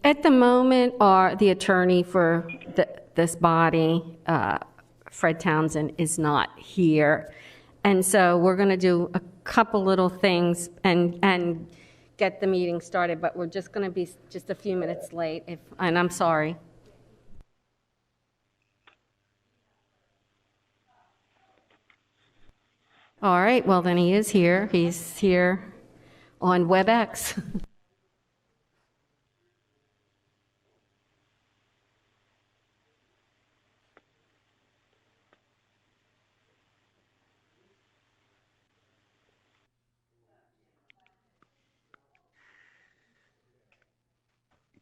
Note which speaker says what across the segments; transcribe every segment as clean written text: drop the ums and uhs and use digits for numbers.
Speaker 1: At the moment, the attorney for this body, Fred Townsend, is not here. And so we're going to do a couple little things and get the meeting started, but we're just going to be just a few minutes late, and I'm sorry. All right, well, then he is here. He's here on WebEx.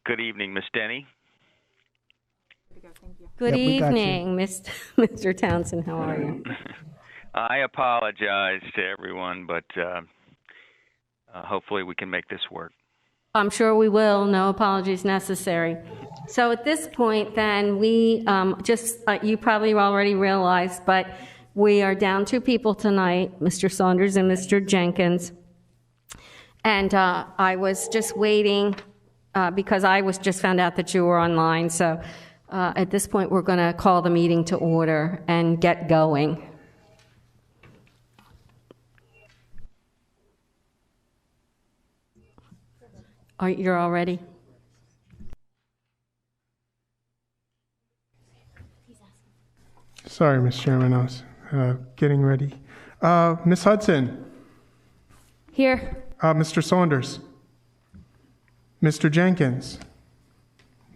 Speaker 2: Good evening, Ms. Denny.
Speaker 1: Good evening, Mr. Townsend. How are you?
Speaker 2: I apologize to everyone, but hopefully we can make this work.
Speaker 1: I'm sure we will. No apologies necessary. So at this point, then, we you probably already realized, but we are down 2 people tonight, Mr. Saunders and Mr. Jenkins. And I was just waiting because I just found out that you were online. So at this point, we're going to call the meeting to order and get going. You're all ready?
Speaker 3: Sorry, Mr. Chairman, I was getting ready. Ms. Hudson?
Speaker 1: Here.
Speaker 3: Mr. Saunders? Mr. Jenkins?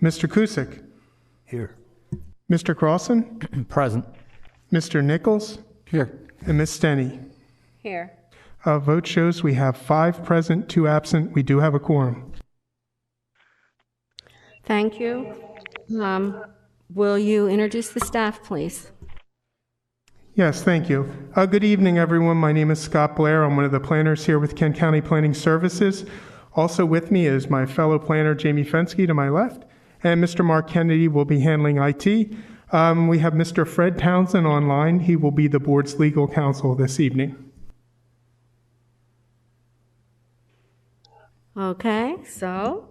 Speaker 3: Mr. Cusick?
Speaker 4: Here.
Speaker 3: Mr. Crossan?
Speaker 4: Present.
Speaker 3: Mr. Nichols?
Speaker 4: Here.
Speaker 3: And Ms. Stenny?
Speaker 1: Here.
Speaker 3: Vote shows we have 5 present, 2 absent. We do have a quorum.
Speaker 1: Thank you. Will you introduce the staff, please?
Speaker 3: Yes, thank you. Good evening, everyone. My name is Scott Blair. I'm one of the planners here with Kent County Planning Services. Also with me is my fellow planner, Jamie Fensky, to my left, and Mr. Mark Kennedy will be handling IT. We have Mr. Fred Townsend online. He will be the board's legal counsel this evening.
Speaker 1: Okay, so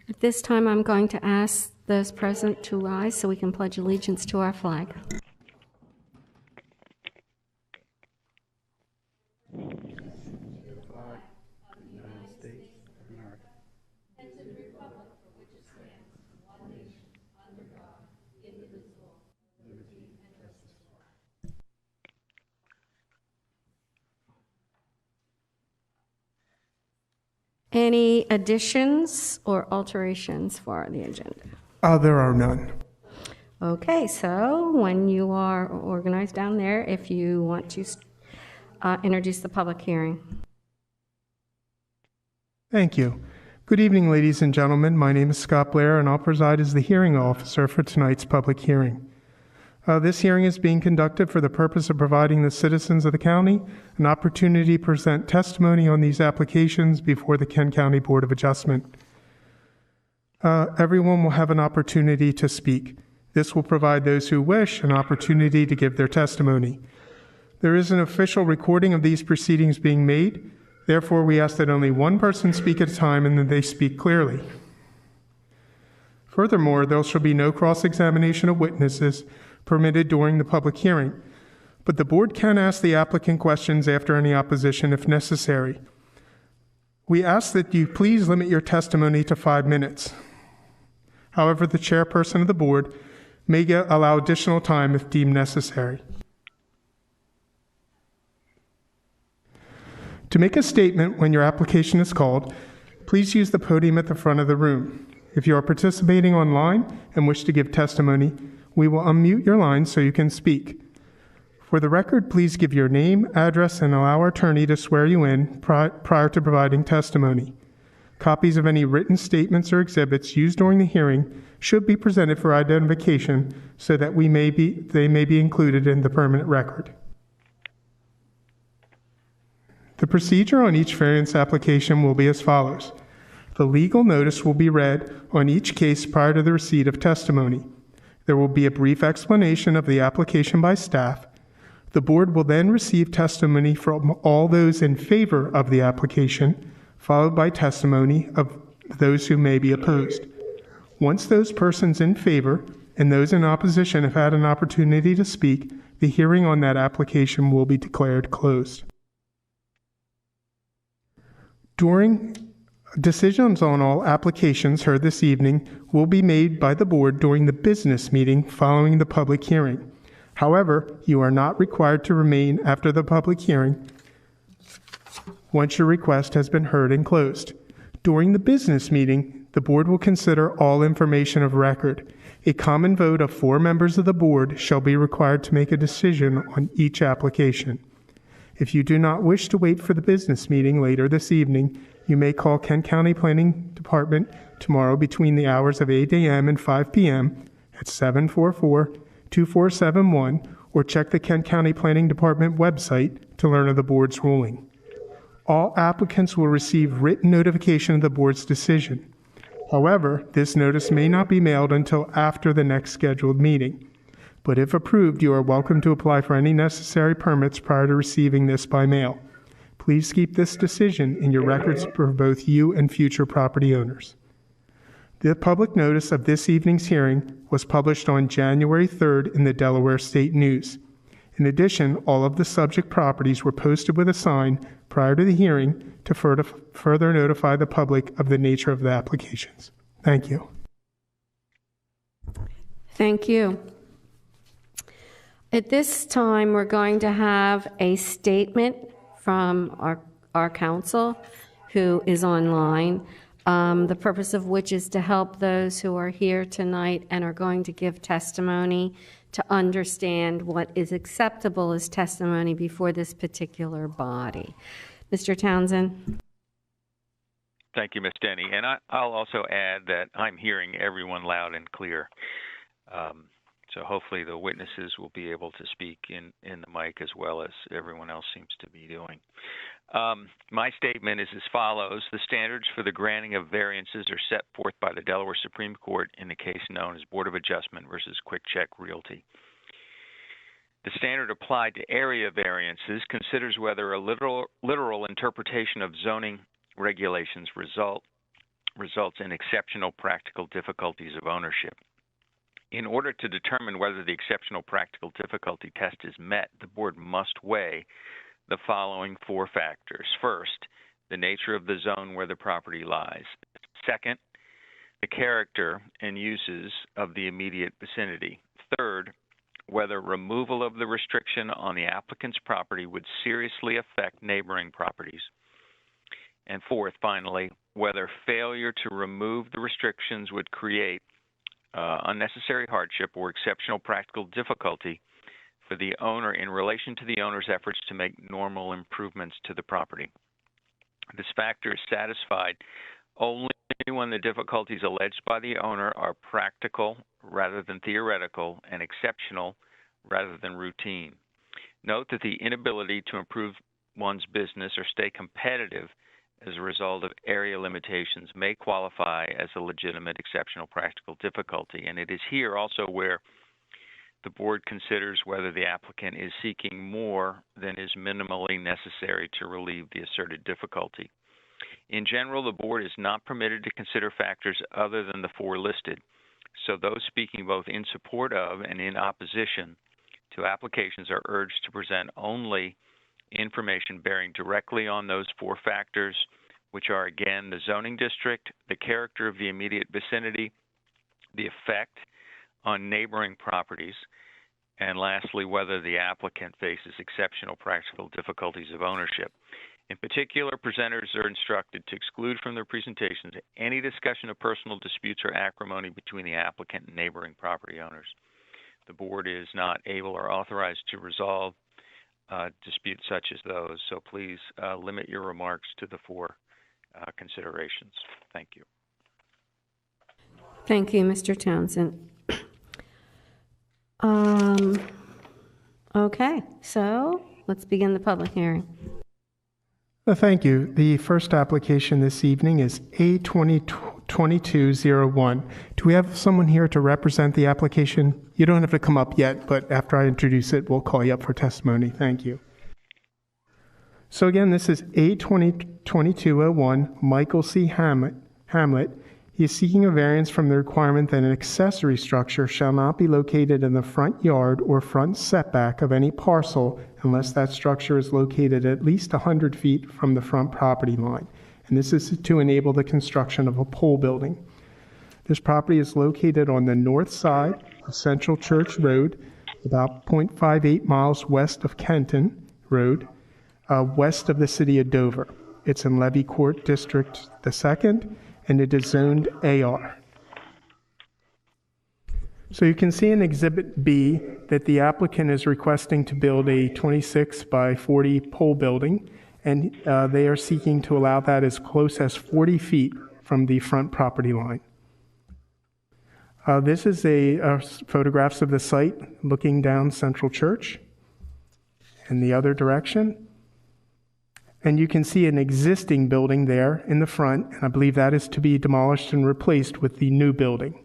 Speaker 1: at this time, I'm going to ask those present to rise so we can pledge allegiance to our flag. Any additions or alterations for the agenda?
Speaker 3: There are none.
Speaker 1: Okay, so when you are organized down there, if you want to introduce the public hearing.
Speaker 3: Thank you. Good evening, ladies and gentlemen. My name is Scott Blair, and I'll preside as the hearing officer for tonight's public hearing. This hearing is being conducted for the purpose of providing the citizens of the county an opportunity to present testimony on these applications before the Kent County Board of Adjustment. Everyone will have an opportunity to speak. This will provide those who wish an opportunity to give their testimony. There is an official recording of these proceedings being made. Therefore, we ask that only one person speak at a time and that they speak clearly. Furthermore, there shall be no cross-examination of witnesses permitted during the public hearing, but the board can ask the applicant questions after any opposition if necessary. We ask that you please limit your testimony to 5 minutes. However, the chairperson of the board may allow additional time if deemed necessary. To make a statement when your application is called, please use the podium at the front of the room. If you are participating online and wish to give testimony, we will unmute your line so you can speak. For the record, please give your name, address, and allow our attorney to swear you in prior to providing testimony. Copies of any written statements or exhibits used during the hearing should be presented for identification so that they may be included in the permanent record. The procedure on each variance application will be as follows. The legal notice will be read on each case prior to the receipt of testimony. There will be a brief explanation of the application by staff. The board will then receive testimony from all those in favor of the application, followed by testimony of those who may be opposed. Once those persons in favor and those in opposition have had an opportunity to speak, the hearing on that application will be declared closed. Decisions on all applications heard this evening will be made by the board during the business meeting following the public hearing. However, you are not required to remain after the public hearing once your request has been heard and closed. During the business meeting, the board will consider all information of record. A common vote of 4 members of the board shall be required to make a decision on each application. If you do not wish to wait for the business meeting later this evening, you may call Kent County Planning Department tomorrow between the hours of 8 a.m. and 5 p.m. at 744-2471 or check the Kent County Planning Department website to learn of the board's ruling. All applicants will receive written notification of the board's decision. However, this notice may not be mailed until after the next scheduled meeting. But if approved, you are welcome to apply for any necessary permits prior to receiving this by mail. Please keep this decision in your records for both you and future property owners. The public notice of this evening's hearing was published on January 3rd in the Delaware State News. In addition, all of the subject properties were posted with a sign prior to the hearing to further notify the public of the nature of the applications. Thank you.
Speaker 1: Thank you. At this time, we're going to have a statement from our counsel who is online, the purpose of which is to help those who are here tonight and are going to give testimony to understand what is acceptable as testimony before this particular body. Mr. Townsend.
Speaker 2: Thank you, Ms. Denny. And I'll also add that I'm hearing everyone loud and clear. So hopefully the witnesses will be able to speak in the mic as well as everyone else seems to be doing. My statement is as follows. The standards for the granting of variances are set forth by the Delaware Supreme Court in the case known as Board of Adjustment versus Quick Check Realty. The standard applied to area variances considers whether a literal interpretation of zoning regulations results in exceptional practical difficulties of ownership. In order to determine whether the exceptional practical difficulty test is met, the board must weigh the following 4 factors. First, the nature of the zone where the property lies. Second, the character and uses of the immediate vicinity. Third, whether removal of the restriction on the applicant's property would seriously affect neighboring properties. And fourth, finally, whether failure to remove the restrictions would create unnecessary hardship or exceptional practical difficulty for the owner in relation to the owner's efforts to make normal improvements to the property. This factor is satisfied only when the difficulties alleged by the owner are practical rather than theoretical and exceptional rather than routine. Note that the inability to improve one's business or stay competitive as a result of area limitations may qualify as a legitimate exceptional practical difficulty. And it is here also where the board considers whether the applicant is seeking more than is minimally necessary to relieve the asserted difficulty. In general, the board is not permitted to consider factors other than the 4 listed. So those speaking both in support of and in opposition to applications are urged to present only information bearing directly on those 4 factors, which are, again, the zoning district, the character of the immediate vicinity, the effect on neighboring properties, and lastly, whether the applicant faces exceptional practical difficulties of ownership. In particular, presenters are instructed to exclude from their presentations any discussion of personal disputes or acrimony between the applicant and neighboring property owners. The board is not able or authorized to resolve disputes such as those, so please limit your remarks to the 4 considerations. Thank you.
Speaker 1: Thank you, Mr. Townsend. Okay, so let's begin the public hearing.
Speaker 3: Thank you. The first application this evening is A2201. Do we have someone here to represent the application? You don't have to come up yet, but after I introduce it, we'll call you up for testimony. Thank you. So again, this is A202201 Michael C. Hamlet. He is seeking a variance from the requirement that an accessory structure shall not be located in the front yard or front setback of any parcel unless that structure is located at least 100 feet from the front property line. And this is to enable the construction of a pole building. This property is located on the north side of Central Church Road, about 0.58 miles west of Kenton Road, west of the city of Dover. It's in Levy Court District the 2nd, and it is zoned AR. So you can see in Exhibit B that the applicant is requesting to build a 26 by 40 pole building, and they are seeking to allow that as close as 40 feet from the front property line. This is photographs of the site looking down Central Church in the other direction. And you can see an existing building there in the front, and I believe that is to be demolished and replaced with the new building.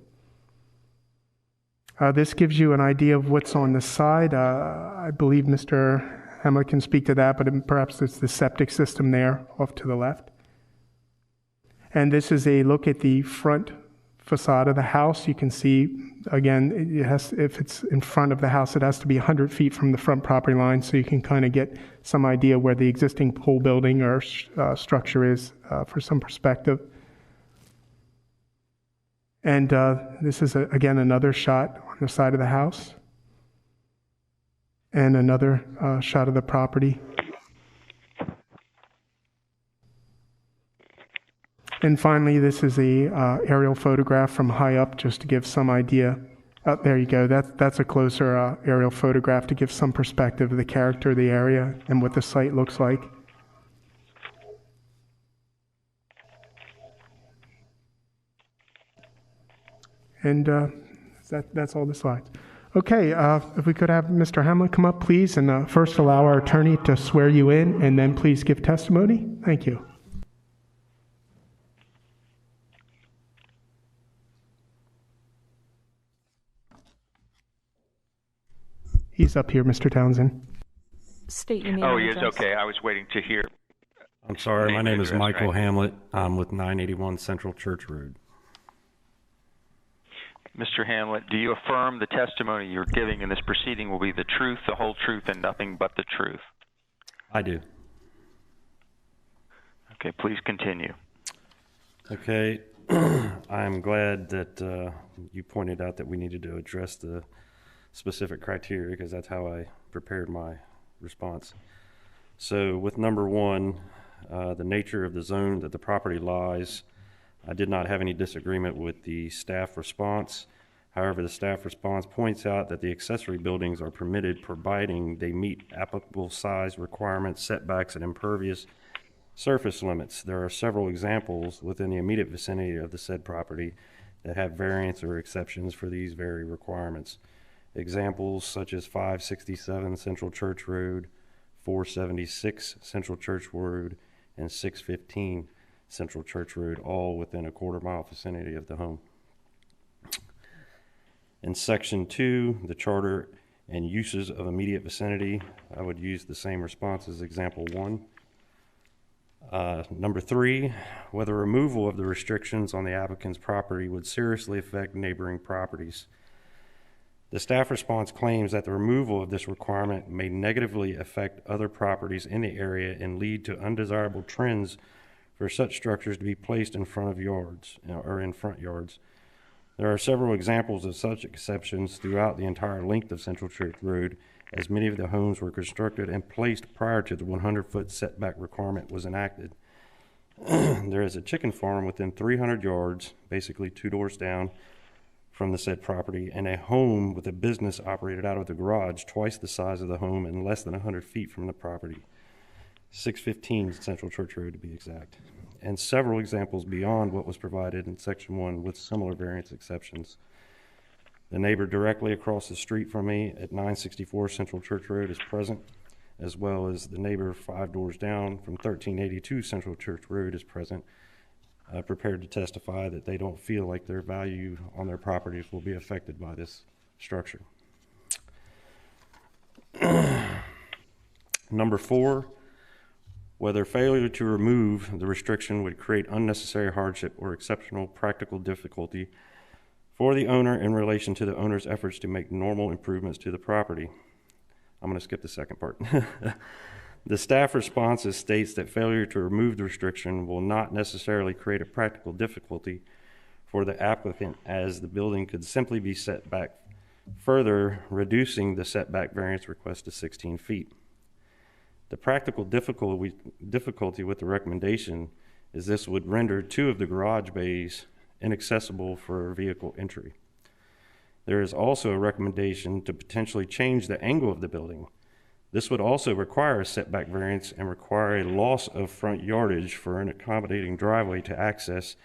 Speaker 3: This gives you an idea of what's on the side. I believe Mr. Hamlet can speak to that, but perhaps it's the septic system there off to the left. And this is a look at the front facade of the house. You can see, again, if it's in front of the house, it has to be 100 feet from the front property line, so you can kind of get some idea where the existing pole building or structure is for some perspective. And this is, again, another shot on the side of the house and another shot of the property. And finally, this is a aerial photograph from high up, just to give some idea. There you go. That's a closer aerial photograph to give some perspective of the character of the area and what the site looks like. And that's all the slides. Okay, if we could have Mr. Hamlet come up, please, and first allow our attorney to swear you in, and then please give testimony. Thank you. He's up here, Mr. Townsend.
Speaker 4: State your name.
Speaker 2: Oh,
Speaker 4: and
Speaker 2: yes,
Speaker 4: address.
Speaker 2: okay. I was waiting to hear.
Speaker 5: I'm sorry, my name is
Speaker 2: address,
Speaker 5: Michael
Speaker 2: right?
Speaker 5: Hamlet. I'm with 981 Central Church Road.
Speaker 2: Mr. Hamlet, do you affirm the testimony you're giving in this proceeding will be the truth, the whole truth, and nothing but the truth?
Speaker 5: I do.
Speaker 2: Okay, please continue.
Speaker 5: Okay, I'm glad that you pointed out that we needed to address the specific criteria, because that's how I prepared my response. So with number one, the nature of the zone that the property lies, I did not have any disagreement with the staff response. However, the staff response points out that the accessory buildings are permitted providing they meet applicable size requirements, setbacks, and impervious surface limits. There are several examples within the immediate vicinity of the said property that have variants or exceptions for these very requirements. Examples such as 567 Central Church Road, 476 Central Church Road, and 615 Central Church Road, all within a quarter-mile vicinity of the home. In Section 2, the charter and uses of immediate vicinity, I would use the same response as Example 1. Number 3, whether removal of the restrictions on the applicant's property would seriously affect neighboring properties. The staff response claims that the removal of this requirement may negatively affect other properties in the area and lead to undesirable trends for such structures to be placed in front of yards or in front yards. There are several examples of such exceptions throughout the entire length of Central Church Road, as many of the homes were constructed and placed prior to the 100-foot setback requirement was enacted. There is a chicken farm within 300 yards, basically 2 doors down from the said property, and a home with a business operated out of the garage, twice the size of the home and less than 100 feet from the property. 615 Central Church Road to be exact. And several examples beyond what was provided in Section 1 with similar variance exceptions. The neighbor directly across the street from me at 964 Central Church Road is present, as well as the neighbor 5 doors down from 1382 Central Church Road is present, prepared to testify that they don't feel like their value on their properties will be affected by this structure. Number 4, whether failure to remove the restriction would create unnecessary hardship or exceptional practical difficulty for the owner in relation to the owner's efforts to make normal improvements to the property. I'm going to skip the second part. The staff response states that failure to remove the restriction will not necessarily create a practical difficulty for the applicant, as the building could simply be set back further, reducing the setback variance request to 16 feet. The practical difficulty with the recommendation is this would render 2 of the garage bays inaccessible for vehicle entry. There is also a recommendation to potentially change the angle of the building. This would also require a setback variance and require a loss of front yardage for an accommodating driveway to access,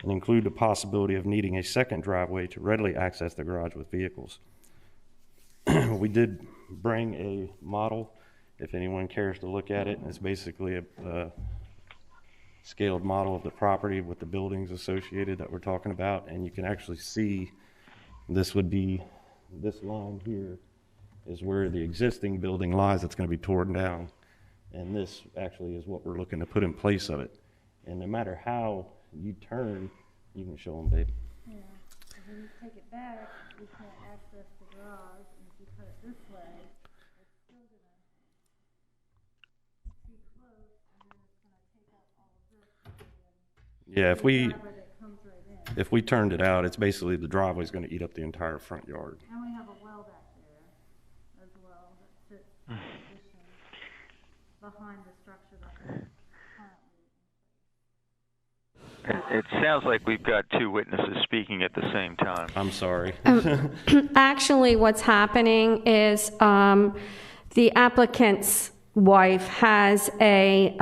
Speaker 5: and include the possibility of needing a second driveway to readily access the garage with vehicles. We did bring a model, if anyone cares to look at it. It's basically a scaled model of the property with the buildings associated that we're talking about, and you can actually see this would be, this line here is where the existing building lies that's going to be torn down, and this actually is what we're looking to put in place of it. And no matter how you turn, you can show them, babe.
Speaker 6: Yeah, so when you take it back, you can't access the garage, and if you cut it this way, it's still gonna be closed, and then it's gonna take out all of this.
Speaker 5: Yeah,
Speaker 6: Driveway that comes right in.
Speaker 5: if we turned it out, it's basically the driveway's going to eat up the entire front yard.
Speaker 6: And we have a well back there as well that sits in addition behind the structure that is currently.
Speaker 2: It sounds like we've got 2 witnesses speaking at the same time.
Speaker 5: I'm sorry.
Speaker 1: Actually, what's happening is the applicant's wife has a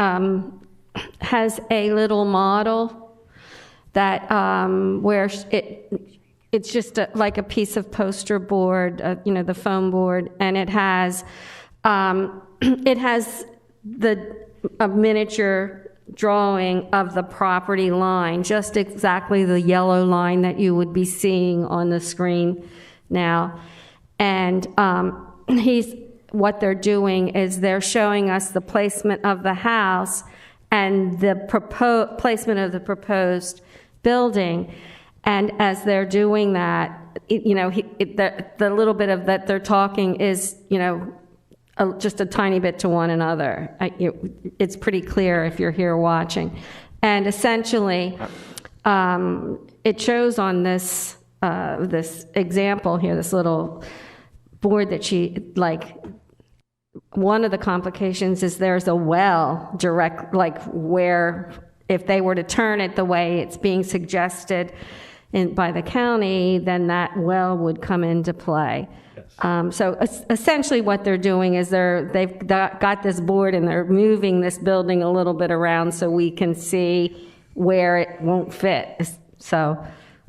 Speaker 1: little model that where it's just like a piece of poster board, the foam board, and it has a miniature drawing of the property line, just exactly the yellow line that you would be seeing on the screen now. And what they're doing is they're showing us the placement of the house and the placement of the proposed building. And as they're doing that, the little bit of that they're talking is, just a tiny bit to one another. It's pretty clear if you're here watching. And essentially, it shows on this example here, this little board that one of the complications is there's a well direct, where if they were to turn it the way it's being suggested by the county, then that well would come into play. Yes. So essentially what they're doing is they've got this board and they're moving this building a little bit around so we can see where it won't fit. So,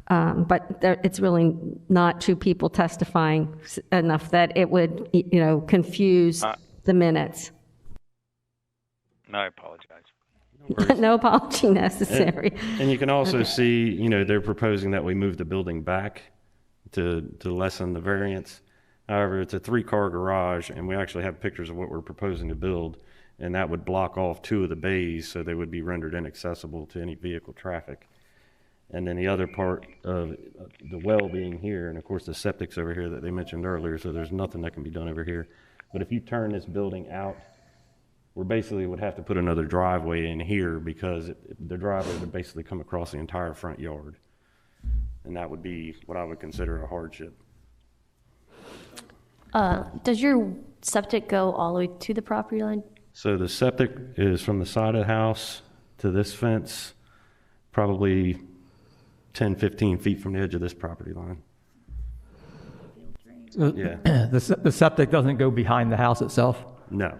Speaker 1: but it's really not 2 people testifying enough that it would, confuse the minutes.
Speaker 2: I apologize.
Speaker 1: No apology necessary.
Speaker 5: And you can also see, they're proposing that we move the building back to lessen the variance. However, it's a 3-car garage, and we actually have pictures of what we're proposing to build, and that would block off 2 of the bays, so they would be rendered inaccessible to any vehicle traffic. And then the other part of the well being here, and of course the septic's over here that they mentioned earlier, so there's nothing that can be done over here. But if you turn this building out, we basically would have to put another driveway in here, because the driveway would basically come across the entire front yard. And that would be what I would consider a hardship.
Speaker 7: Does your septic go all the way to the property line?
Speaker 5: So the septic is from the side of the house to this fence, probably 10, 15 feet from the edge of this property line. Yeah.
Speaker 8: The septic doesn't go behind the house itself?
Speaker 5: No.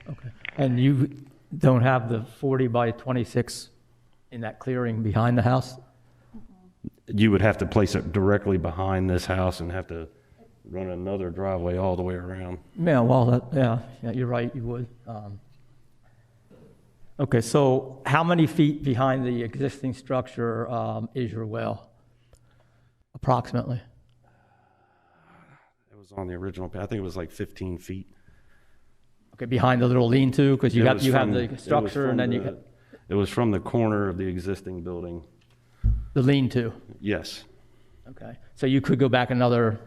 Speaker 8: Okay. And you don't have the 40 by 26 in that clearing behind the house?
Speaker 5: You would have to place it directly behind this house and have to run another driveway all the way around.
Speaker 8: Yeah, well, yeah, you're right, you would. Okay, so how many feet behind the existing structure is your well, approximately?
Speaker 5: It was on the original, I think it was like 15 feet.
Speaker 8: Okay, behind the little lean-to, because you
Speaker 5: It
Speaker 8: have
Speaker 5: was
Speaker 8: you have
Speaker 5: from-
Speaker 8: the
Speaker 5: it was
Speaker 8: structure and
Speaker 5: from
Speaker 8: then you
Speaker 5: the-
Speaker 8: have
Speaker 5: It was from the corner of the existing building.
Speaker 8: the lean-to.
Speaker 5: Yes.
Speaker 8: Okay, so you could go back another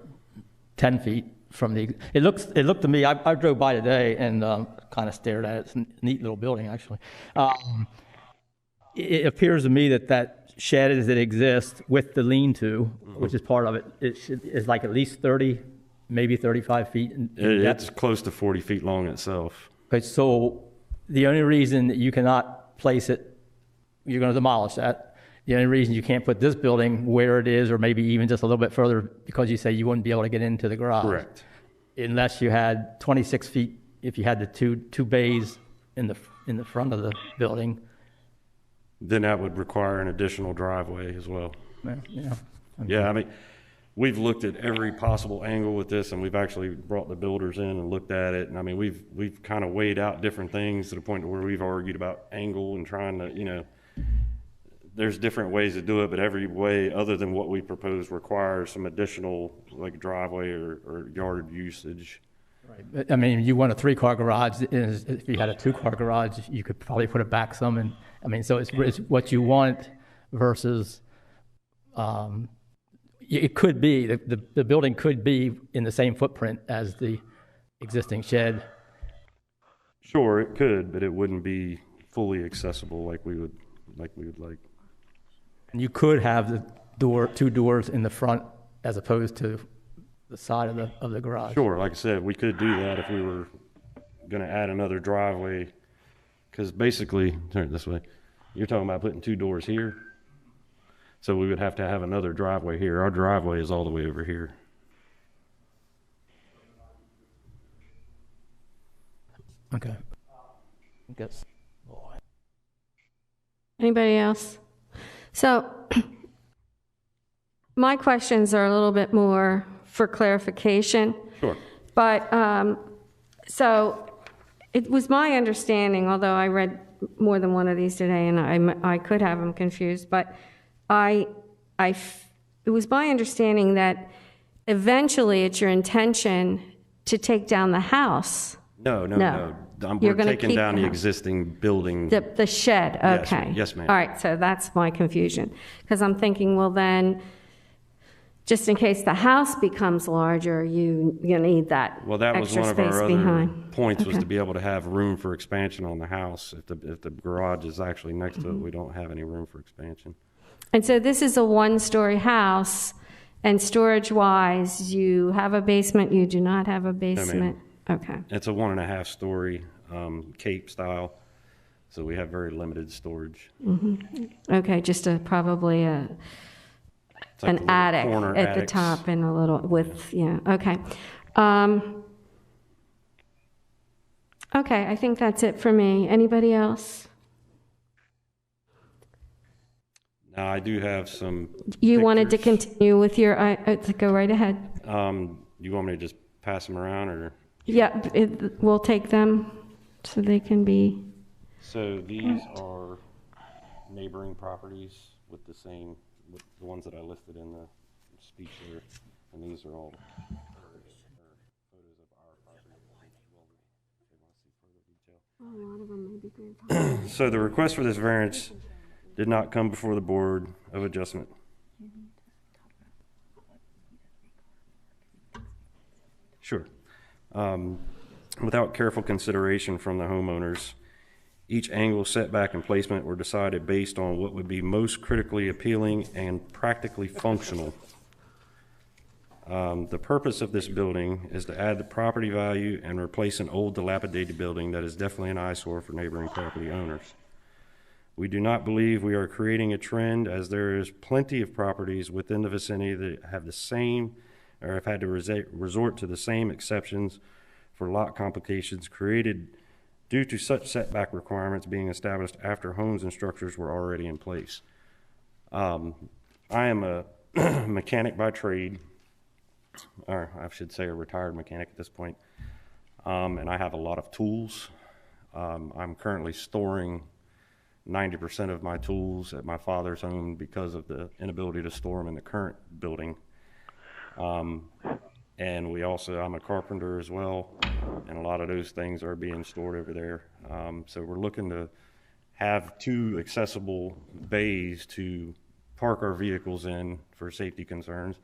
Speaker 8: 10 feet from the, it looked to me, I drove by today and kind of stared at it. It's a neat little building, actually. It appears to me that that shed as it exists with the lean-to, which is part of it, is like at least 30, maybe 35 feet in depth.
Speaker 5: It's close to 40 feet long itself.
Speaker 8: Okay, so the only reason that you cannot place it, you're going to demolish that. The only reason you can't put this building where it is, or maybe even just a little bit further, because you say you wouldn't be able to get into the garage.
Speaker 5: Correct.
Speaker 8: Unless you had 26 feet, if you had the two bays in the front of the building.
Speaker 5: Then that would require an additional driveway as well.
Speaker 8: Yeah.
Speaker 5: Yeah, I mean, we've looked at every possible angle with this, and we've actually brought the builders in and looked at it. And I mean, we've kind of weighed out different things to the point where we've argued about angle and trying to, you know, there's different ways to do it, but every way other than what we propose requires some additional like driveway or yard usage.
Speaker 8: Right. I mean, you want a 3-car garage. If you had a 2-car garage, you could probably put it back some. And I mean, so it's what you want versus, it could be, the building could be in the same footprint as the existing shed.
Speaker 5: Sure, it could, but it wouldn't be fully accessible like we would like.
Speaker 8: And you could have the 2 doors in the front as opposed to the side of the garage.
Speaker 5: Sure, like I said, we could do that if we were going to add another driveway. Because basically, turn it this way, you're talking about putting 2 doors here. So we would have to have another driveway here. Our driveway is all the way over here.
Speaker 8: Okay. I guess.
Speaker 1: Anybody else? So my questions are a little bit more for clarification.
Speaker 5: Sure.
Speaker 1: But, so it was my understanding, although I read more than one of these today and I could have them confused, but it was my understanding that eventually it's your intention to take down the house.
Speaker 5: No.
Speaker 1: You're
Speaker 5: We're
Speaker 1: gonna
Speaker 5: taking
Speaker 1: keep
Speaker 5: down the
Speaker 1: the house.
Speaker 5: existing building.
Speaker 1: The shed,
Speaker 5: Yes,
Speaker 1: okay.
Speaker 5: yes, ma'am.
Speaker 1: All right, so that's my confusion. Because I'm thinking, well then, just in case the house becomes larger, you need that
Speaker 5: Well, that was
Speaker 1: extra
Speaker 5: one of
Speaker 1: space
Speaker 5: our other
Speaker 1: behind.
Speaker 5: points was
Speaker 1: Okay.
Speaker 5: to be able to have room for expansion on the house. If the garage is actually next to it,
Speaker 1: Mm-hmm.
Speaker 5: we don't have any room for expansion.
Speaker 1: And so this is a one-story house, and storage-wise, you have a basement, you do not have a basement? Okay.
Speaker 5: It's a 1.5 story Cape style, so we have very limited storage.
Speaker 1: Okay, just probably
Speaker 5: It's like
Speaker 1: an
Speaker 5: the little
Speaker 1: attic
Speaker 5: corner
Speaker 1: at the
Speaker 5: attics.
Speaker 1: top and a little with, yeah, okay. Okay, I think that's it for me. Anybody else?
Speaker 5: Now I do have some.
Speaker 1: You wanted to
Speaker 5: pictures.
Speaker 1: continue with your, go right ahead.
Speaker 5: You want me to just pass them around, or?
Speaker 1: Yeah, we'll take them so they can be,
Speaker 5: So these are neighboring properties with the same, with the ones that I listed in the speech there, and these are all photos of our property. If they want to see further detail. So the request for this variance did not come before the Board of Adjustment. Sure. Without careful consideration from the homeowners, each angle, setback, and placement were decided based on what would be most critically appealing and practically functional. The purpose of this building is to add the property value and replace an old dilapidated building that is definitely an eyesore for neighboring property owners. We do not believe we are creating a trend, as there is plenty of properties within the vicinity that have the same or have had to resort to the same exceptions for lot complications created due to such setback requirements being established after homes and structures were already in place. I am a mechanic by trade, or I should say a retired mechanic at this point, and I have a lot of tools. I'm currently storing 90% of my tools at my father's home because of the inability to store them in the current building. And I'm a carpenter as well, and a lot of those things are being stored over there. So we're looking to have 2 accessible bays to park our vehicles in for safety concerns.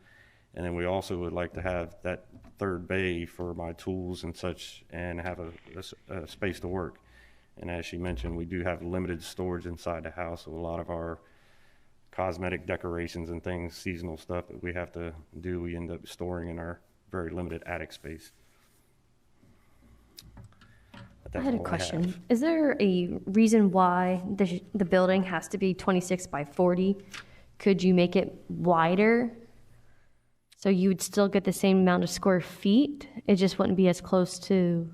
Speaker 5: And then we also would like to have that 3rd bay for my tools and such, and have a space to work. And as she mentioned, we do have limited storage inside the house, so a lot of our cosmetic decorations and things, seasonal stuff that we have to do, we end up storing in our very limited attic space.
Speaker 7: I had a question. Is there a reason why the building has to be 26 by 40? Could you make it wider so you would still get the same amount of square feet? It just wouldn't be as close to...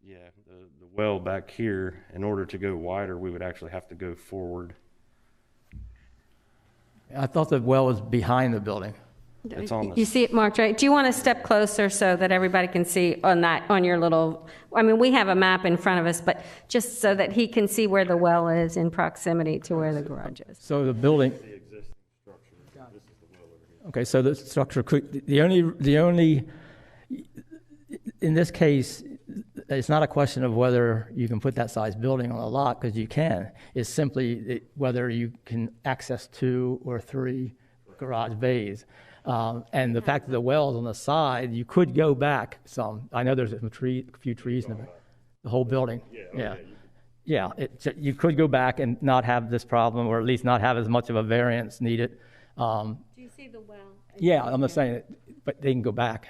Speaker 5: Yeah, the well back here, in order to go wider, we would actually have to go forward.
Speaker 8: I thought the well was behind the building.
Speaker 5: It's on
Speaker 1: You see it marked, right? Do you want to step closer so that everybody can see on your little, I mean, we have a map in front of us, but just so that he can see where the well is in proximity to where the garage is.
Speaker 8: So the building. Okay, so the structure could, the only, in this case, it's not a question of whether you can put that size building on a lot, because you can. It's simply whether you can access 2 or 3 garage bays. And the fact that the well's on the side, you could go back some. I know there's a few trees in the whole building. Yeah. You could go back and not have this problem, or at least not have as much of a variance needed.
Speaker 1: Do you see the well?
Speaker 8: Yeah, I'm not saying it, but they can go back.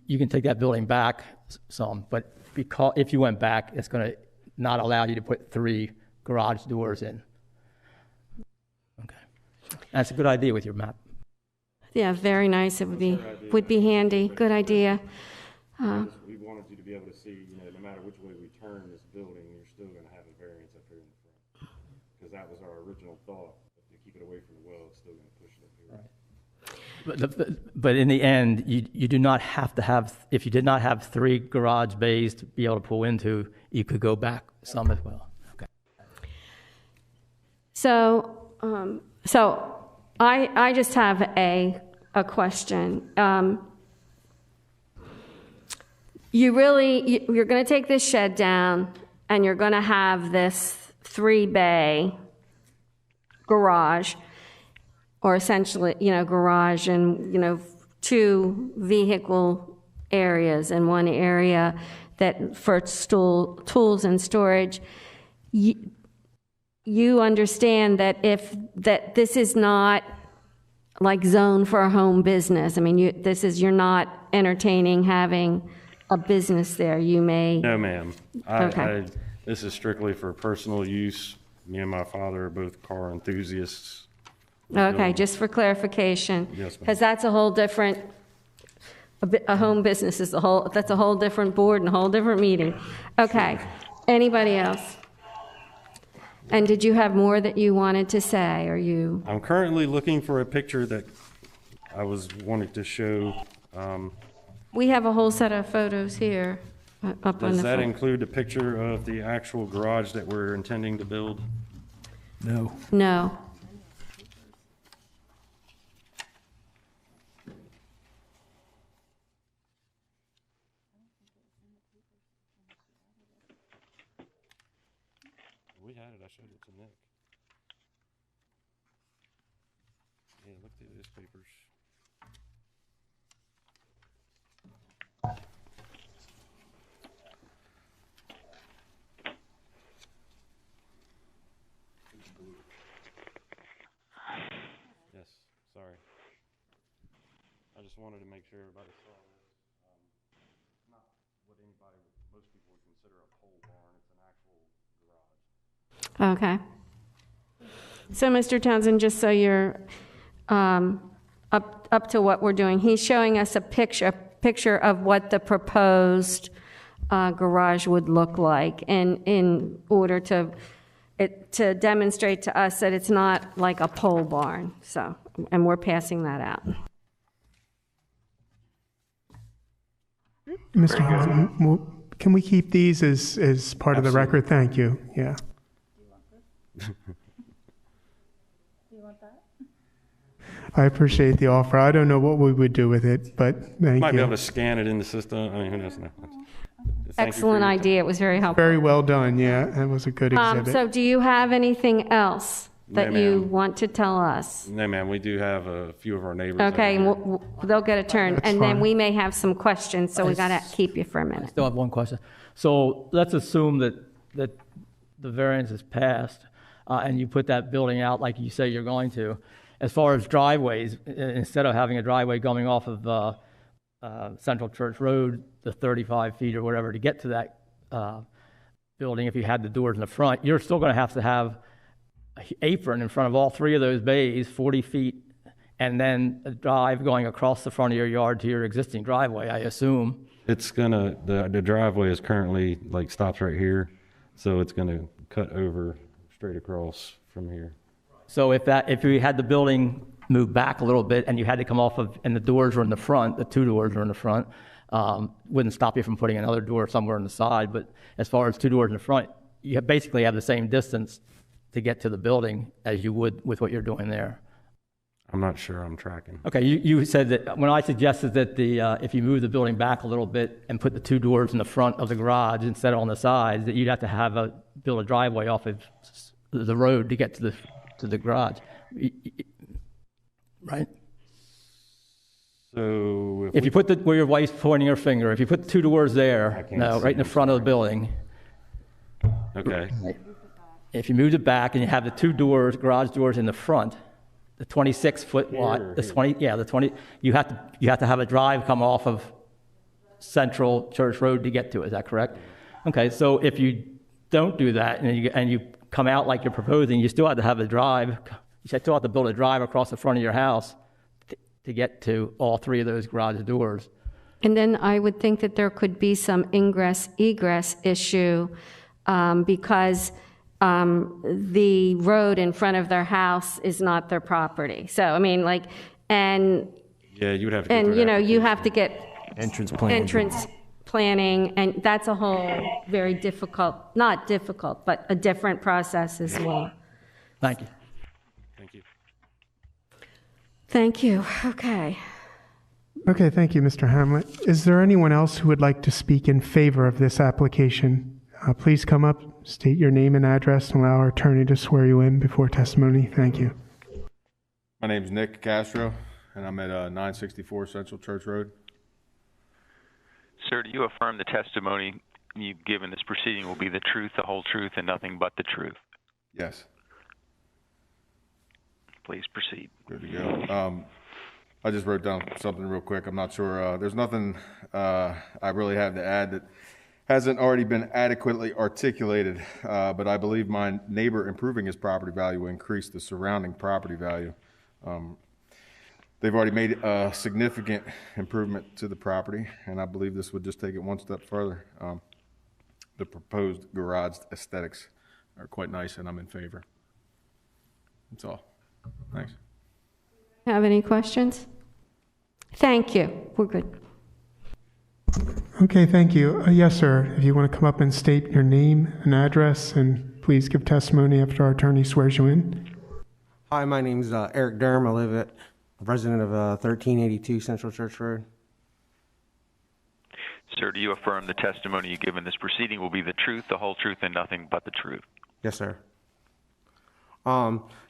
Speaker 8: You can take that building back some, but because if you went back, it's going to not allow you to put 3 garage doors in. Okay, that's a good idea with your map.
Speaker 1: Yeah, very nice. It would be handy. Good idea.
Speaker 5: We wanted you to be able to see, no matter which way we turn this building, you're still going to have a variance up here in the front, because that was our original thought. To keep it away from the well, it's still going to push it up here. Right.
Speaker 8: But in the end, you do not have to have, if you did not have 3 garage bays to be able to pull into, you could go back some as well. Okay.
Speaker 1: So I just have a question. You're going to take this shed down, and you're going to have this 3-bay garage, or essentially, garage and, 2 vehicle areas and 1 area that for tools and storage. You understand that that this is not like zoned for a home business. I mean, you're not entertaining having a business there. You may.
Speaker 5: No, ma'am.
Speaker 1: Okay.
Speaker 5: This is strictly for personal use. Me and my father are both car enthusiasts.
Speaker 1: Okay, just for clarification.
Speaker 5: Yes, ma'am.
Speaker 1: Because that's a whole different, a home business is that's a whole different board and a whole different meeting. Okay, anybody else? And did you have more that you wanted to say, or you?
Speaker 5: I'm currently looking for a picture that I was wanting to show.
Speaker 1: We have a whole set of photos here up on the.
Speaker 5: Does that
Speaker 1: front.
Speaker 5: include a picture of the actual garage that we're intending to build?
Speaker 8: No.
Speaker 1: No.
Speaker 5: We had it. I showed it to Nick. Yeah, look through those papers. Yes, sorry. I just wanted to make sure everybody saw this. Not what most people would consider a pole barn. It's an actual garage.
Speaker 1: Okay. So, Mr. Townsend, just so you're up to what we're doing, he's showing us a picture of what the proposed garage would look like, and in order to demonstrate to us that it's not like a pole barn. So, and we're passing that out.
Speaker 3: Mr. Holland, can we keep these as part of the record? Thank you. Yeah.
Speaker 6: Do you want that?
Speaker 3: I appreciate the offer. I don't know what we would do with it, but thank
Speaker 5: Might be able
Speaker 3: you.
Speaker 5: to scan it in the system. I mean, who knows? No. Thank you for
Speaker 1: Excellent
Speaker 5: your-
Speaker 1: idea. It was very helpful.
Speaker 3: Very well done, yeah, that was a good exhibit.
Speaker 1: So do you have anything else that
Speaker 5: No,
Speaker 1: you
Speaker 5: ma'am.
Speaker 1: want to tell us?
Speaker 5: No, ma'am, we do have a few of our neighbors. that
Speaker 1: Okay,
Speaker 5: are here.
Speaker 1: they'll get a turn,
Speaker 3: That's
Speaker 1: and then
Speaker 3: fine.
Speaker 1: we may have some questions, so we got to keep you for a minute.
Speaker 8: Still have one question. So let's assume that the variance is passed, and you put that building out like you say you're going to. As far as driveways, instead of having a driveway going off of Central Church Road, the 35 feet or whatever to get to that building, if you had the doors in the front, you're still going to have an apron in front of all three of those bays, 40 feet, and then a drive going across the front of your yard to your existing driveway, I assume.
Speaker 5: It's gonna, the driveway is currently, like, stops right here, so it's gonna cut over straight across from here.
Speaker 8: So if you had the building move back a little bit and you had to come off of, and the doors were in the front, the two doors were in the front, wouldn't stop you from putting another door somewhere on the side. But as far as two doors in the front, you basically have the same distance to get to the building as you would with what you're doing there.
Speaker 5: I'm not sure I'm tracking.
Speaker 8: Okay, you said that when I suggested that if you move the building back a little bit and put the two doors in the front of the garage instead of on the sides, that you'd have to build a driveway off of the road to get to the garage, right?
Speaker 5: So
Speaker 8: If you put where your wife's pointing her finger, if you put the two doors there,
Speaker 5: can't
Speaker 8: no,
Speaker 5: see
Speaker 8: right in the
Speaker 5: them,
Speaker 8: front of the building,
Speaker 5: okay,
Speaker 8: if you moved it back and you have the two doors, garage doors in the front, the 26-foot wide, the 20, you have to have a drive come off of Central Church Road to get to it. Is that correct? Okay, so if you don't do that and you come out like you're proposing, you still have to have a drive. You still have to build a drive across the front of your house to get to all three of those garage doors.
Speaker 1: And then I would think that there could be some ingress-egress issue because the road in front of their house is not their property. So, I mean, like, and
Speaker 5: yeah, you would have to. go through
Speaker 1: you
Speaker 5: an
Speaker 1: know, you
Speaker 5: application.
Speaker 1: have to get
Speaker 9: Entrance
Speaker 1: planning, and that's a whole very difficult, not difficult, but a different process as well.
Speaker 8: Thank you.
Speaker 5: Thank you.
Speaker 1: Thank you. Okay.
Speaker 3: Okay, thank you, Mr. Hamlet. Is there anyone else who would like to speak in favor of this application? Please come up, state your name and address, and allow our attorney to swear you in before testimony. Thank you.
Speaker 10: My name's Nick Castro, and I'm at 964 Central Church Road.
Speaker 2: Sir, do you affirm the testimony you've given this proceeding will be the truth, the whole truth, and nothing but the truth?
Speaker 10: Yes,
Speaker 2: Please proceed.
Speaker 10: good to go. I just wrote down something real quick. I'm not sure. There's nothing I really have to add that hasn't already been adequately articulated, but I believe my neighbor improving his property value will increase the surrounding property value. They've already made a significant improvement to the property, and I believe this would just take it one step further. The proposed garage aesthetics are quite nice, and I'm in favor. That's all. Thanks.
Speaker 1: Have any questions? Thank you. We're good.
Speaker 3: Okay, thank you. Yes, sir. If you want to come up and state your name and address, and please give testimony after our attorney swears you in.
Speaker 9: Hi, my name's Eric Durham. I live at resident of 1382 Central Church Road.
Speaker 2: Sir, do you affirm the testimony you give in this proceeding will be the truth, the whole truth, and nothing but the truth?
Speaker 9: Yes, sir.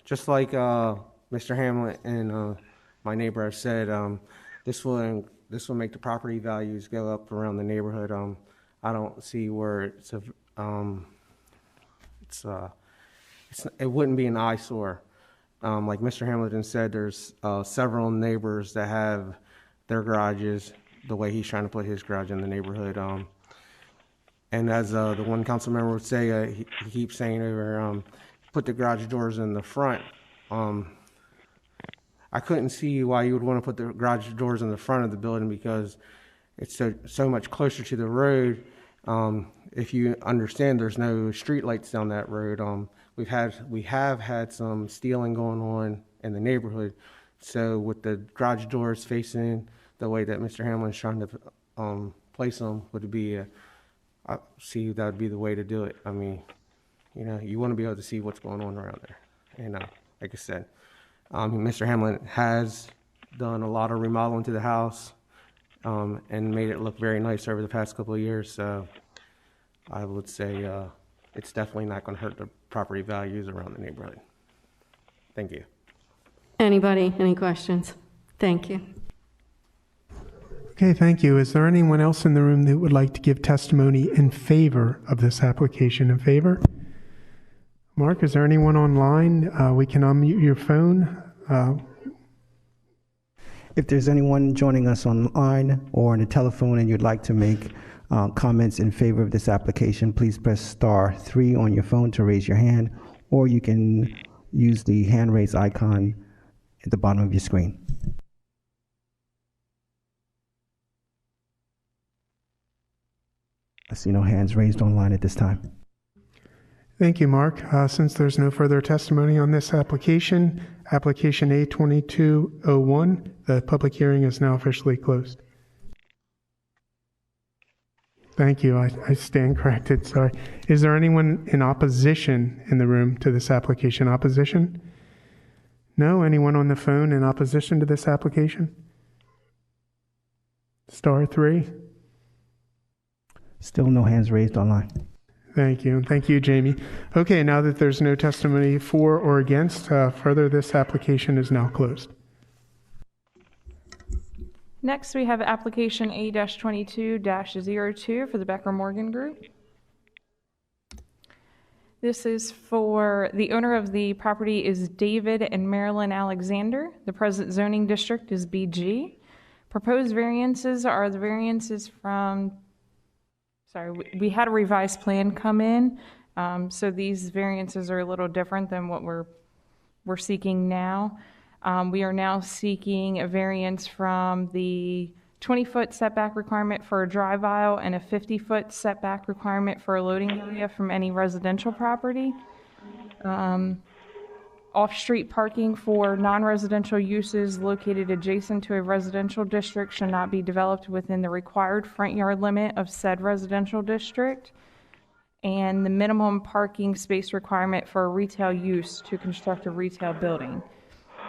Speaker 9: Just like Mr. Hamlet and my neighbor have said, this will make the property values go up around the neighborhood. I don't see where it wouldn't be an eyesore. Like Mr. Hamilton said, there's several neighbors that have their garages the way he's trying to put his garage in the neighborhood. And as the one council member would say, he keeps saying over, put the garage doors in the front. I couldn't see why you would want to put the garage doors in the front of the building because it's so much closer to the road. If you understand, there's no street lights down that road. We have had some stealing going on in the neighborhood. So with the garage doors facing the way that Mr. Hamlin's trying to place them, I see that would be the way to do it. I mean, you want to be able to see what's going on around there. And like I said, Mr. Hamlin has done a lot of remodeling to the house and made it look very nice over the past couple of years. So I would say it's definitely not going to hurt the property values around the neighborhood. Thank you.
Speaker 1: Anybody, any questions? Thank you.
Speaker 3: Okay, thank you. Is there anyone else in the room that would like to give testimony in favor of this application? In favor? Mark, is there anyone online? We can unmute your phone.
Speaker 11: If there's anyone joining us online or on the telephone and you'd like to make comments in favor of this application, please press *3 on your phone to raise your hand, or you can use the hand raise icon at the bottom of your screen. I see no hands raised online at this time.
Speaker 3: Thank you, Mark. Since there's no further testimony on this application, application A2201, the public hearing is now officially closed. Thank you. I stand corrected. Sorry. Is there anyone in opposition in the room to this application? Opposition? No? Anyone on the phone in opposition to this application? *3.
Speaker 11: Still no hands raised online.
Speaker 3: Thank you. And thank you, Jamie. Okay, now that there's no testimony for or against, further, this application is now closed.
Speaker 4: Next, we have application A-22-02 for the Becker Morgan Group. This is for the owner of the property is David and Marilyn Alexander. The present zoning district is BG. Proposed variances are the variances from, we had a revised plan come in, so these variances are a little different than what we're seeking now. We are now seeking a variance from the 20-foot setback requirement for a drive aisle and a 50-foot setback requirement for a loading area from any residential property. Off-street parking for non-residential uses located adjacent to a residential district should not be developed within the required front yard limit of said residential district. And the minimum parking space requirement for a retail use to construct a retail building.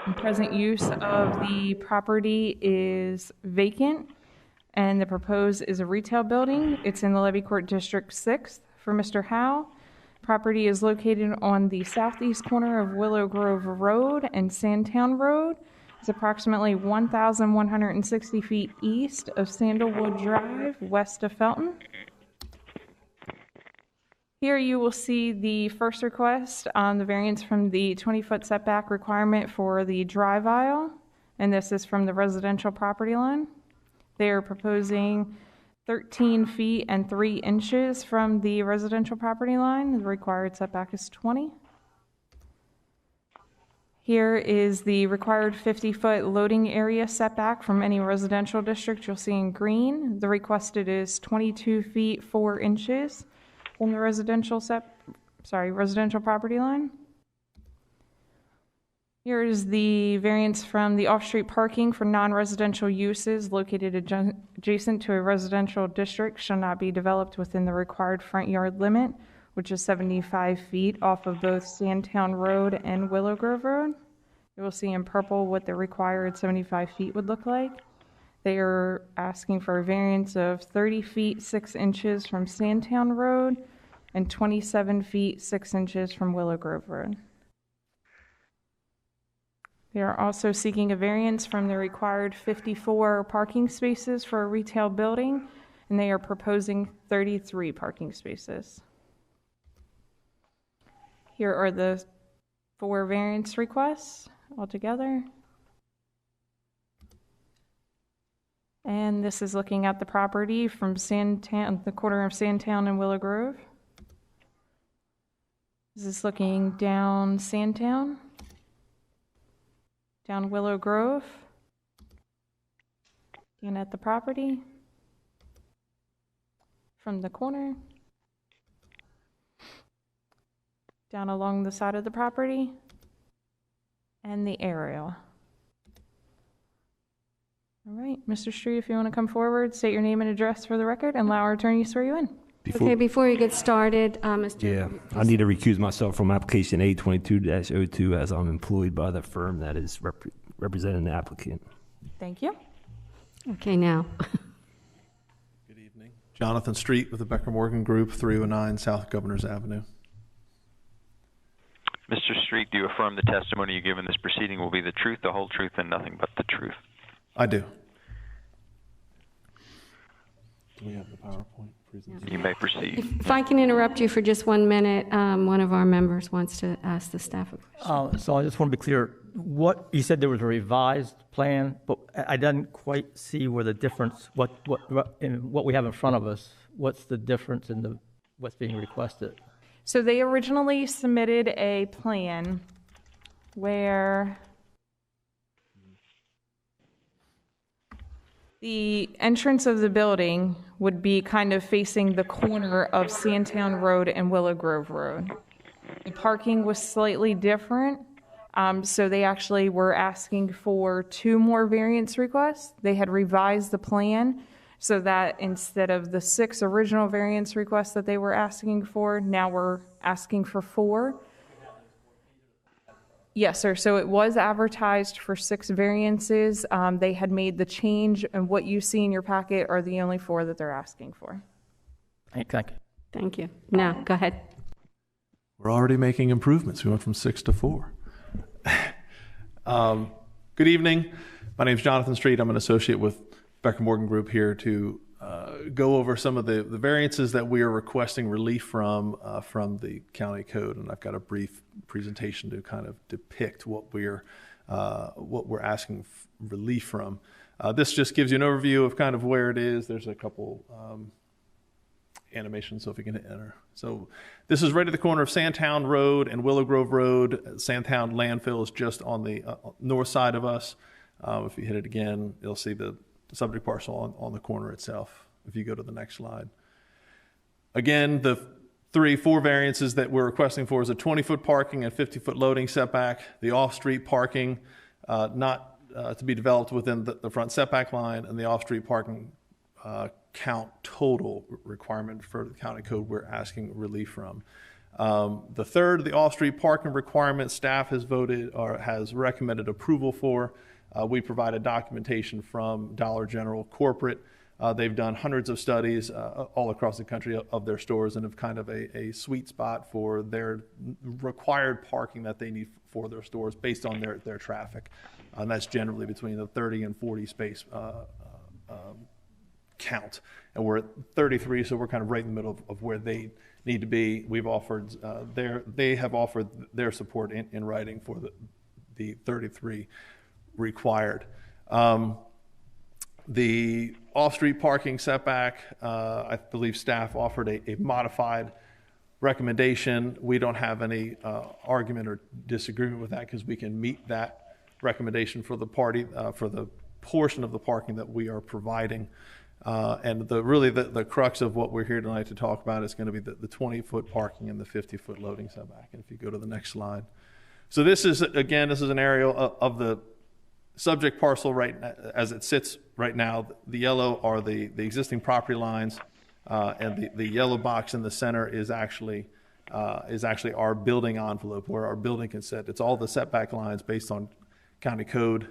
Speaker 4: The present use of the property is vacant, and the proposed is a retail building. It's in the Levy Court District 6 for Mr. Howe. Property is located on the southeast corner of Willow Grove Road and Sandtown Road. It's approximately 1,160 feet east of Sandalwood Drive, west of Felton. Here you will see the first request on the variance from the 20-foot setback requirement for the drive aisle, and this is from the residential property line. They are proposing 13 feet and 3 inches from the residential property line. The required setback is 20. Here is the required 50-foot loading area setback from any residential district you'll see in green. The requested is 22 feet 4 inches from the residential property line. Here is the variance from the off-street parking for non-residential uses located adjacent to a residential district shall not be developed within the required front yard limit, which is 75 feet off of both Sandtown Road and Willow Grove Road. You will see in purple what the required 75 feet would look like. They are asking for a variance of 30 feet 6 inches from Sandtown Road and 27 feet 6 inches from Willow Grove Road. They are also seeking a variance from the required 54 parking spaces for a retail building, and they are proposing 33 parking spaces. Here are the 4 variance requests altogether. And this is looking at the property from Sandtown, the corner of Sandtown and Willow Grove. This is looking down Sandtown, down Willow Grove, and at the property from the corner, down along the side of the property, and the aerial. All right, Mr. Street, if you want to come forward, state your name and address for the record, and allow our attorney to swear you in.
Speaker 1: Okay, before you get started, Mr.
Speaker 12: Yeah, I need to recuse myself from application A22-02 as I'm employed by the firm that is representing the applicant.
Speaker 4: Thank you.
Speaker 1: Okay, now.
Speaker 13: Good evening. Jonathan Street with the Becker Morgan Group, 309 South Governors Avenue.
Speaker 2: Mr. Street, do you affirm the testimony you give in this proceeding will be the truth, the whole truth, and nothing but the truth?
Speaker 13: I do. Do we have the PowerPoint presentation?
Speaker 2: You may proceed.
Speaker 1: If I can interrupt you for just 1 minute, one of our members wants to ask the staff a question.
Speaker 8: So I just want to be clear. What you said there was a revised plan, but I didn't quite see where the difference. In what we have in front of us? What's the difference in what's being requested?
Speaker 4: So they originally submitted a plan where the entrance of the building would be kind of facing the corner of Sandtown Road and Willow Grove Road. The parking was slightly different, so they actually were asking for 2 more variance requests. They had revised the plan so that instead of the 6 original variance requests that they were asking for, now we're asking for 4. Yes, sir. So it was advertised for 6 variances. They had made the change, and what you see in your packet are the only 4 that they're asking for.
Speaker 8: Thank you.
Speaker 1: Thank you. Now, go ahead.
Speaker 13: We're already making improvements. We went from 6 to 4. Good evening. My name is Jonathan Street. I'm an associate with Becker Morgan Group here to go over some of the variances that we are requesting relief from the county code, and I've got a brief presentation to kind of depict what we're asking relief from. This just gives you an overview of kind of where it is. There's a couple animations, so if you can hit enter. So this is right at the corner of Sandtown Road and Willow Grove Road. Sandtown landfill is just on the north side of us. If you hit it again, you'll see the subject parcel on the corner itself. If you go to the next slide. Again, the 4 variances that we're requesting for is a 20-foot parking and 50-foot loading setback, the off-street parking not to be developed within the front setback line, and the off-street parking count total requirement for the county code we're asking relief from. The third, the off-street parking requirement, staff has voted or has recommended approval for. We provided documentation from Dollar General Corporate. They've done hundreds of studies all across the country of their stores and have kind of a sweet spot for their required parking that they need for their stores based on their traffic. And that's generally between the 30 and 40 space count. And we're at 33, so we're kind of right in the middle of where they need to be. We've offered they have offered their support in writing for the 33 required. The off-street parking setback, I believe staff offered a modified recommendation. We don't have any argument or disagreement with that because we can meet that recommendation for the portion of the parking that we are providing. And the crux of what we're here tonight to talk about is going to be the 20-foot parking and the 50-foot loading setback. And if you go to the next slide. So this is an area of the subject parcel right as it sits right now. The yellow are the existing property lines, and the yellow box in the center is actually our building envelope where our building can sit. It's all the setback lines based on county code.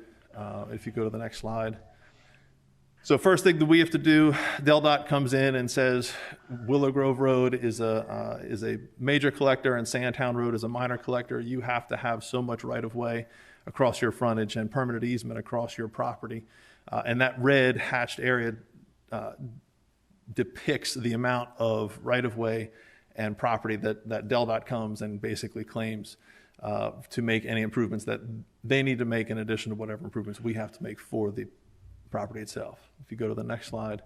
Speaker 13: If you go to the next slide. So first thing that we have to do, DelDOT comes in and says Willow Grove Road is a major collector and Sandtown Road is a minor collector. You have to have so much right-of-way across your frontage and permanent easement across your property. And that red hatched area depicts the amount of right-of-way and property that DelDOT comes and basically claims to make any improvements that they need to make in addition to whatever improvements we have to make for the property itself. If you go to the next slide.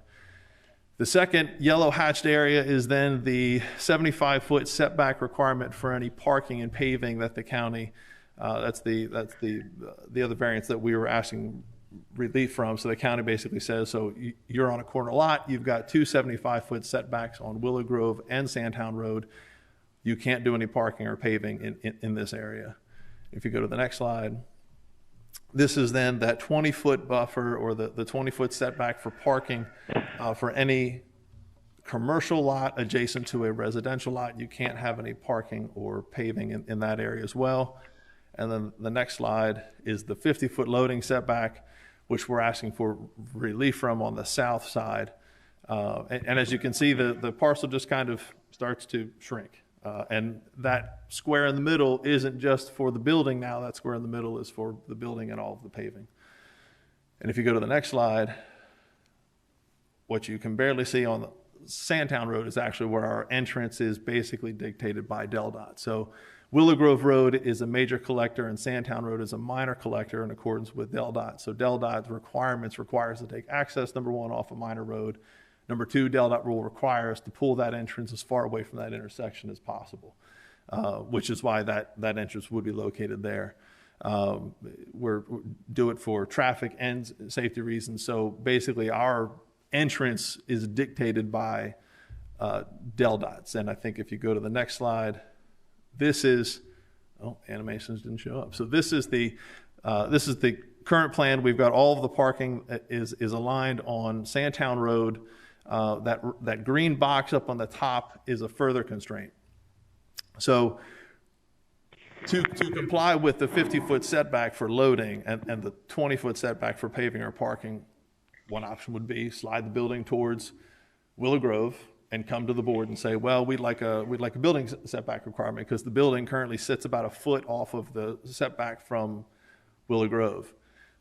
Speaker 13: The second yellow hatched area is then the 75-foot setback requirement for any parking and paving that the county, that's the other variance that we were asking relief from. So the county basically says, so you're on a corner lot, you've got 2 75-foot setbacks on Willow Grove and Sandtown Road. You can't do any parking or paving in this area. If you go to the next slide. This is then that 20-foot buffer or the 20-foot setback for parking for any commercial lot adjacent to a residential lot, you can't have any parking or paving in that area as well. And then the next slide is the 50-foot loading setback, which we're asking for relief from on the south side. And as you can see, the parcel just kind of starts to shrink. And that square in the middle isn't just for the building now, that square in the middle is for the building and all of the paving. And if you go to the next slide, what you can barely see on the Sandtown Road is actually where our entrance is basically dictated by DelDOT. So Willow Grove Road is a major collector and Sandtown Road is a minor collector in accordance with DelDOT. So DelDOT's requirements require us to take access, number one, off a minor road. Number two, DelDOT will require us to pull that entrance as far away from that intersection as possible, which is why that entrance would be located there. We're do it for traffic and safety reasons. So basically our entrance is dictated by DelDOT's. And I think if you go to the next slide, this is, animations didn't show up. So this is the current plan. We've got all of the parking is aligned on Sandtown Road. That green box up on the top is a further constraint. So to comply with the 50-foot setback for loading and the 20-foot setback for paving or parking, one option would be slide the building towards Willow Grove and come to the board and say, well, we'd like a building setback requirement because the building currently sits about a foot off of the setback from Willow Grove.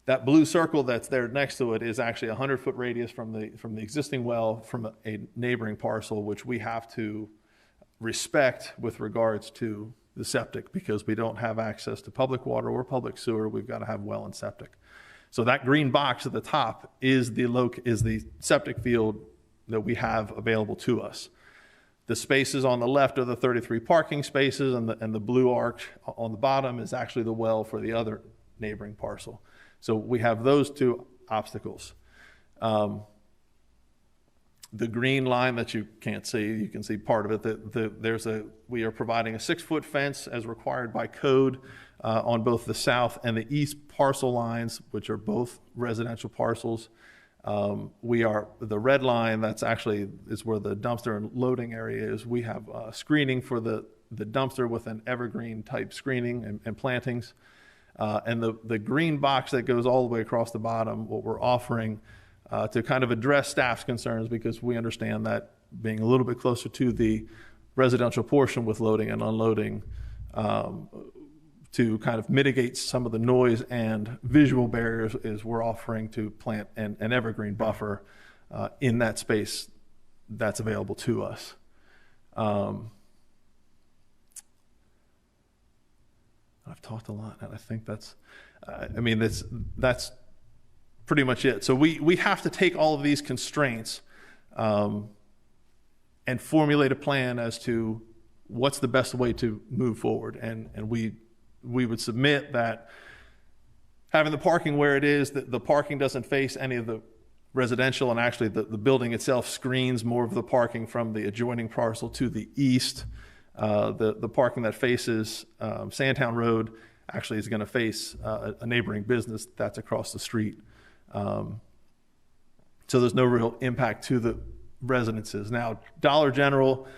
Speaker 13: That blue circle that's there next to it is actually a 100-foot radius from the existing well from a neighboring parcel, which we have to respect with regards to the septic because we don't have access to public water or public sewer. We've got to have well and septic. So that green box at the top is the septic field that we have available to us. The spaces on the left are the 33 parking spaces, and the blue arc on the bottom is actually the well for the other neighboring parcel. So we have those two obstacles. The green line that you can't see, you can see part of it. We are providing a 6-foot fence as required by code on both the south and the east parcel lines, which are both residential parcels. The red line that's actually is where the dumpster and loading area is. We have screening for the dumpster with an evergreen type screening and plantings. And the green box that goes all the way across the bottom, what we're offering to kind of address staff's concerns, because we understand that being a little bit closer to the residential portion with loading and unloading, to kind of mitigate some of the noise and visual barriers, is we're offering to plant an evergreen buffer in that space that's available to us. I've talked a lot, and I think that's pretty much it. So we have to take all of these constraints and formulate a plan as to what's the best way to move forward. And we would submit that having the parking where it is, that the parking doesn't face any of the residential, and actually the building itself screens more of the parking from the adjoining parcel to the east. The parking that faces Sandtown Road actually is going to face a neighboring business that's across the street. So there's no real impact to the residences. Now, Dollar General,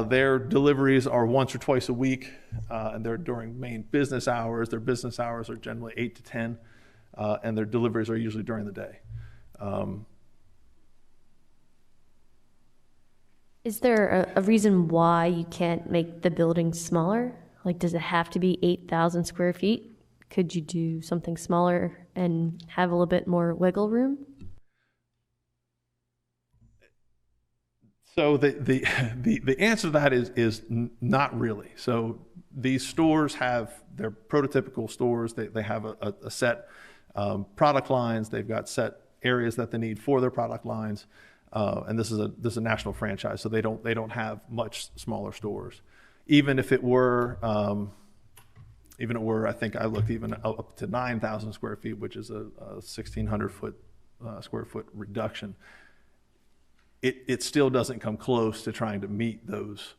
Speaker 13: their deliveries are once or twice a week, and they're during main business hours. Their business hours are generally 8 to 10, and their deliveries are usually during the day.
Speaker 7: Is there a reason why you can't make the building smaller? Like, does it have to be 8,000 square feet? Could you do something smaller and have a little bit more wiggle room?
Speaker 13: So the answer to that is not really. So these stores have their prototypical stores. They have a set product lines. They've got set areas that they need for their product lines. And this is a national franchise, so they don't have much smaller stores. Even if it were, I think I looked even up to 9,000 square feet, which is a 1,600 square foot reduction. It still doesn't come close to trying to meet those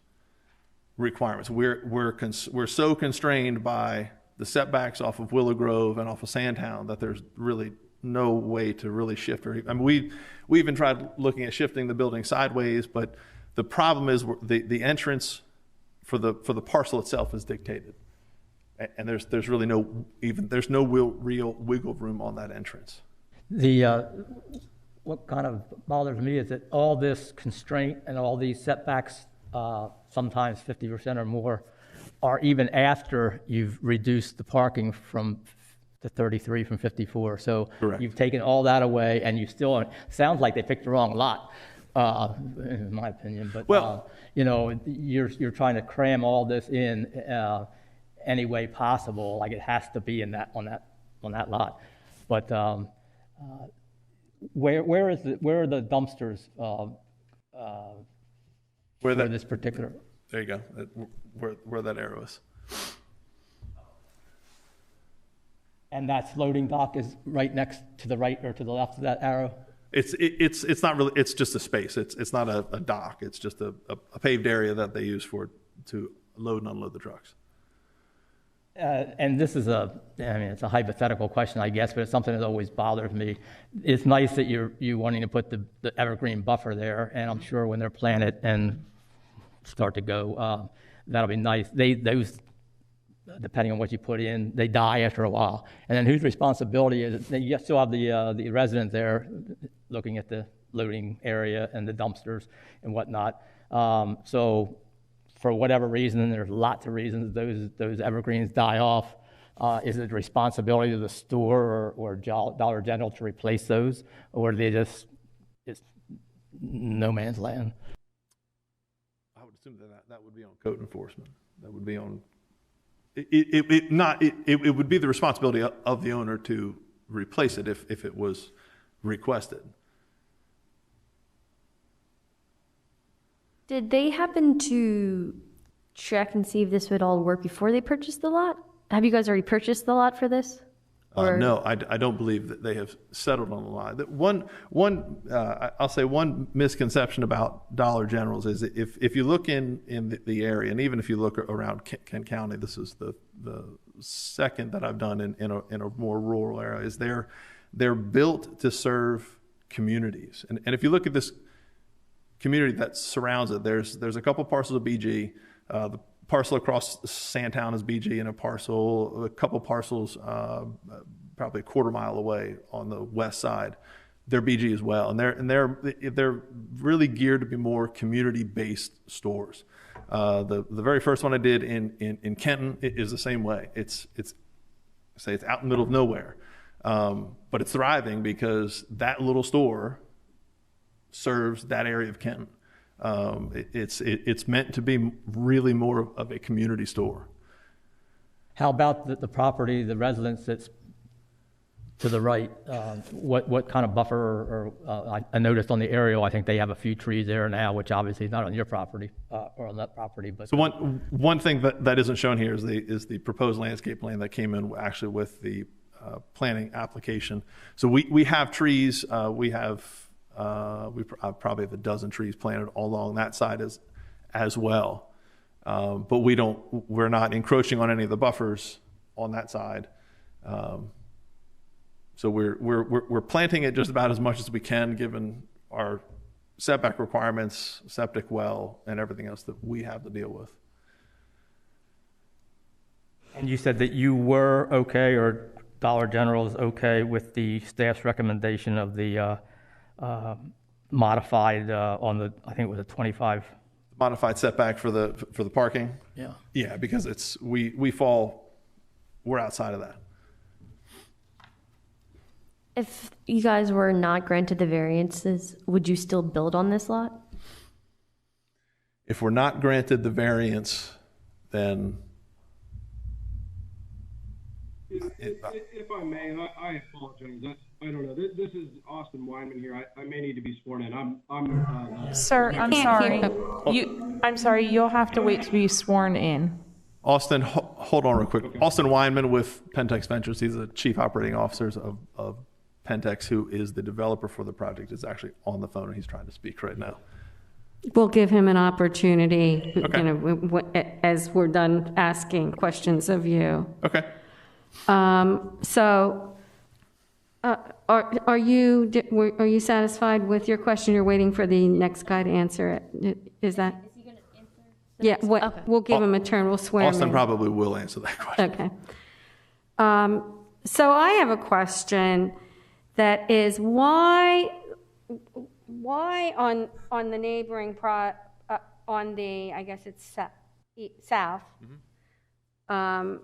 Speaker 13: requirements. We're so constrained by the setbacks off of Willow Grove and off of Sandtown that there's really no way to really shift. I mean, we even tried looking at shifting the building sideways, but the problem is the entrance for the parcel itself is dictated, and there's really no real wiggle room on that entrance.
Speaker 8: What kind of bothers me is that all this constraint and all these setbacks, sometimes 50% or more, are even after you've reduced the parking from the 33 from 54. So
Speaker 13: Correct.
Speaker 8: You've taken all that away, and you still sounds like they picked the wrong lot, in my opinion. But
Speaker 13: well,
Speaker 8: you're trying to cram all this in any way possible, like it has to be in on that lot. But where are the dumpsters?
Speaker 13: Where
Speaker 8: this particular?
Speaker 13: There you go. Where that arrow is.
Speaker 8: And that loading dock is right next to the right or to the left of that arrow?
Speaker 13: It's not really, it's just a space. It's not a dock. It's just a paved area that they use to load and unload the trucks.
Speaker 8: And this is it's a hypothetical question, I guess, but it's something that always bothers me. It's nice that you're wanting to put the evergreen buffer there, and I'm sure when they're planted and start to go, that'll be nice. Those, depending on what you put in, they die after a while. And then whose responsibility is it? You still have the resident there looking at the loading area and the dumpsters and whatnot. So for whatever reason, and there's lots of reasons, those evergreens die off. Is it the responsibility of the store or Dollar General to replace those, or are they it's no man's land?
Speaker 13: I would assume that would be on code enforcement. That would be on. It would be the responsibility of the owner to replace it if it was requested.
Speaker 7: Did they happen to check and see if this would all work before they purchased the lot? Have you guys already purchased the lot for this?
Speaker 13: No, I don't believe that they have settled on the lot. I'll say one misconception about Dollar Generals is that if you look in the area, and even if you look around Kent County, this is the second that I've done in a more rural area, is they're built to serve communities. And if you look at this community that surrounds it, there's a couple parcels of BG. The parcel across Sandtown is BG, and a couple parcels probably a quarter mile away on the west side, they're BG as well, and they're really geared to be more community-based stores. The very first one I did in Kenton is the same way. It's out in the middle of nowhere, but it's thriving because that little store serves that area of Kenton. It's meant to be really more of a community store.
Speaker 8: How about the property, the residence that's to the right? What kind of buffer? I noticed on the aerial, I think they have a few trees there now, which obviously is not on your property or on that property. But
Speaker 13: so one thing that isn't shown here is the proposed landscape plan that came in actually with the planning application. So we have trees. We probably have a dozen trees planted all along that side as well. But we're not encroaching on any of the buffers on that side. So we're planting it just about as much as we can, given our setback requirements, septic well, and everything else that we have to deal with.
Speaker 8: And you said that you were okay, or Dollar General is okay with the staff's recommendation of the modified on the, I think it was a 25
Speaker 13: modified setback for the parking. Yeah, because we're outside of that.
Speaker 7: If you guys were not granted the variances, would you still build on this lot?
Speaker 13: If we're not granted the variance, then
Speaker 14: if I may, I apologize. I don't know. This is Austin Weinman here. I may need to be sworn in.
Speaker 4: Sir, I'm sorry. I'm sorry. You'll have to wait to be sworn in.
Speaker 13: Austin, hold on real quick. Okay. Austin Weinman with Pentex Ventures. He's the chief operating officer of Pentex, who is the developer for the project, is actually on the phone, and he's trying to speak right now.
Speaker 1: We'll give him an opportunity, as we're done asking questions of you.
Speaker 13: Okay.
Speaker 1: So, are you satisfied with your question? You're waiting for the next guy to answer it. Is that? Is he going to answer? Yeah, we'll give him a turn. We'll swear him
Speaker 13: Austin
Speaker 1: in.
Speaker 13: probably will answer that question.
Speaker 1: Okay. So I have a question that is why on the neighboring on the, I guess it's south, I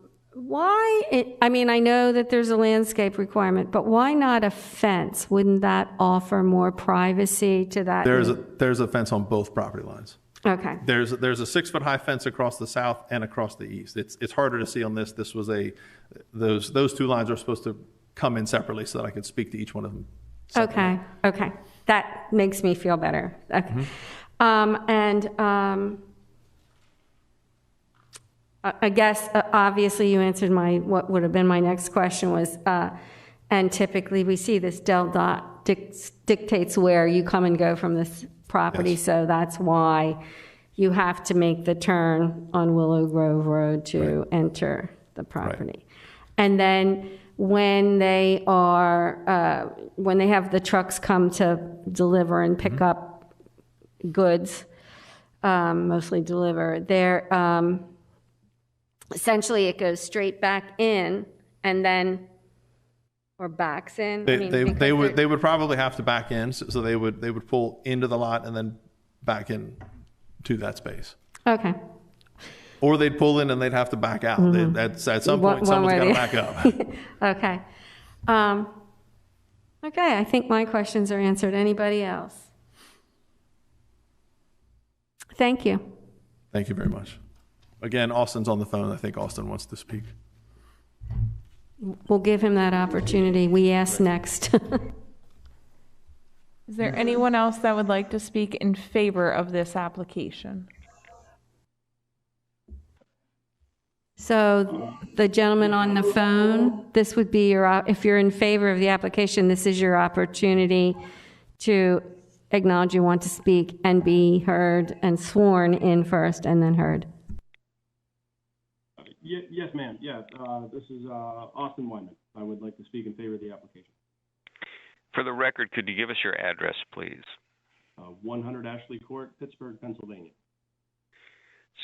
Speaker 1: mean, I know that there's a landscape requirement, but why not a fence? Wouldn't that offer more privacy to that?
Speaker 13: There's a fence on both property lines.
Speaker 1: Okay.
Speaker 13: There's a 6-foot high fence across the south and across the east. It's harder to see on this. This was those two lines are supposed to come in separately so that I could speak to each one of them separately.
Speaker 1: Okay. That makes me feel better. Okay. I guess, obviously, you answered what would have been my next question was, and typically we see this del dot dictates where you come and go from this property, yes. So that's why you have to make the turn on Willow Grove Road to enter the property. Right. And then when they have the trucks come to deliver and pick up goods, mostly deliver, they're essentially it goes straight back in and then or backs in.
Speaker 13: They would probably have to back in, so they would pull into the lot and then back in to that space.
Speaker 1: Okay.
Speaker 13: Or they'd pull in and they'd have to back out. Mm-hmm. At some point, someone's got to back up.
Speaker 1: Okay. Okay, I think my questions are answered. Anybody else? Thank you.
Speaker 13: Thank you very much. Again, Austin's on the phone. I think Austin wants to speak.
Speaker 1: We'll give him that opportunity. We ask next.
Speaker 4: Is there anyone else that would like to speak in favor of this application?
Speaker 1: So the gentleman on the phone, this would be if you're in favor of the application, this is your opportunity to acknowledge you want to speak and be heard and sworn in first and then heard.
Speaker 14: Yes, ma'am. Yeah, this is Austin Weinman. I would like to speak in favor of the application.
Speaker 2: For the record, could you give us your address, please?
Speaker 14: 100 Ashley Court, Pittsburgh, Pennsylvania.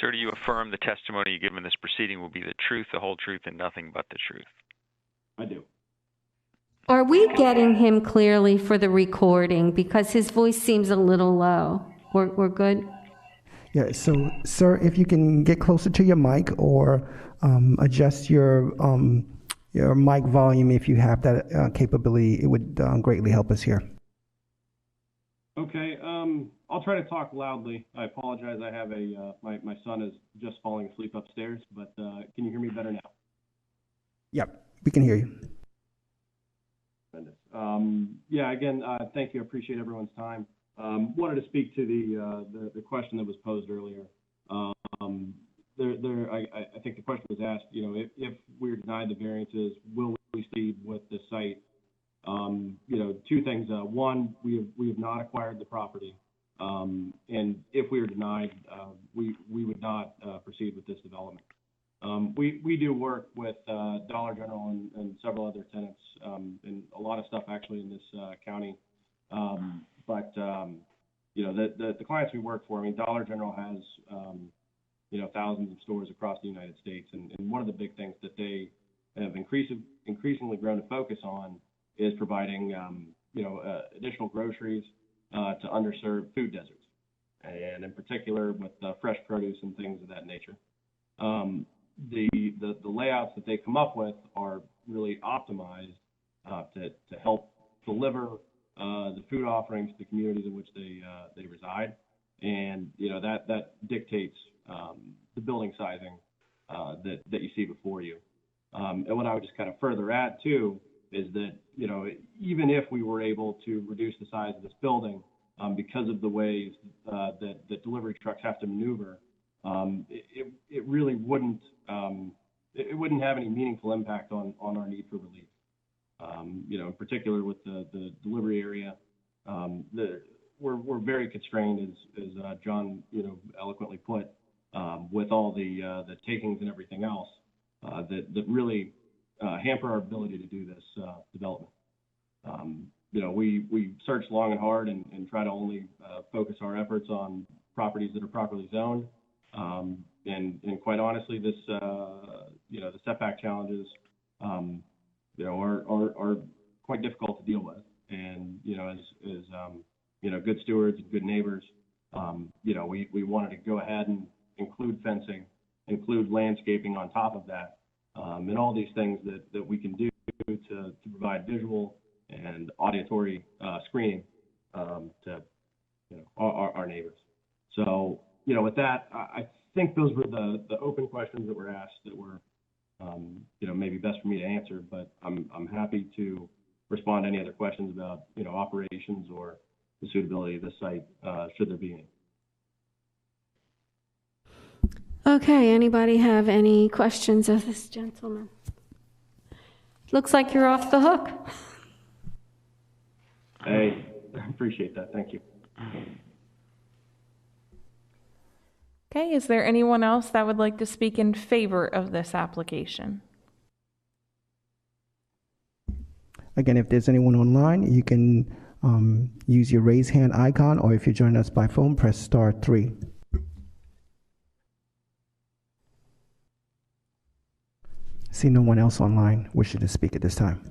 Speaker 2: Sir, do you affirm the testimony you give in this proceeding will be the truth, the whole truth, and nothing but the truth?
Speaker 14: I do.
Speaker 1: Are we getting him clearly for the recording? Because his voice seems a little low. We're good?
Speaker 11: Yeah, so, sir, if you can get closer to your mic or adjust your mic volume if you have that capability, it would greatly help us here.
Speaker 14: Okay, I'll try to talk loudly. I apologize. I have my son is just falling asleep upstairs, but can you hear me better now?
Speaker 11: Yep, we can hear you.
Speaker 14: Yeah, again, thank you. I appreciate everyone's time. Wanted to speak to the question that was posed earlier. I think the question was asked, if we're denied the variances, will we proceed with the site? Two things. One, we have not acquired the property. And if we are denied, we would not proceed with this development. We do work with Dollar General and several other tenants, and a lot of stuff actually in this county. But the clients we work for, Dollar General has, thousands of stores across the United States. And one of the big things that they have increasingly grown to focus on is providing, additional groceries to underserved food deserts. And in particular with fresh produce and things of that nature. The layouts that they come up with are really optimized to help deliver the food offerings to the communities in which they reside, and that dictates the building sizing that you see before you. And what I would just kind of further add too is that even if we were able to reduce the size of this building because of the ways that delivery trucks have to maneuver, it really wouldn't have any meaningful impact on our need for relief. In particular with the delivery area, we're very constrained, as John eloquently put, with all the takings and everything else that really hamper our ability to do this development. You know, we search long and hard and try to only focus our efforts on properties that are properly zoned. And quite honestly, this, you know, the setback challenges, you know, are quite difficult to deal with. And, you know, as you know, good stewards and good neighbors, you know, we wanted to go ahead and include fencing, include landscaping on top of that, and all these things that we can do to provide visual and auditory screening to, you know, our neighbors. So, you know, with that, I think those were the open questions that were asked that were, you know, maybe best for me to answer, but I'm happy to respond to any other questions about, you know, operations or the suitability of this site, should there be any.
Speaker 1: Okay, anybody have any questions of this gentleman? Looks like you're off the hook.
Speaker 14: Hey, I appreciate that. Thank you.
Speaker 4: Okay, is there anyone else that would like to speak in favor of this application?
Speaker 11: Again, if there's anyone online, you can use your raise hand icon, or if you're joining us by phone, press star 3. See no one else online wishing to speak at this time.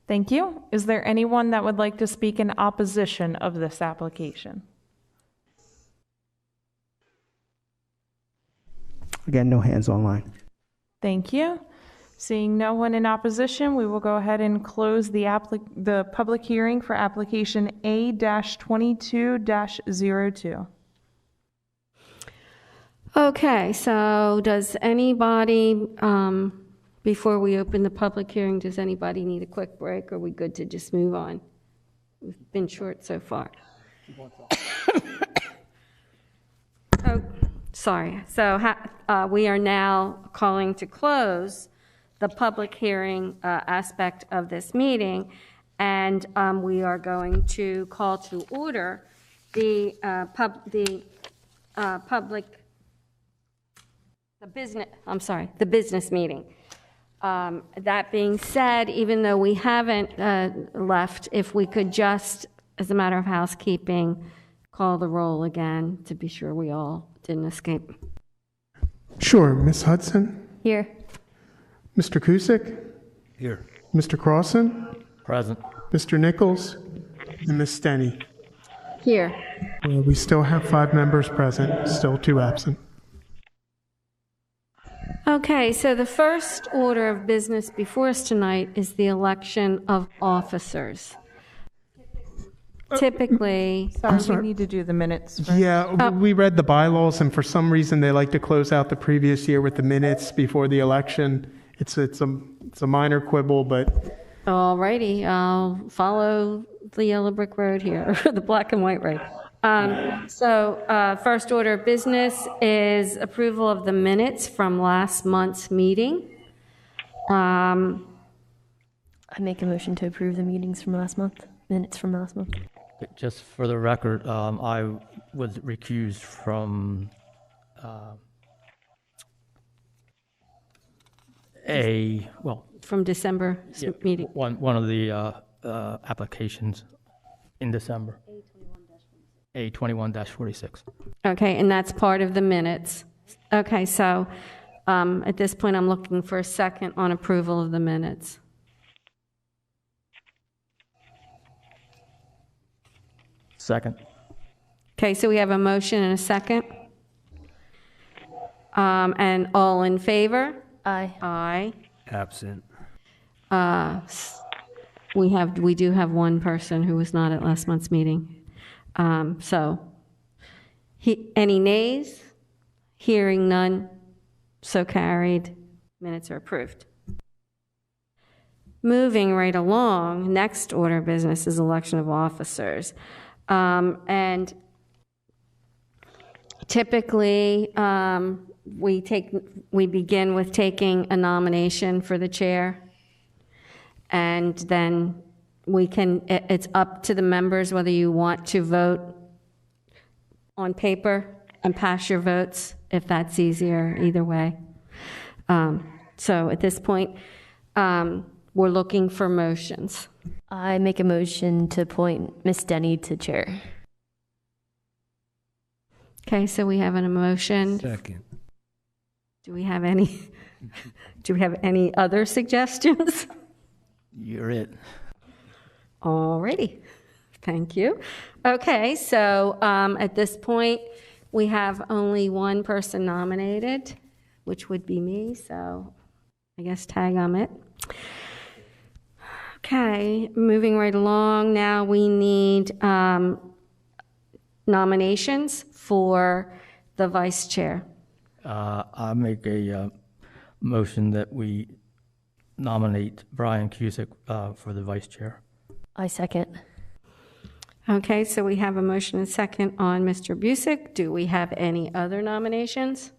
Speaker 4: Thank you. Is there anyone that would like to speak in opposition of this application?
Speaker 11: Again, no hands online.
Speaker 4: Thank you. Seeing no one in opposition, we will go ahead and close the public hearing for application A-22-02.
Speaker 1: Okay, so does anybody, before we open the public hearing, does anybody need a quick break? Or are we good to just move on? We've been short so far. Oh, sorry. So we are now calling to close the public hearing aspect of this meeting, and we are going to call to order the business meeting. That being said, even though we haven't left, if we could just, as a matter of housekeeping, call the roll again to be sure we all didn't escape.
Speaker 3: Sure. Ms. Hudson?
Speaker 7: Here.
Speaker 3: Mr. Kusick?
Speaker 12: Here.
Speaker 3: Mr. Crossan?
Speaker 8: Present.
Speaker 3: Mr. Nichols? And Ms. Stenny?
Speaker 1: Here.
Speaker 3: We still have 5 members present, still 2 absent.
Speaker 1: Okay, so the first order of business before us tonight is the election of officers. Typically,
Speaker 4: Sorry, we need to do the minutes first.
Speaker 3: Yeah, we read the bylaws, and for some reason, they like to close out the previous year with the minutes before the election. It's a minor quibble, but...
Speaker 1: All righty, I'll follow the yellow brick road here, the black and white road. First order of business is approval of the minutes from last month's meeting.
Speaker 7: I make a motion to approve the minutes from last month.
Speaker 8: Just for the record, I was recused from
Speaker 1: from December meeting.
Speaker 8: One of the applications in December. A21-46.
Speaker 1: Okay, and that's part of the minutes. Okay, so at this point, I'm looking for a second on approval of the minutes.
Speaker 8: Second.
Speaker 1: Okay, so we have a motion and a second. And all in favor?
Speaker 7: Aye.
Speaker 1: Aye.
Speaker 12: Absent.
Speaker 1: We do have one person who was not at last month's meeting. Any nays? Hearing none, so carried. Minutes are approved. Moving right along, next order of business is election of officers. And typically, we begin with taking a nomination for the chair, and then it's up to the members whether you want to vote on paper and pass your votes, if that's easier, either way. So at this point, we're looking for motions.
Speaker 7: I make a motion to appoint Miss Denny to chair.
Speaker 1: Okay, so we have an motion.
Speaker 12: Second.
Speaker 1: Do we have any other suggestions?
Speaker 8: You're it.
Speaker 1: Alrighty, thank you. Okay, so at this point, we have only one person nominated, which would be me, so I guess tag I'm it. Okay, moving right along, now we need nominations for the vice chair.
Speaker 8: I make a motion that we nominate Brian Cusick for the vice chair.
Speaker 7: I second.
Speaker 1: Okay, so we have a motion and second on Mr. Busick. Do we have any other nominations?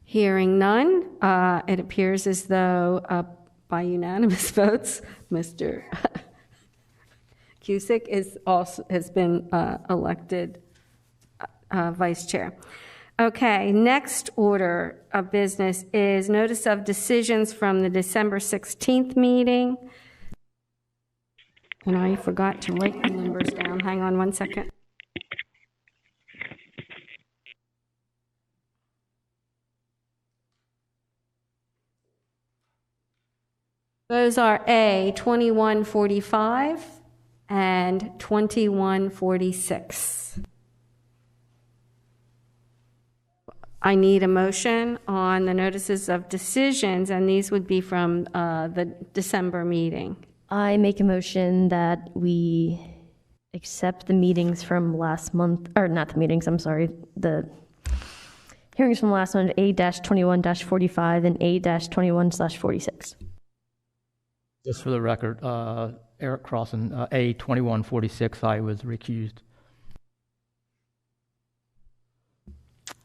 Speaker 1: Hearing none, it appears as though by unanimous votes, Mr. Cusick has been elected vice chair. Okay, next order of business is notice of decisions from the December 16th meeting. And I forgot to write the numbers down. Hang on one second. Those are A, 2145 and 2146. I need a motion on the notices of decisions, and these would be from the December meeting.
Speaker 7: I make a motion that we accept the meetings from last month, or not the meetings, I'm sorry, the hearings from last month, A-21-45 and A-21/46.
Speaker 8: Just for the record, Eric Crossan, A-2146, I was recused.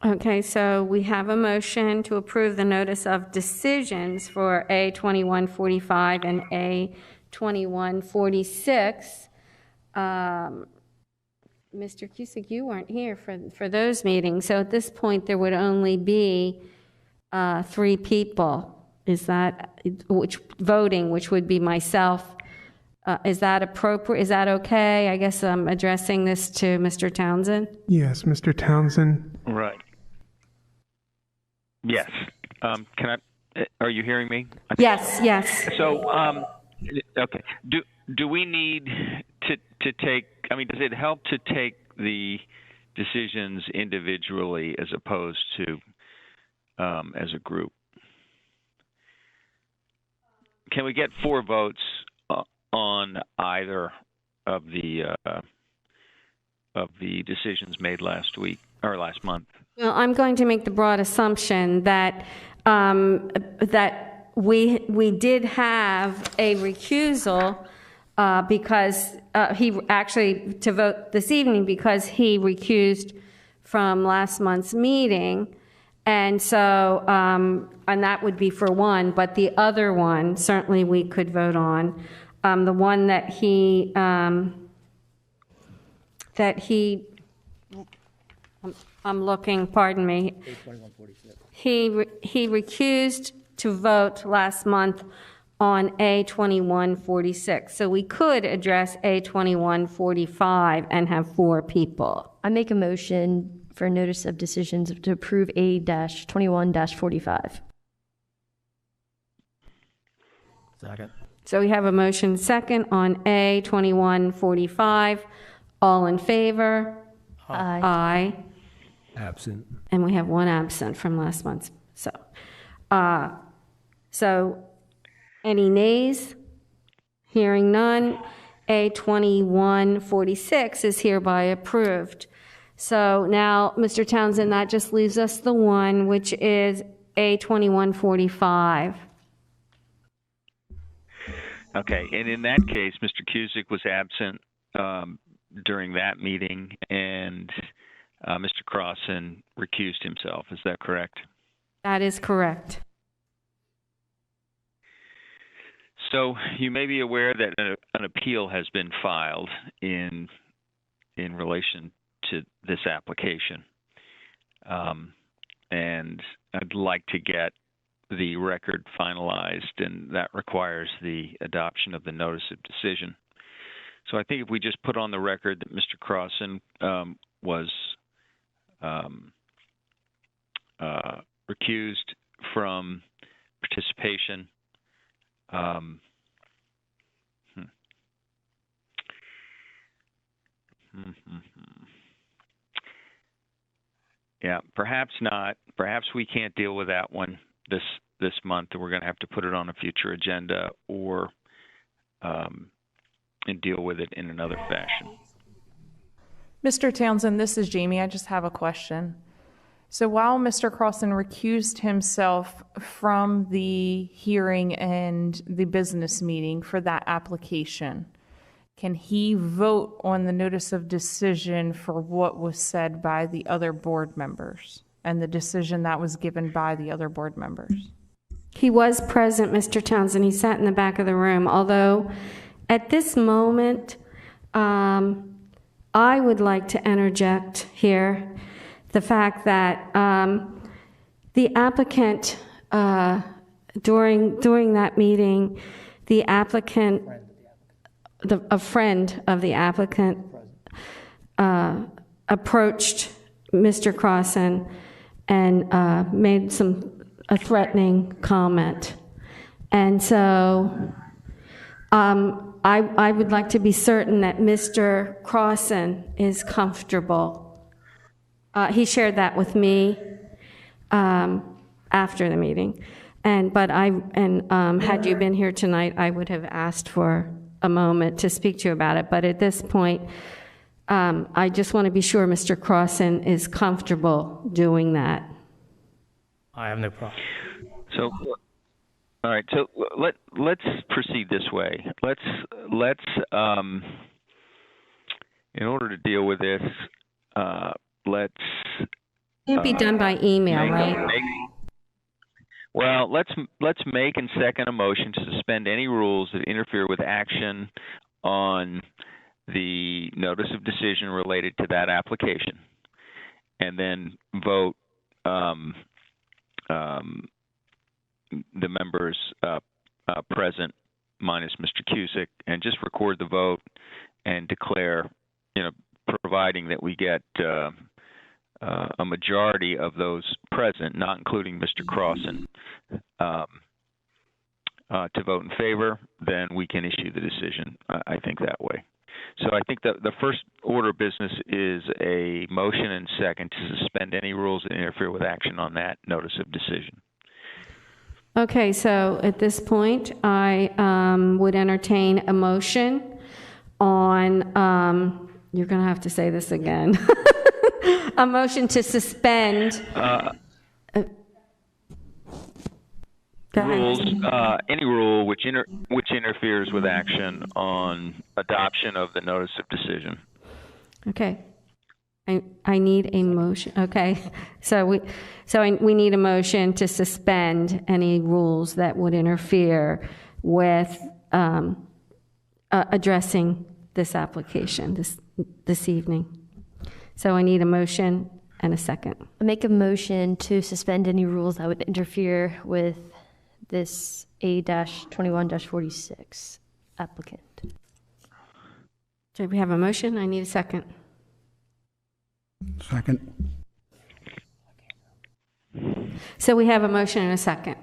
Speaker 1: Okay, so we have a motion to approve the notice of decisions for A-2145 and A-2146. Mr. Cusick, you weren't here for those meetings, so at this point there would only be 3 people. Is that voting, which would be myself? Is that appropriate? Is that okay? I guess I'm addressing this to Mr. Townsend.
Speaker 3: Yes, Mr. Townsend.
Speaker 2: Right. Yes. Are you hearing me?
Speaker 1: Yes, yes.
Speaker 2: So, okay. Do we need to take, does it help to take the decisions individually as opposed to as a group? Can we get 4 votes on either of the decisions made last week or last month?
Speaker 1: Well, I'm going to make the broad assumption that that we did have a recusal because he actually to vote this evening because he recused from last month's meeting. And so, and that would be for one, but the other one, certainly we could vote on. The one that he I'm looking, pardon me. He recused to vote last month on A-2146. So we could address A-2145 and have 4 people.
Speaker 7: I make a motion for notice of decisions to approve A-21-45.
Speaker 8: Second.
Speaker 1: So we have a motion second on A-2145. All in favor?
Speaker 7: Aye.
Speaker 1: Aye.
Speaker 12: Absent.
Speaker 1: And we have 1 absent from last month. So any nays? Hearing none, A-2146 is hereby approved. So now, Mr. Townsend, that just leaves us the one, which is A-2145.
Speaker 2: Okay, and in that case, Mr. Cusick was absent during that meeting, and Mr. Crossan recused himself. Is that correct?
Speaker 1: That is correct.
Speaker 2: So you may be aware that an appeal has been filed in relation to this application, and I'd like to get the record finalized, and that requires the adoption of the notice of decision. So I think if we just put on the record that Mr. Crossan was recused from participation. Yeah, perhaps not. Perhaps we can't deal with that one this month, and we're going to have to put it on a future agenda, or and deal with it in another fashion.
Speaker 4: Mr. Townsend, this is Jamie. I just have a question. So while Mr. Crossan recused himself from the hearing and the business meeting for that application, can he vote on the notice of decision for what was said by the other board members and the decision that was given by the other board members?
Speaker 1: He was present, Mr. Townsend. He sat in the back of the room, although at this moment, I would like to interject here the fact that the applicant, during that meeting, the applicant, a friend of the applicant, approached Mr. Crossan and made a threatening comment. And so I would like to be certain that Mr. Crossan is comfortable. He shared that with me after the meeting, but had you been here tonight, I would have asked for a moment to speak to you about it. But at this point, I just want to be sure Mr. Crossan is comfortable doing that.
Speaker 8: I have no problem.
Speaker 2: So, all right. So let's proceed this way. Let's in order to deal with this, let's.
Speaker 1: Can't be done by email, right?
Speaker 2: Well, let's make and second a motion to suspend any rules that interfere with action on the notice of decision related to that application, and then vote the members present minus Mr. Cusick, and just record the vote and declare, providing that we get a majority of those present, not including Mr. Crossan, to vote in favor, then we can issue the decision, I think, that way. So I think that the first order of business is a motion and second to suspend any rules that interfere with action on that notice of decision.
Speaker 1: Okay, so at this point, I would entertain a motion on, you're going to have to say this again, a motion to suspend.
Speaker 2: Rules, any rule which interferes with action on adoption of the notice of decision.
Speaker 1: Okay. I need a motion. Okay. So we need a motion to suspend any rules that would interfere with addressing this application this evening. So I need a motion and a second.
Speaker 7: I make a motion to suspend any rules that would interfere with this A-21-46 applicant.
Speaker 1: Do we have a motion? I need a second.
Speaker 15: Second.
Speaker 1: So we have a motion and a second.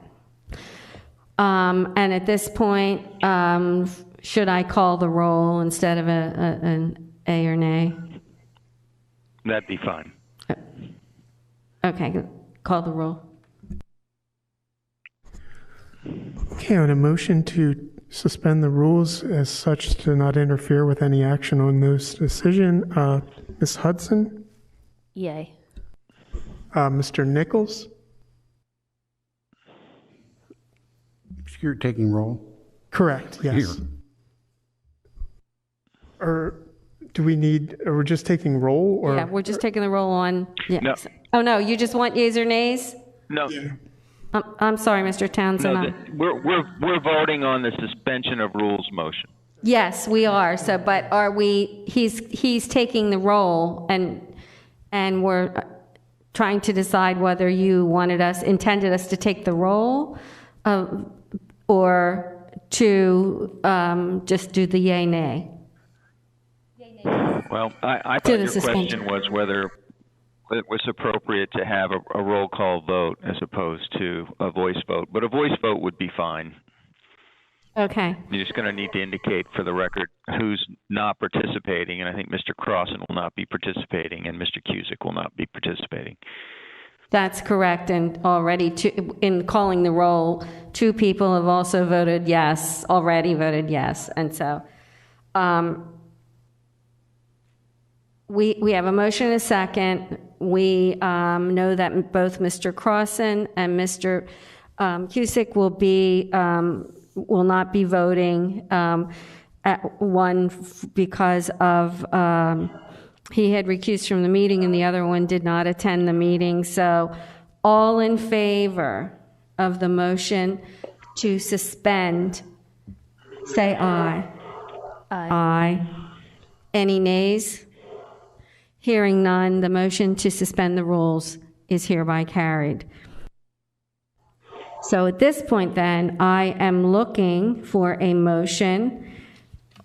Speaker 1: And at this point, should I call the roll instead of an A or nay?
Speaker 2: That'd be fine.
Speaker 1: Okay, call the roll.
Speaker 3: Okay, on a motion to suspend the rules as such to not interfere with any action on this decision, Ms. Hudson?
Speaker 7: Yay.
Speaker 3: Mr. Nichols?
Speaker 15: You're taking roll?
Speaker 3: Correct, yes.
Speaker 15: Here.
Speaker 3: Or do we need, are we just taking roll? Or?
Speaker 1: Yeah, we're just taking the roll on. Yes.
Speaker 2: No.
Speaker 1: Oh, no, you just want yeas or nays?
Speaker 2: No.
Speaker 1: I'm sorry, Mr. Townsend.
Speaker 2: No, we're voting on the suspension of rules motion.
Speaker 1: Yes, we are. So, but are we? He's taking the roll, and we're trying to decide whether you intended us to take the roll or to just do the yay, nay.
Speaker 2: Well, I thought your question was whether it was appropriate to have a roll call vote as opposed to a voice vote, but a voice vote would be fine.
Speaker 1: Okay.
Speaker 2: You're just going to need to indicate for the record who's not participating, and I think Mr. Crossan will not be participating, and Mr. Cusick will not be participating.
Speaker 1: That's correct, and already in calling the roll, 2 people have also voted yes, and so we have a motion and a second. We know that both Mr. Crossan and Mr. Cusick will not be voting. One because of he had recused from the meeting, and the other one did not attend the meeting. So, all in favor of the motion to suspend, say aye. Aye. Any nays? Hearing none, the motion to suspend the rules is hereby carried. So at this point then, I am looking for a motion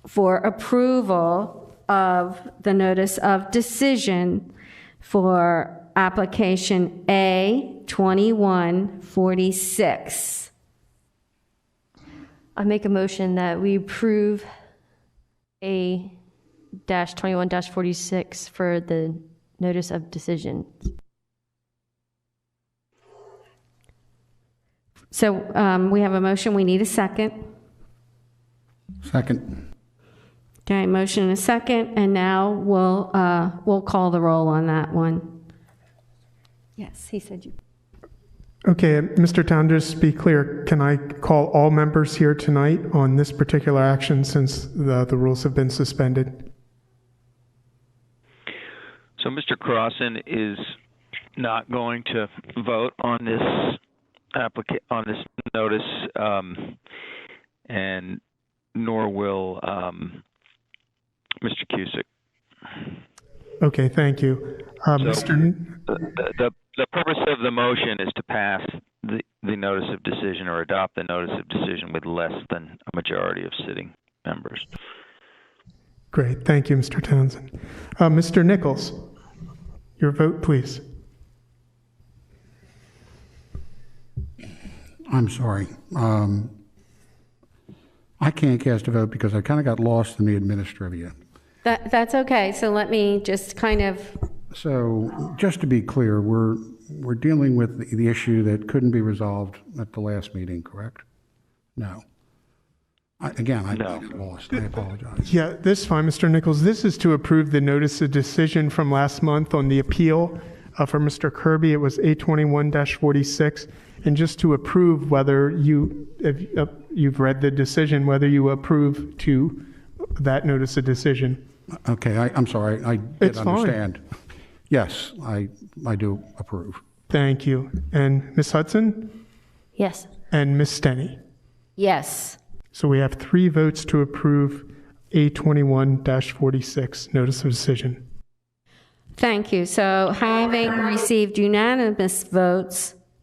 Speaker 1: for approval of the notice of decision for application A2146.
Speaker 7: I make a motion that we approve A-21-46 for the notice of decision.
Speaker 1: So we have a motion. We need a second.
Speaker 15: Second.
Speaker 1: Okay, motion and a second, and now we'll call the roll on that one. Yes, he said you.
Speaker 3: Okay, Mr. Town, just to be clear, can I call all members here tonight on this particular action since the rules have been suspended?
Speaker 2: So Mr. Crossan is not going to vote on this notice, and nor will Mr. Cusick.
Speaker 3: Okay, thank you.
Speaker 2: The purpose of the motion is to pass the notice of decision or adopt the notice of decision with less than a majority of sitting members.
Speaker 3: Great, thank you, Mr. Townsend. Mr. Nichols, your vote, please.
Speaker 15: I'm sorry. I can't cast a vote because I kind of got lost in the administrivia.
Speaker 1: That's okay. So let me just kind of.
Speaker 15: So just to be clear, we're dealing with the issue that couldn't be resolved at the last meeting, correct? No. I got lost. I apologize.
Speaker 3: Yeah, this is fine, Mr. Nichols. This is to approve the notice of decision from last month on the appeal for Mr. Kirby. It was A21-46. And just to approve whether you've read the decision, whether you approve to that notice of decision.
Speaker 15: Okay, I'm sorry. I didn't understand. Fine. Yes, I do approve.
Speaker 3: Thank you. And Ms. Hudson?
Speaker 7: Yes.
Speaker 3: And Ms. Stenny?
Speaker 1: Yes.
Speaker 3: So we have 3 votes to approve A21-46 notice of decision.
Speaker 1: Thank you. So having received unanimous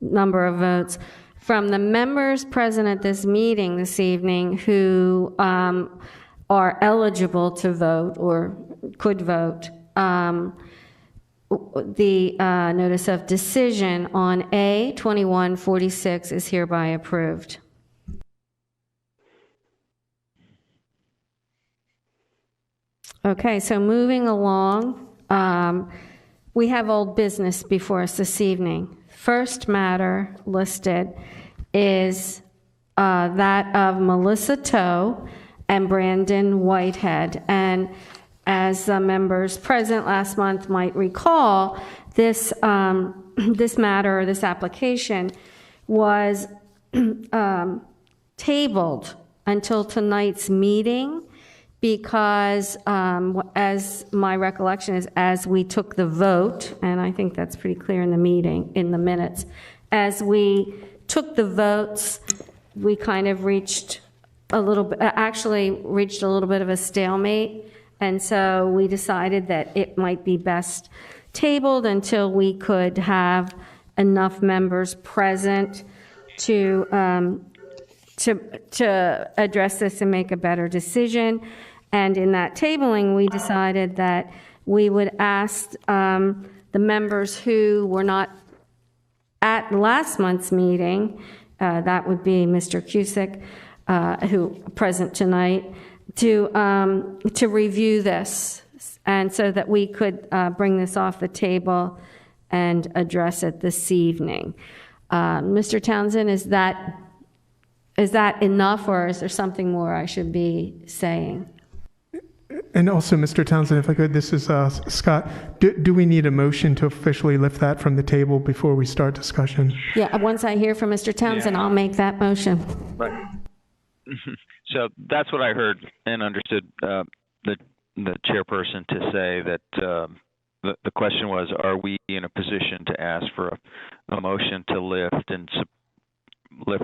Speaker 1: number of votes from the members present at this meeting this evening who are eligible to vote or could vote, the notice of decision on A2146 is hereby approved. Okay, so moving along, we have old business before us this evening. First matter listed is that of Melissa Toe and Brandon Whitehead. And as the members present last month might recall, this matter, or this application, was tabled until tonight's meeting because, as my recollection is, as we took the vote, and I think that's pretty clear in the minutes, as we took the votes, we kind of reached a little bit of a stalemate, and so we decided that it might be best tabled until we could have enough members present to address this and make a better decision. And in that tabling, we decided that we would ask the members who were not at last month's meeting, that would be Mr. Cusick, who present tonight, to review this, and so that we could bring this off the table and address it this evening. Mr. Townsend, is that enough, or is there something more I should be saying?
Speaker 3: And also, Mr. Townsend, if I could, this is Scott. Do we need a motion to officially lift that from the table before we start discussion?
Speaker 1: Yeah, once I hear from Mr. Townsend, I'll make that motion.
Speaker 2: Right. So that's what I heard and understood the chairperson to say, that the question was, are we in a position to ask for a motion to lift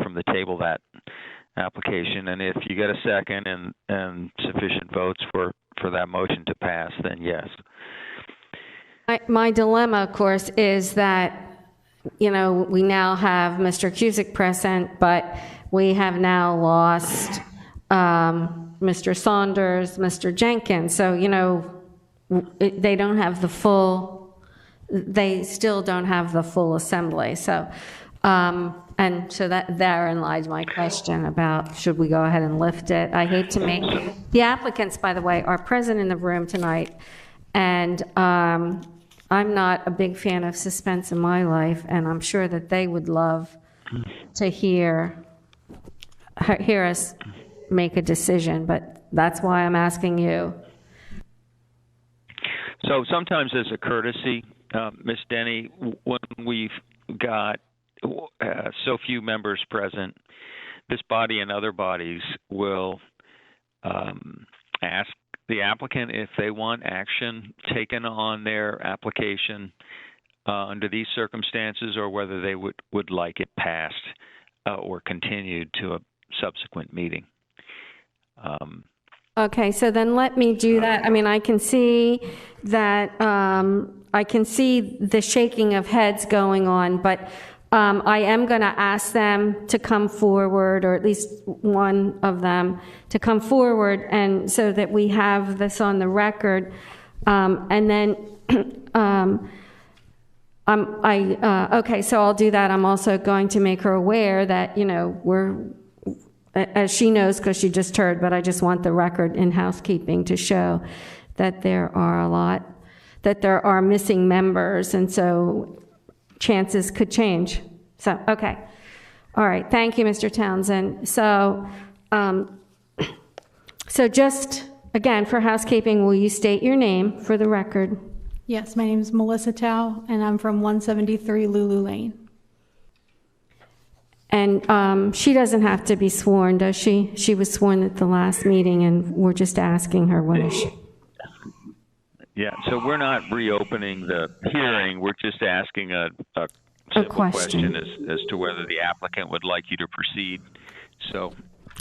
Speaker 2: from the table that application? And if you get a second and sufficient votes for that motion to pass, then yes.
Speaker 1: My dilemma, of course, is that, we now have Mr. Cusick present, but we have now lost Mr. Saunders, Mr. Jenkins. So, they don't have they still don't have the full assembly. So, and so that therein lies my question about, should we go ahead and lift it? I hate to make, the applicants, by the way, are present in the room tonight, and I'm not a big fan of suspense in my life, and I'm sure that they would love to hear us make a decision, but that's why I'm asking you.
Speaker 2: So sometimes as a courtesy, Ms. Denny, when we've got so few members present, this body and other bodies will ask the applicant if they want action taken on their application under these circumstances, or whether they would like it passed or continued to a subsequent meeting.
Speaker 1: Okay, so then let me do that. I mean, I can see that, I can see the shaking of heads going on, but I am going to ask them to come forward, or at least one of them to come forward, and so that we have this on the record. And then, okay, so I'll do that. I'm also going to make her aware that, as she knows, because she just heard, but I just want the record in housekeeping to show that there are missing members, and so chances could change. So, okay. All right. Thank you, Mr. Townsend. So, so just, again, for housekeeping, will you state your name for the record?
Speaker 6: Yes, my name is Melissa Tao, and I'm from 173 Lulu Lane.
Speaker 1: And she doesn't have to be sworn, does she? She was sworn at the last meeting, and we're just asking her what is she.
Speaker 2: Yeah, so we're not reopening the hearing. We're just asking a simple question as to whether the applicant would like you to proceed. So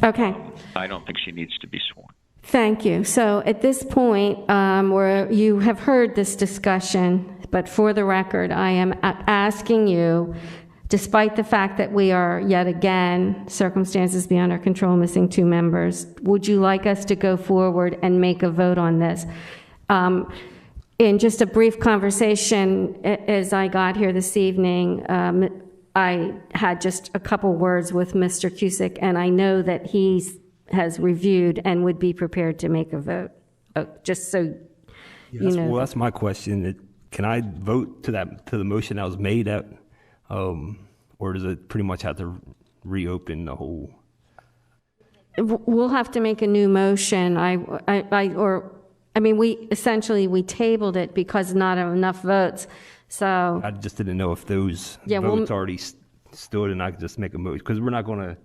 Speaker 1: okay.
Speaker 2: I don't think she needs to be sworn.
Speaker 1: Thank you. So at this point, where you have heard this discussion, but for the record, I am asking you, despite the fact that we are yet again, circumstances beyond our control, missing 2 members, would you like us to go forward and make a vote on this? In just a brief conversation, as I got here this evening, I had just a couple words with Mr. Cusick, and I know that he has reviewed and would be prepared to make a vote. Just so you know.
Speaker 12: Well, that's my question. Can I vote to the motion that was made at, or does it pretty much have to reopen the whole?
Speaker 1: We'll have to make a new motion. We tabled it because not enough votes. So
Speaker 12: I just didn't know if those votes already stood, and I could just make a motion, because we're not going to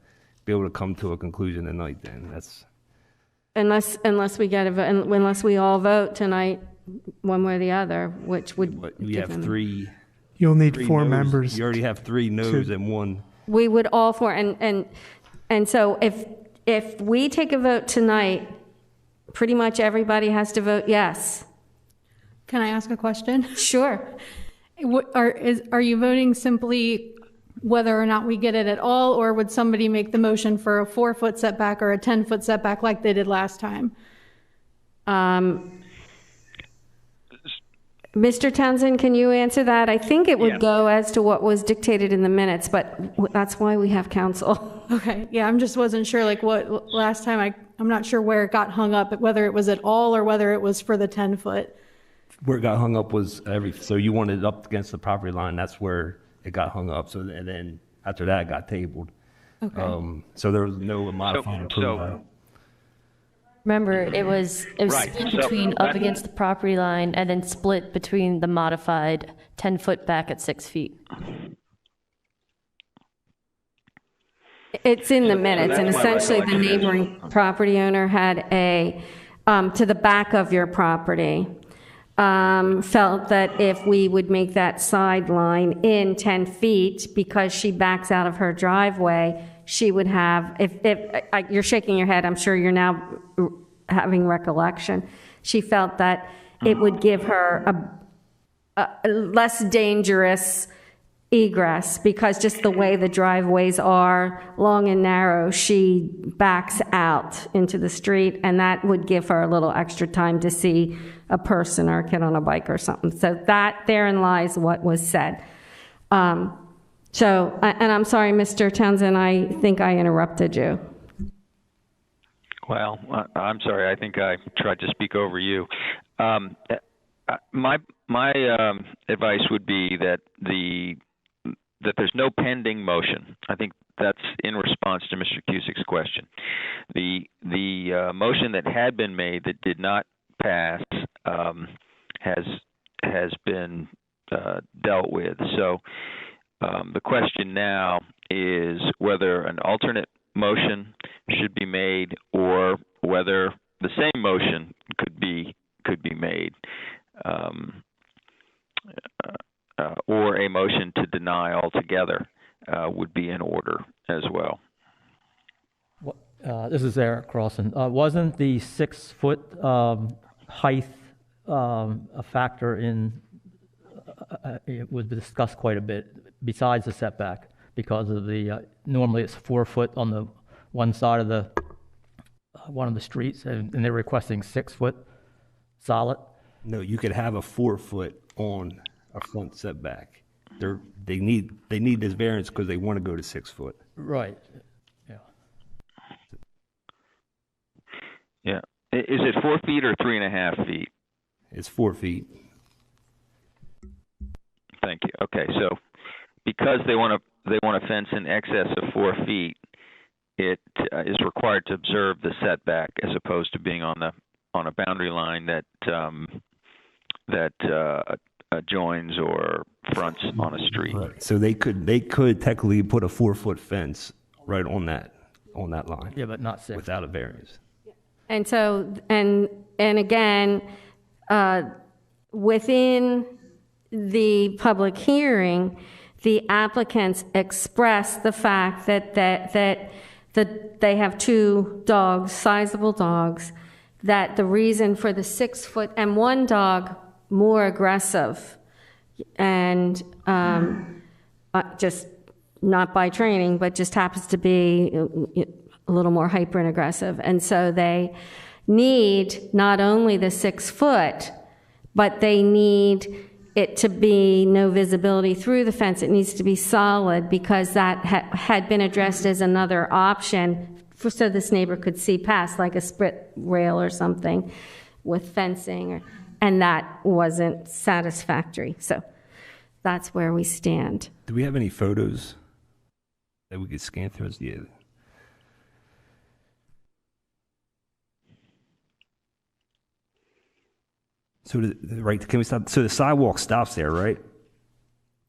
Speaker 12: be able to come to a conclusion tonight. Then that's
Speaker 1: unless we get unless we all vote tonight, one way or the other, which would.
Speaker 12: We have 3.
Speaker 3: You'll need
Speaker 12: 3
Speaker 3: 4
Speaker 12: no's.
Speaker 3: members.
Speaker 12: You already have 3 no's and 1.
Speaker 1: We would all 4, and so if we take a vote tonight, pretty much everybody has to vote yes.
Speaker 6: Can I ask a question?
Speaker 1: Sure.
Speaker 6: Are you voting simply whether or not we get it at all, or would somebody make the motion for a 4-foot setback or a 10-foot setback like they did last time?
Speaker 1: Mr. Townsend, can you answer that? I think it would go as to what was dictated in the minutes, but that's why we have counsel.
Speaker 6: Okay, yeah, I'm just wasn't sure, like, what, last time, I'm not sure where it got hung up, whether it was at all or whether it was for the 10-foot.
Speaker 12: Where it got hung up was so you wanted it up against the property line, that's where it got hung up. So, and then after that, it got tabled.
Speaker 6: Okay.
Speaker 12: So there was no modified approval.
Speaker 7: Remember, it was
Speaker 2: Right.
Speaker 7: split
Speaker 2: So
Speaker 7: between up
Speaker 2: that-
Speaker 7: against the property line and then split between the modified 10-foot back at 6 feet.
Speaker 1: It's in the minutes, and
Speaker 2: that's my
Speaker 1: essentially the
Speaker 2: recollection.
Speaker 1: neighboring property owner had to the back of your property, felt that if we would make that sideline in 10 feet, because she backs out of her driveway, she would have, if you're shaking your head, I'm sure you're now having recollection. She felt that it would give her a less dangerous egress, because just the way the driveways are, long and narrow, she backs out into the street, and that would give her a little extra time to see a person or a kid on a bike or something. So that, therein lies what was said. And I'm sorry, Mr. Townsend, I think I interrupted you.
Speaker 2: Well, I'm sorry. I think I tried to speak over you. My advice would be that there's no pending motion. I think that's in response to Mr. Cusick's question. The motion that had been made that did not pass has been dealt with. So the question now is whether an alternate motion should be made, or whether the same motion could be made, or a motion to deny altogether would be in order as well.
Speaker 8: This is Eric Crossan. Wasn't the 6-foot height a factor in, it was discussed quite a bit, besides the setback, because of the, normally it's 4 foot on the one side of the, one of the streets, and they're requesting 6 foot solid?
Speaker 12: No, you could have a 4 foot on a front setback. They need this variance because they want to go to 6 foot.
Speaker 8: Right.
Speaker 2: Yeah. Is it 4 feet or 3.5 feet?
Speaker 12: It's 4 feet.
Speaker 2: Thank you. Okay, so because they want a fence in excess of 4 feet, it is required to observe the setback as opposed to being on a boundary line that adjoins or fronts on a street.
Speaker 12: Right. So they could technically put a 4 foot fence right on that line.
Speaker 8: Yeah, but not 6.
Speaker 12: Without a variance.
Speaker 1: And so, and again, within the public hearing, the applicants expressed the fact that they have 2 dogs, sizable dogs, that the reason for the 6 foot, and one dog more aggressive, and just not by training, but just happens to be a little more hyper and aggressive. And so they need not only the 6 foot, but they need it to be no visibility through the fence. It needs to be solid, because that had been addressed as another option so this neighbor could see past, like a split rail or something with fencing, and that wasn't satisfactory. So that's where we stand.
Speaker 12: Do we have any photos that we could scan through? Yeah. So, right, can we stop? So the sidewalk stops there, right?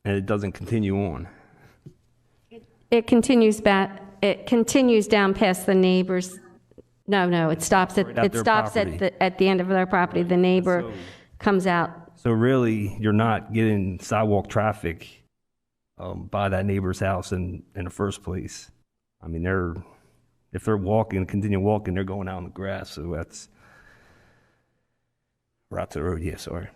Speaker 12: And it doesn't continue on.
Speaker 1: It continues back. It continues down past the neighbors. No, it stops at
Speaker 12: Right at their property.
Speaker 1: at the end of their property. The neighbor comes out.
Speaker 12: So really, you're not getting sidewalk traffic by that neighbor's house in the first place. I mean, if they're walking, continue walking, they're going out in the grass. So that's right to the road. Yeah, sorry.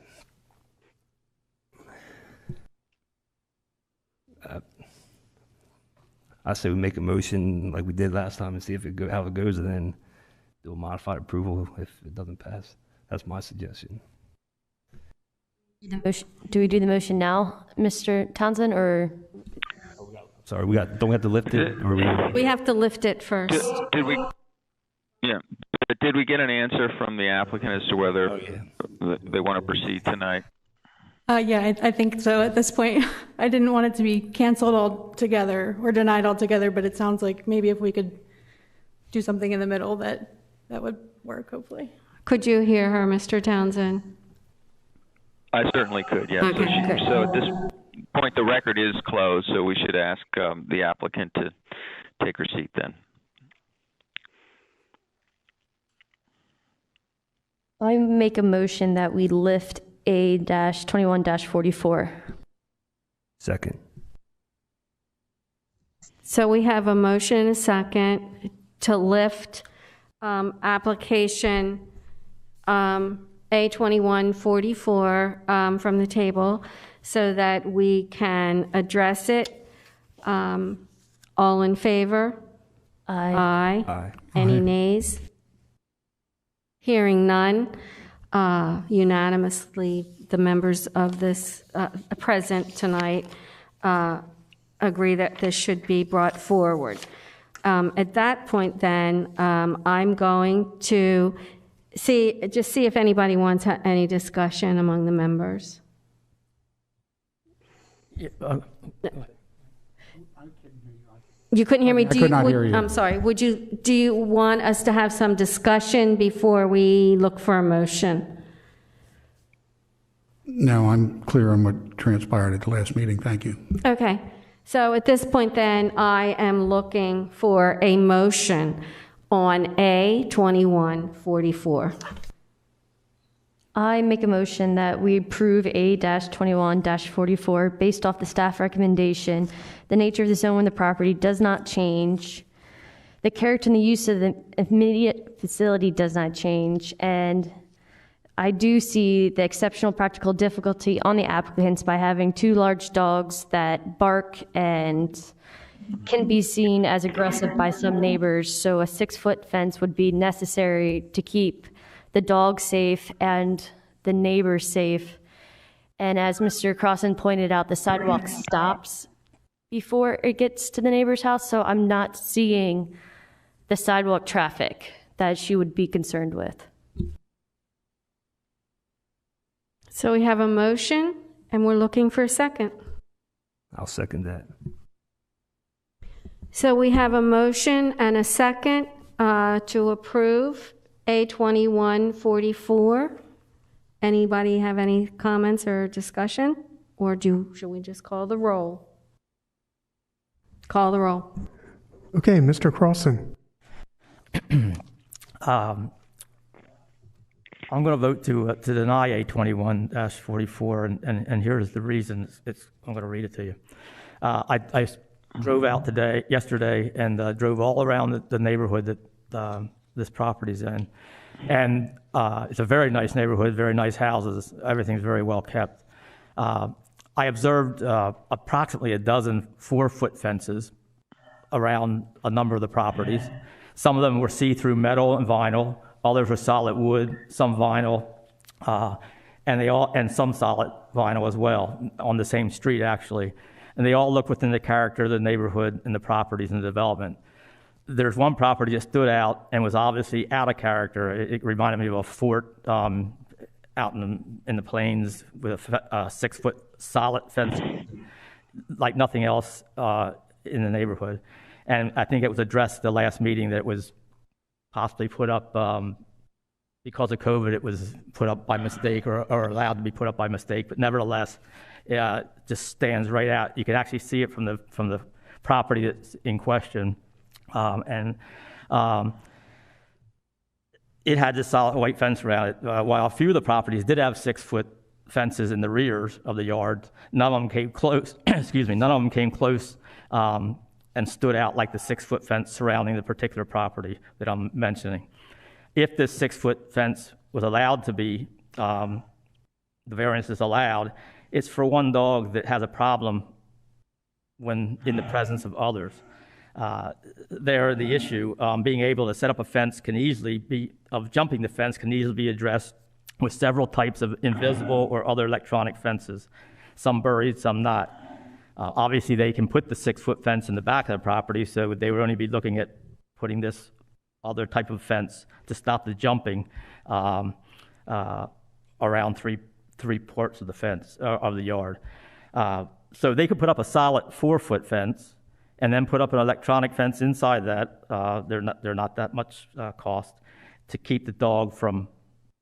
Speaker 12: I say we make a motion like we did last time and see if how it goes, and then do a modified approval if it doesn't pass. That's my suggestion.
Speaker 7: Do we do the motion now, Mr. Townsend, or?
Speaker 12: Sorry, don't we have to lift it? Or
Speaker 1: We have to lift it first.
Speaker 2: Did we? Yeah, but did we get an answer from the applicant as to whether they want to proceed tonight?
Speaker 6: Yeah, I think so at this point. I didn't want it to be canceled altogether or denied altogether, but it sounds like maybe if we could do something in the middle that would work, hopefully.
Speaker 1: Could you hear her, Mr. Townsend?
Speaker 2: I certainly could, yes.
Speaker 1: Okay, good.
Speaker 2: So at this point, the record is closed, so we should ask the applicant to take her seat then.
Speaker 7: I make a motion that we lift A-21-44.
Speaker 12: Second.
Speaker 1: So we have a motion and a second to lift application A2144 from the table so that we can address it. All in favor?
Speaker 7: Aye.
Speaker 12: Aye.
Speaker 1: Any nays? Hearing none, unanimously, the members of this present tonight agree that this should be brought forward. At that point, then, I'm going to see if anybody wants any discussion among the members. You couldn't hear me?
Speaker 15: I could not hear you.
Speaker 1: I'm sorry. Do you want us to have some discussion before we look for a motion?
Speaker 15: No, I'm clear on what transpired at the last meeting. Thank you.
Speaker 1: Okay. So at this point, then, I am looking for a motion on A2144.
Speaker 7: I make a motion that we approve A-21-44 based off the staff recommendation. The nature of the zone and the property does not change. The character and the use of the immediate facility does not change. And I do see the exceptional practical difficulty on the applicants by having two large dogs that bark and can be seen as aggressive by some neighbors. So a 6-foot fence would be necessary to keep the dog safe and the neighbors safe. And as Mr. Crossan pointed out, the sidewalk stops before it gets to the neighbor's house, so I'm not seeing the sidewalk traffic that she would be concerned with.
Speaker 1: So we have a motion, and we're looking for a second.
Speaker 12: I'll second that.
Speaker 1: So we have a motion and a second to approve A2144. Anybody have any comments or discussion? Or should we just call the roll? Call the roll.
Speaker 3: Okay, Mr. Crossan.
Speaker 8: I'm going to vote to deny A21-44, and here's the reason. I'm going to read it to you. I drove out yesterday, and drove all around the neighborhood that this property's in. And it's a very nice neighborhood, very nice houses. Everything's very well kept. I observed approximately a dozen 4-foot fences around a number of the properties. Some of them were see-through metal and vinyl. Others were solid wood, some vinyl, and some solid vinyl as well on the same street, actually. And they all look within the character of the neighborhood and the properties and the development. There's one property that stood out and was obviously out of character. It reminded me of a fort out in the plains with a 6-foot solid fence, like nothing else in the neighborhood. And I think it was addressed at the last meeting that it was possibly put up because of COVID. It was put up by mistake or allowed to be put up by mistake. But nevertheless, it just stands right out. You can actually see it from the property that's in question. It had this solid white fence around it. While a few of the properties did have 6-foot fences in the rears of the yard, none of them came close. Excuse me. None of them came close and stood out like the 6-foot fence surrounding the particular property that I'm mentioning. If this 6-foot fence was allowed to be, the variance is allowed, it's for one dog that has a problem when in the presence of others. There, the issue, being able to set up a fence jumping the fence can easily be addressed with several types of invisible or other electronic fences, some buried, some not. Obviously, they can put the 6-foot fence in the back of the property, so they would only be looking at putting this other type of fence to stop the jumping around three parts of the fence, of the yard. So they could put up a solid 4-foot fence and then put up an electronic fence inside that. They're not that much cost to keep the dog from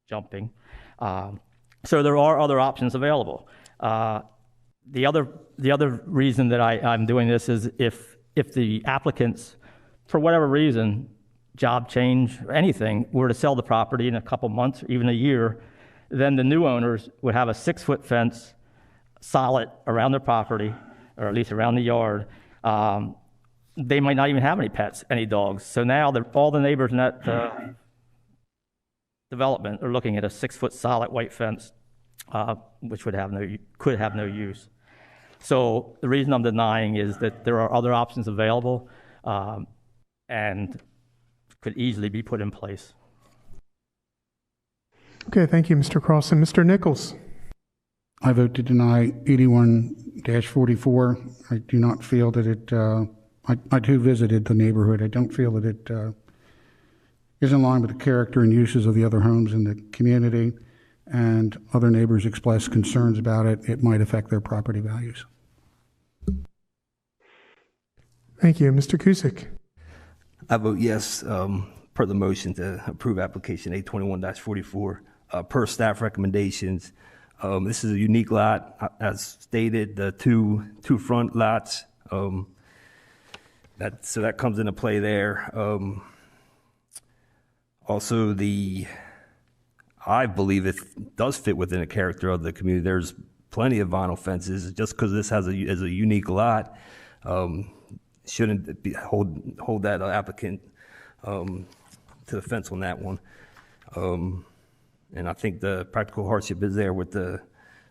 Speaker 8: jumping. So there are other options available. The other reason that I'm doing this is if the applicants, for whatever reason, job change, or anything, were to sell the property in a couple months, or even a year, then the new owners would have a 6-foot fence solid around their property, or at least around the yard. They might not even have any pets, any dogs. So now all the neighbors in that development are looking at a 6-foot solid white fence, which could have no use. So the reason I'm denying is that there are other options available and could easily be put in place.
Speaker 3: Okay, thank you, Mr. Carlson. Mr. Nichols?
Speaker 15: I vote to deny 81-44. I do not feel that it, I too visited the neighborhood. I don't feel that it is in line with the character and uses of the other homes in the community, and other neighbors expressed concerns about it. It might affect their property values.
Speaker 3: Thank you. Mr. Cusick?
Speaker 12: I vote yes, per the motion to approve application 821-44, per staff recommendations. This is a unique lot, as stated, the two front lots. So that comes into play there. Also, I believe it does fit within the character of the community. There's plenty of vinyl fences. Just because this has a unique lot, shouldn't hold that applicant to the fence on that one. And I think the practical hardship is there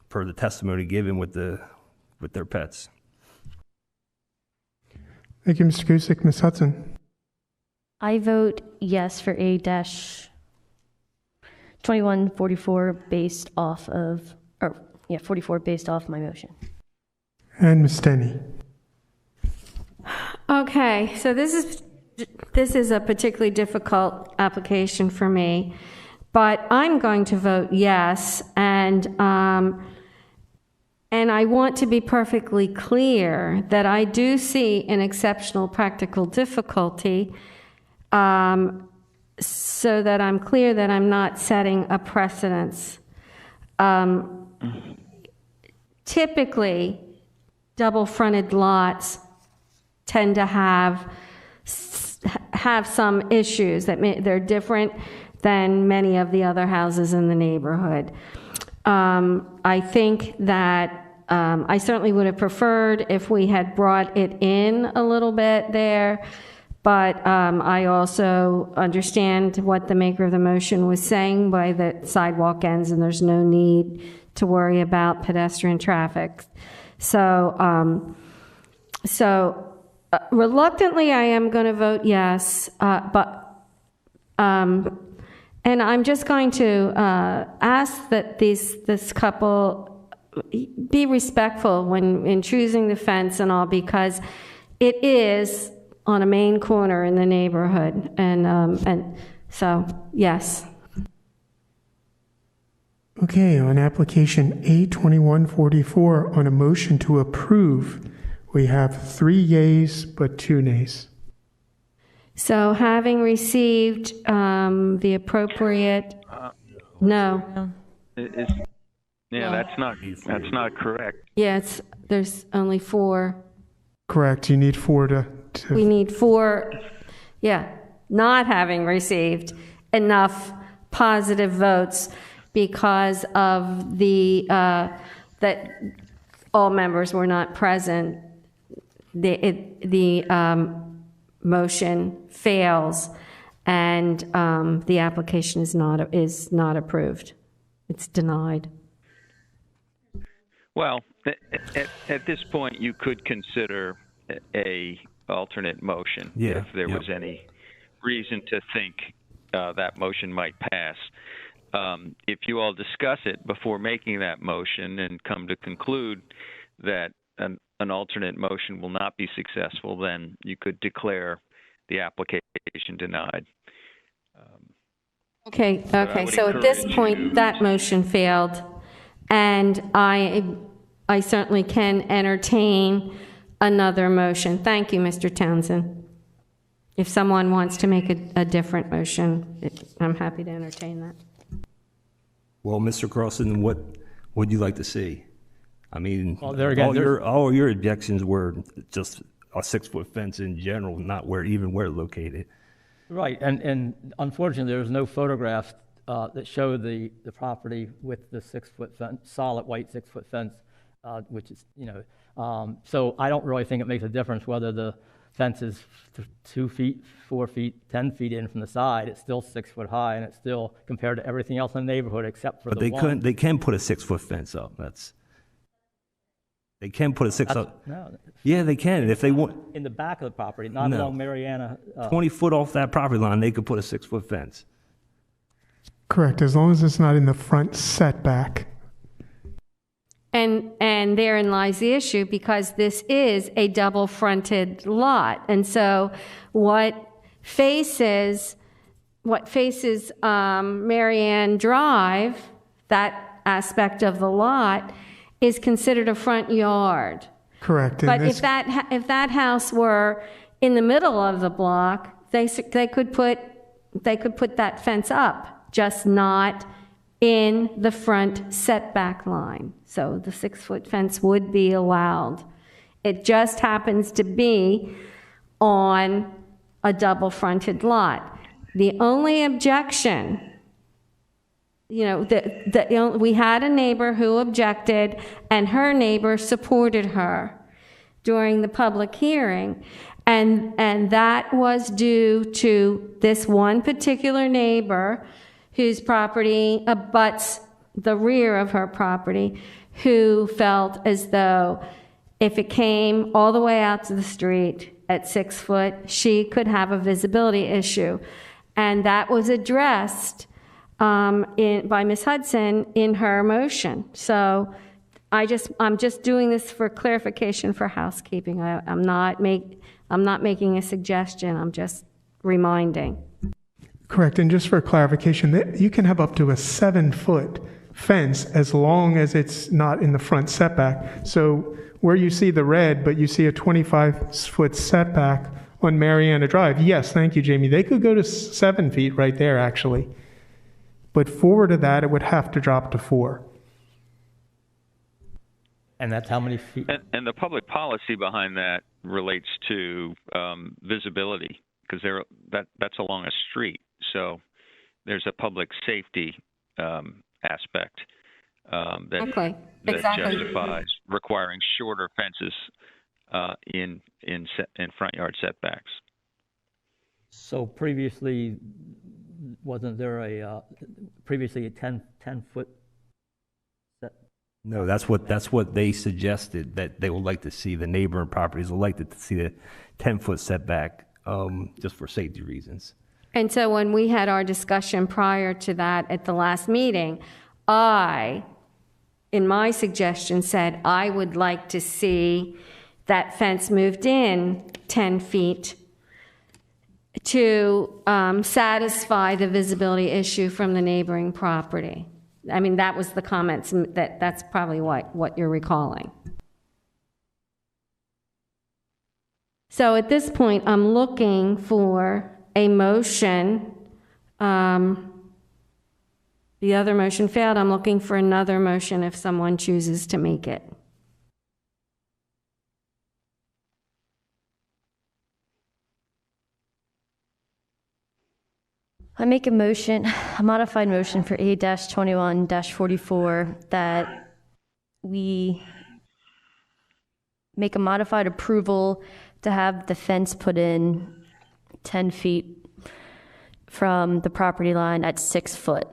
Speaker 12: per the testimony given with their pets.
Speaker 3: Thank you, Mr. Cusick. Ms. Hudson?
Speaker 7: I vote yes for A-2144 based off of, 44 based off my motion.
Speaker 3: And Ms. Denny?
Speaker 1: Okay, so this is a particularly difficult application for me, but I'm going to vote yes, and I want to be perfectly clear that I do see an exceptional practical difficulty, so that I'm clear that I'm not setting a precedence. Typically, double-fronted lots tend to have some issues that they're different than many of the other houses in the neighborhood. I think that I certainly would have preferred if we had brought it in a little bit there, but I also understand what the maker of the motion was saying by the sidewalk ends, and there's no need to worry about pedestrian traffic. So reluctantly, I am going to vote yes, and I'm just going to ask that this couple be respectful in choosing the fence and all, because it is on a main corner in the neighborhood, and so yes.
Speaker 3: Okay, on application A2144, on a motion to approve, we have 3 yeas but 2 nays.
Speaker 1: So having received the appropriate, no.
Speaker 2: That's not correct.
Speaker 1: Yes, there's only 4.
Speaker 3: Correct, you need 4 to...
Speaker 1: We need 4, not having received enough positive votes because of that all members were not present. The motion fails, and the application is not approved. It's denied.
Speaker 2: Well, at this point, you could consider a alternate motion
Speaker 12: Yeah,
Speaker 2: if there
Speaker 12: yep.
Speaker 2: was any reason to think that motion might pass. If you all discuss it before making that motion and come to conclude that an alternate motion will not be successful, then you could declare the application denied.
Speaker 1: Okay,
Speaker 2: I
Speaker 1: okay,
Speaker 2: would
Speaker 1: so at this
Speaker 2: encourage
Speaker 1: point,
Speaker 2: you-
Speaker 1: that motion failed, and I certainly can entertain another motion. Thank you, Mr. Townsend. If someone wants to make a different motion, I'm happy to entertain that.
Speaker 12: Well, Mr. Carlson, what would you like to see? I mean,
Speaker 8: Well, there again,
Speaker 12: all your objections were just a 6-foot fence in general, not where located.
Speaker 8: Right, and unfortunately, there was no photographs that showed the property with the 6-foot fence, solid white 6-foot fence, which is, so I don't really think it makes a difference whether the fence is 2 feet, 4 feet, 10 feet in from the side. It's still 6 foot high, and it's still compared to everything else in the neighborhood except for
Speaker 12: But
Speaker 8: the one.
Speaker 12: they can put a 6-foot fence up. They can put a 6 up.
Speaker 8: No,
Speaker 12: Yeah, they can if they want.
Speaker 8: in the back of the property, not
Speaker 12: No.
Speaker 8: along Mariana.
Speaker 12: 20 foot off that property line, they could put a 6-foot fence.
Speaker 3: Correct, as long as it's not in the front setback.
Speaker 1: And therein lies the issue, because this is a double-fronted lot. And so what faces Marianne Drive, that aspect of the lot, is considered a front yard.
Speaker 3: Correct. and
Speaker 1: But
Speaker 3: this-
Speaker 1: if that house were in the middle of the block, they could put that fence up, just not in the front setback line. So the 6-foot fence would be allowed. It just happens to be on a double-fronted lot. The only objection, we had a neighbor who objected, and her neighbor supported her during the public hearing. And that was due to this one particular neighbor whose property abuts the rear of her property, who felt as though if it came all the way out to the street at 6 foot, she could have a visibility issue. And that was addressed by Ms. Hudson in her motion. So I'm just doing this for clarification for housekeeping. I'm not making a suggestion, I'm just reminding.
Speaker 3: Correct, and just for clarification, you can have up to a 7-foot fence as long as it's not in the front setback. So where you see the red, but you see a 25-foot setback on Mariana Drive, yes, thank you, Jamie, they could go to 7 feet right there, actually. But forward of that, it would have to drop to 4.
Speaker 8: And that's how many feet?
Speaker 2: And the public policy behind that relates to visibility, because that's along a street. So there's a public safety aspect that justifies requiring shorter fences in front yard setbacks.
Speaker 8: So previously, wasn't there a 10-foot set?
Speaker 12: No, that's what they suggested, that they would like to see, the neighboring properties would like to see the 10-foot setback, just for safety reasons.
Speaker 1: And so when we had our discussion prior to that at the last meeting, in my suggestion, said I would like to see that fence moved in 10 feet to satisfy the visibility issue from the neighboring property. I mean, that was the comments, that's probably what you're recalling. So at this point, I'm looking for a motion. The other motion failed. I'm looking for another motion if someone chooses to make it.
Speaker 7: I make a modified motion for A-21-44 that we make a modified approval to have the fence put in 10 feet from the property line at 6 foot.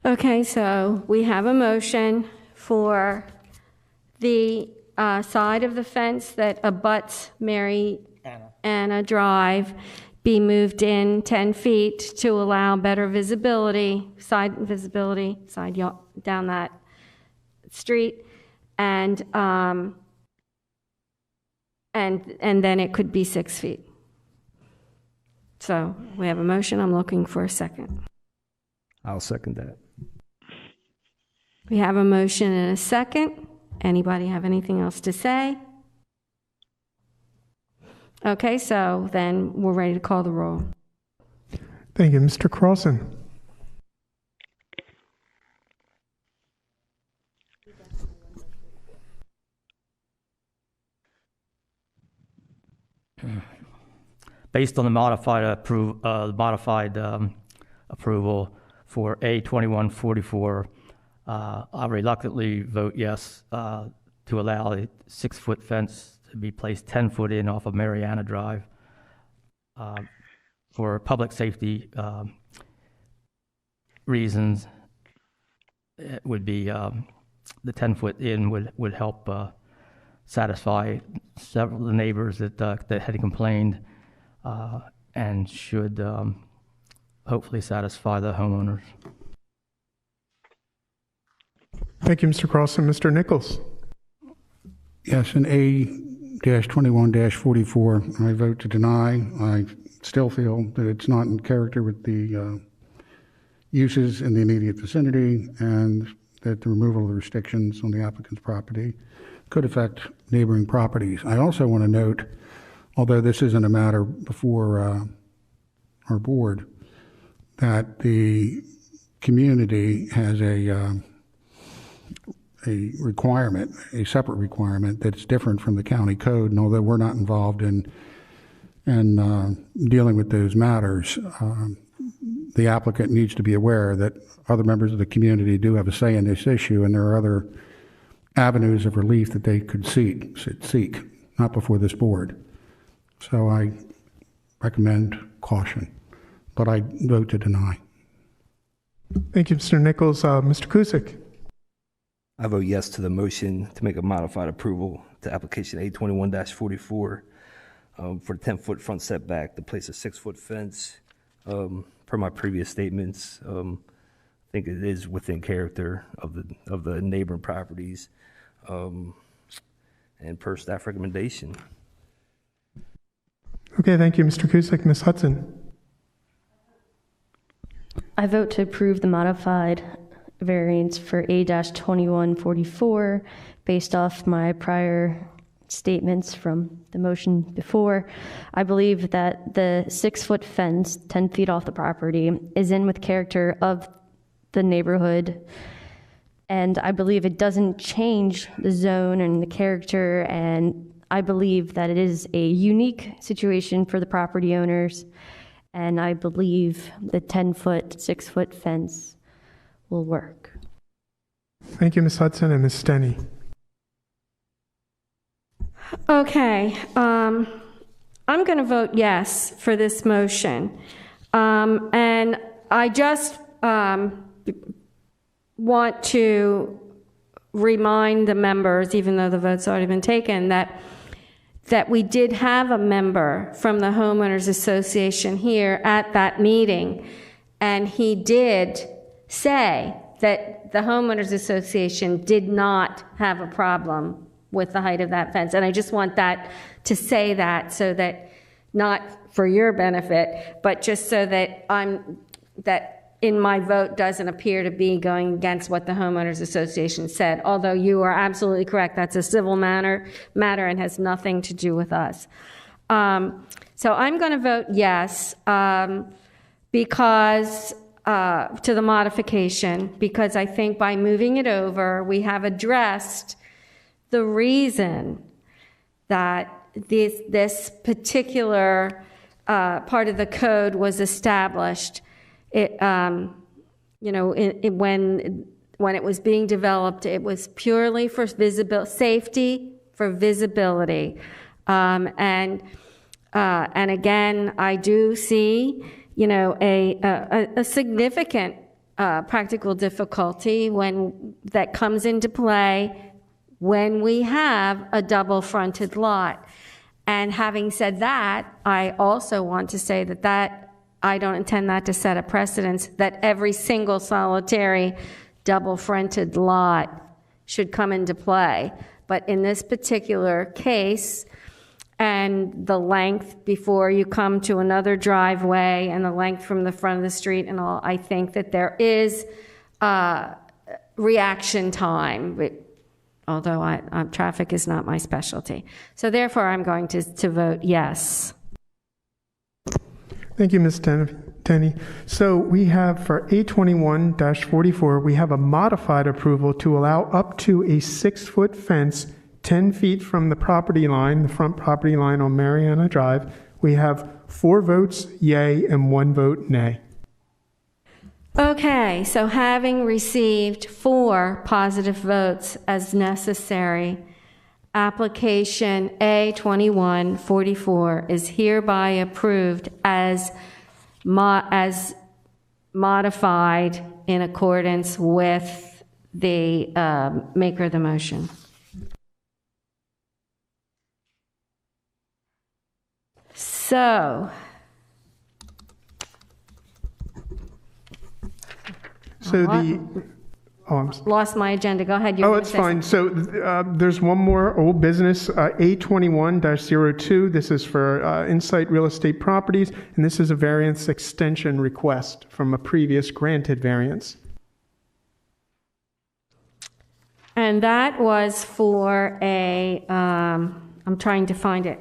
Speaker 1: Okay, so we have a motion for the side of the fence that abuts Mary Anna Drive be moved in 10 feet to allow better visibility, side down that street, and then it could be 6 feet. So we have a motion. I'm looking for a second.
Speaker 12: I'll second that.
Speaker 1: We have a motion and a second. Anybody have anything else to say? Okay, so then we're ready to call the roll.
Speaker 3: Thank you. Mr. Carlson?
Speaker 8: Based on the modified approval for A2144, I reluctantly vote yes to allow a 6-foot fence to be placed 10 foot in off of Mariana Drive for public safety reasons. It would be the 10 foot in would help satisfy several of the neighbors that had complained and should hopefully satisfy the homeowners.
Speaker 3: Thank you, Mr. Carlson. Mr. Nichols?
Speaker 15: Yes, in A-21-44, I vote to deny. I still feel that it's not in character with the uses in the immediate vicinity, and that the removal of the restrictions on the applicant's property could affect neighboring properties. I also want to note, although this isn't a matter before our board, that the community has a requirement, a separate requirement that's different from the county code. And although we're not involved in dealing with those matters, the applicant needs to be aware that other members of the community do have a say in this issue, and there are other avenues of relief that they could seek, not before this board. So I recommend caution, but I vote to deny.
Speaker 3: Thank you, Mr. Nichols. Mr. Kusick?
Speaker 12: I vote yes to the motion to make a modified approval to application A21-44 for the 10-foot front setback to place a 6-foot fence. Per my previous statements, I think it is within character of the neighboring properties, and per staff recommendation.
Speaker 3: Okay, thank you, Mr. Kusick. Ms. Hudson?
Speaker 7: I vote to approve the modified variance for A-2144 based off my prior statements from the motion before. I believe that the 6-foot fence, 10 feet off the property, is in with character of the neighborhood, and I believe it doesn't change the zone and the character, and I believe that it is a unique situation for the property owners, and I believe the 10-foot, 6-foot fence will work.
Speaker 3: Thank you, Ms. Hudson. And Ms. Stenny?
Speaker 1: Okay, I'm going to vote yes for this motion. And I just want to remind the members, even though the vote's already been taken, that we did have a member from the Homeowners Association here at that meeting, and he did say that the Homeowners Association did not have a problem with the height of that fence. And I just want that to say that, so that, not for your benefit, but just so that that in my vote doesn't appear to be going against what the Homeowners Association said. Although you are absolutely correct, that's a civil matter and has nothing to do with us. So I'm going to vote yes because to the modification, because I think by moving it over, we have addressed the reason that this particular part of the code was established. When it was being developed, it was purely for safety, for visibility, and again, I do see, a significant practical difficulty that comes into play when we have a double-fronted lot. And having said that, I also want to say that I don't intend that to set a precedence that every single solitary double-fronted lot should come into play. But in this particular case, and the length before you come to another driveway and the length from the front of the street and all, I think that there is reaction time, although traffic is not my specialty. So therefore, I'm going to vote yes.
Speaker 3: Thank you, Ms. Tenney. So we have for A21-44, we have a modified approval to allow up to a 6-foot fence 10 feet from the property line, the front property line on Mariana Drive. We have 4 votes yay and 1 vote nay.
Speaker 1: Okay, so having received 4 positive votes as necessary, application A21-44 is hereby approved as modified in accordance with the maker of the motion. So, lost my agenda. Go ahead.
Speaker 3: It's fine. So there's one more old business, A21-02. This is for Insight Real Estate Properties, and this is a variance extension request from a previous granted variance.
Speaker 1: And that was for I'm trying to find it.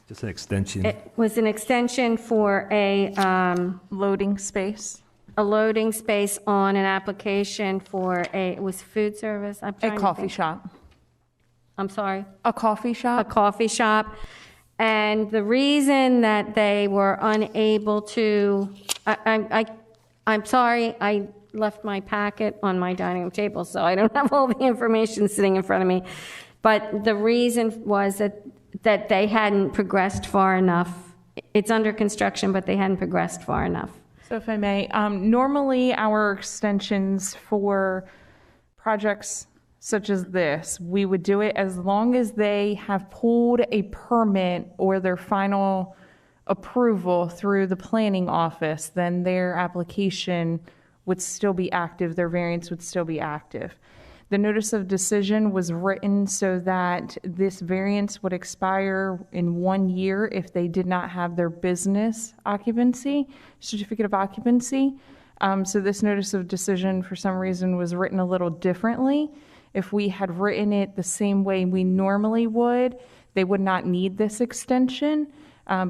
Speaker 12: Just an extension.
Speaker 1: It was an extension for a
Speaker 4: loading space.
Speaker 1: A loading space on an application for it was food service.
Speaker 4: A coffee shop.
Speaker 1: I'm sorry?
Speaker 4: A coffee shop?
Speaker 1: A coffee shop. And the reason that they were unable to, I'm sorry, I left my packet on my dining room table, so I don't have all the information sitting in front of me. But the reason was that they hadn't progressed far enough. It's under construction, but they hadn't progressed far enough.
Speaker 4: So if I may, normally our extensions for projects such as this, we would do it as long as they have pulled a permit or their final approval through the planning office, then their application would still be active, their variance would still be active. The notice of decision was written so that this variance would expire in 1 year if they did not have their business occupancy, certificate of occupancy. So this notice of decision, for some reason, was written a little differently. If we had written it the same way we normally would, they would not need this extension.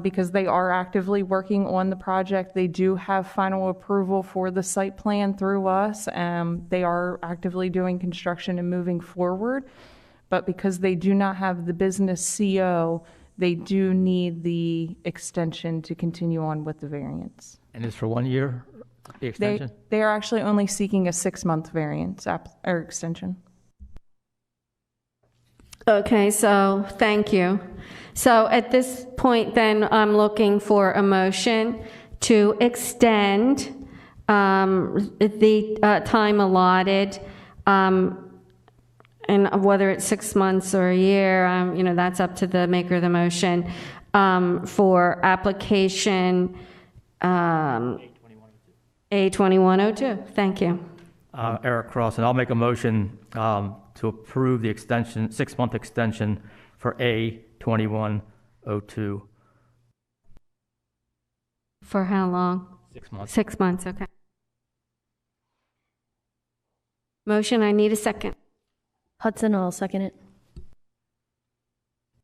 Speaker 4: Because they are actively working on the project. They do have final approval for the site plan through us. They are actively doing construction and moving forward. But because they do not have the business CO, they do need the extension to continue on with the variance.
Speaker 8: And it's for 1 year, the extension?
Speaker 4: They are actually only seeking a 6-month variance or extension.
Speaker 1: Okay, so thank you. So at this point, then, I'm looking for a motion to extend the time allotted, and whether it's 6 months or a year, that's up to the maker of the motion, for application A2102. Thank you.
Speaker 8: Eric Cross, and I'll make a motion to approve the extension, 6-month extension for A2102.
Speaker 1: For how long?
Speaker 8: 6 months.
Speaker 1: 6 months, okay. Motion, I need a second.
Speaker 7: Hudson, I'll second it.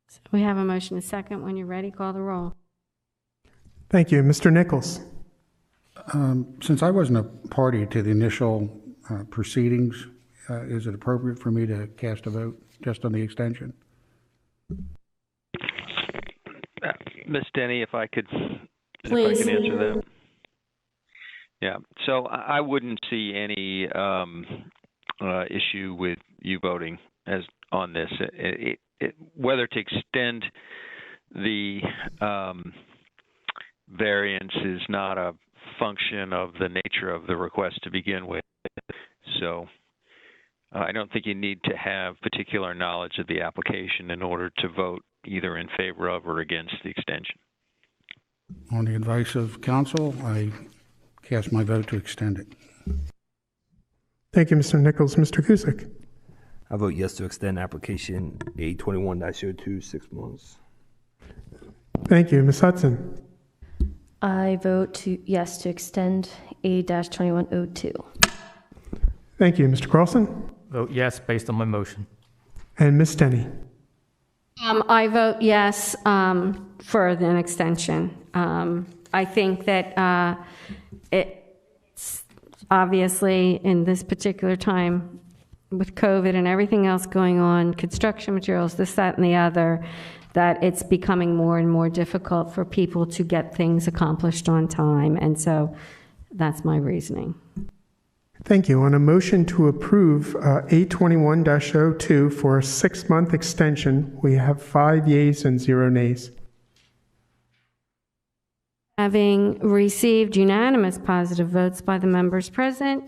Speaker 1: So we have a motion, a second. When you're ready, call the roll.
Speaker 3: Thank you. Mr. Nichols.
Speaker 15: Since I wasn't a party to the initial proceedings, is it appropriate for me to cast a vote just on the extension?
Speaker 2: Ms. Denny, if I could
Speaker 1: Please.
Speaker 2: answer that. Yeah, so I wouldn't see any issue with you voting on this. Whether to extend the variance is not a function of the nature of the request to begin with. So I don't think you need to have particular knowledge of the application in order to vote either in favor of or against the extension.
Speaker 15: On the advice of counsel, I cast my vote to extend it.
Speaker 3: Thank you, Mr. Nichols. Mr. Kusick?
Speaker 12: I vote yes to extend application A21-02 6 months.
Speaker 3: Thank you. Ms. Hudson?
Speaker 7: I vote yes to extend A-2102.
Speaker 3: Thank you. Mr. Carlson?
Speaker 8: Vote yes based on my motion.
Speaker 3: And Ms. Denny?
Speaker 1: I vote yes for an extension. I think that it's obviously in this particular time with COVID and everything else going on, construction materials, this, that, and the other, that it's becoming more and more difficult for people to get things accomplished on time. And so that's my reasoning.
Speaker 3: Thank you. On a motion to approve A21-02 for a 6-month extension, we have 5 yeas and 0 nays.
Speaker 1: Having received unanimous positive votes by the members present,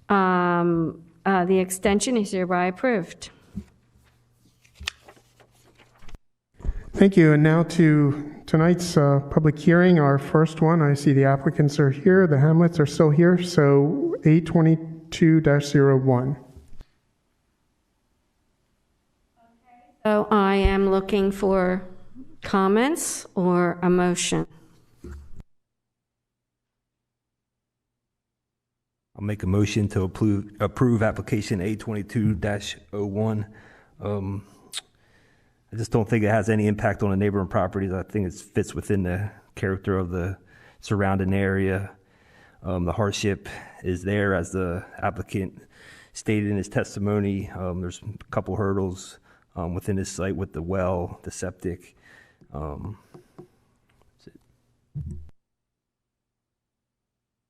Speaker 1: the extension is hereby approved.
Speaker 3: Thank you. And now to tonight's public hearing, our first one. I see the applicants are here. The Hamlets are still here. So A22-01.
Speaker 1: So I am looking for comments or a motion.
Speaker 12: I'll make a motion to approve application A22-01. I just don't think it has any impact on the neighboring properties. I think it fits within the character of the surrounding area. The hardship is there, as the applicant stated in his testimony. There's a couple hurdles within this site with the well, the septic.
Speaker 1: Do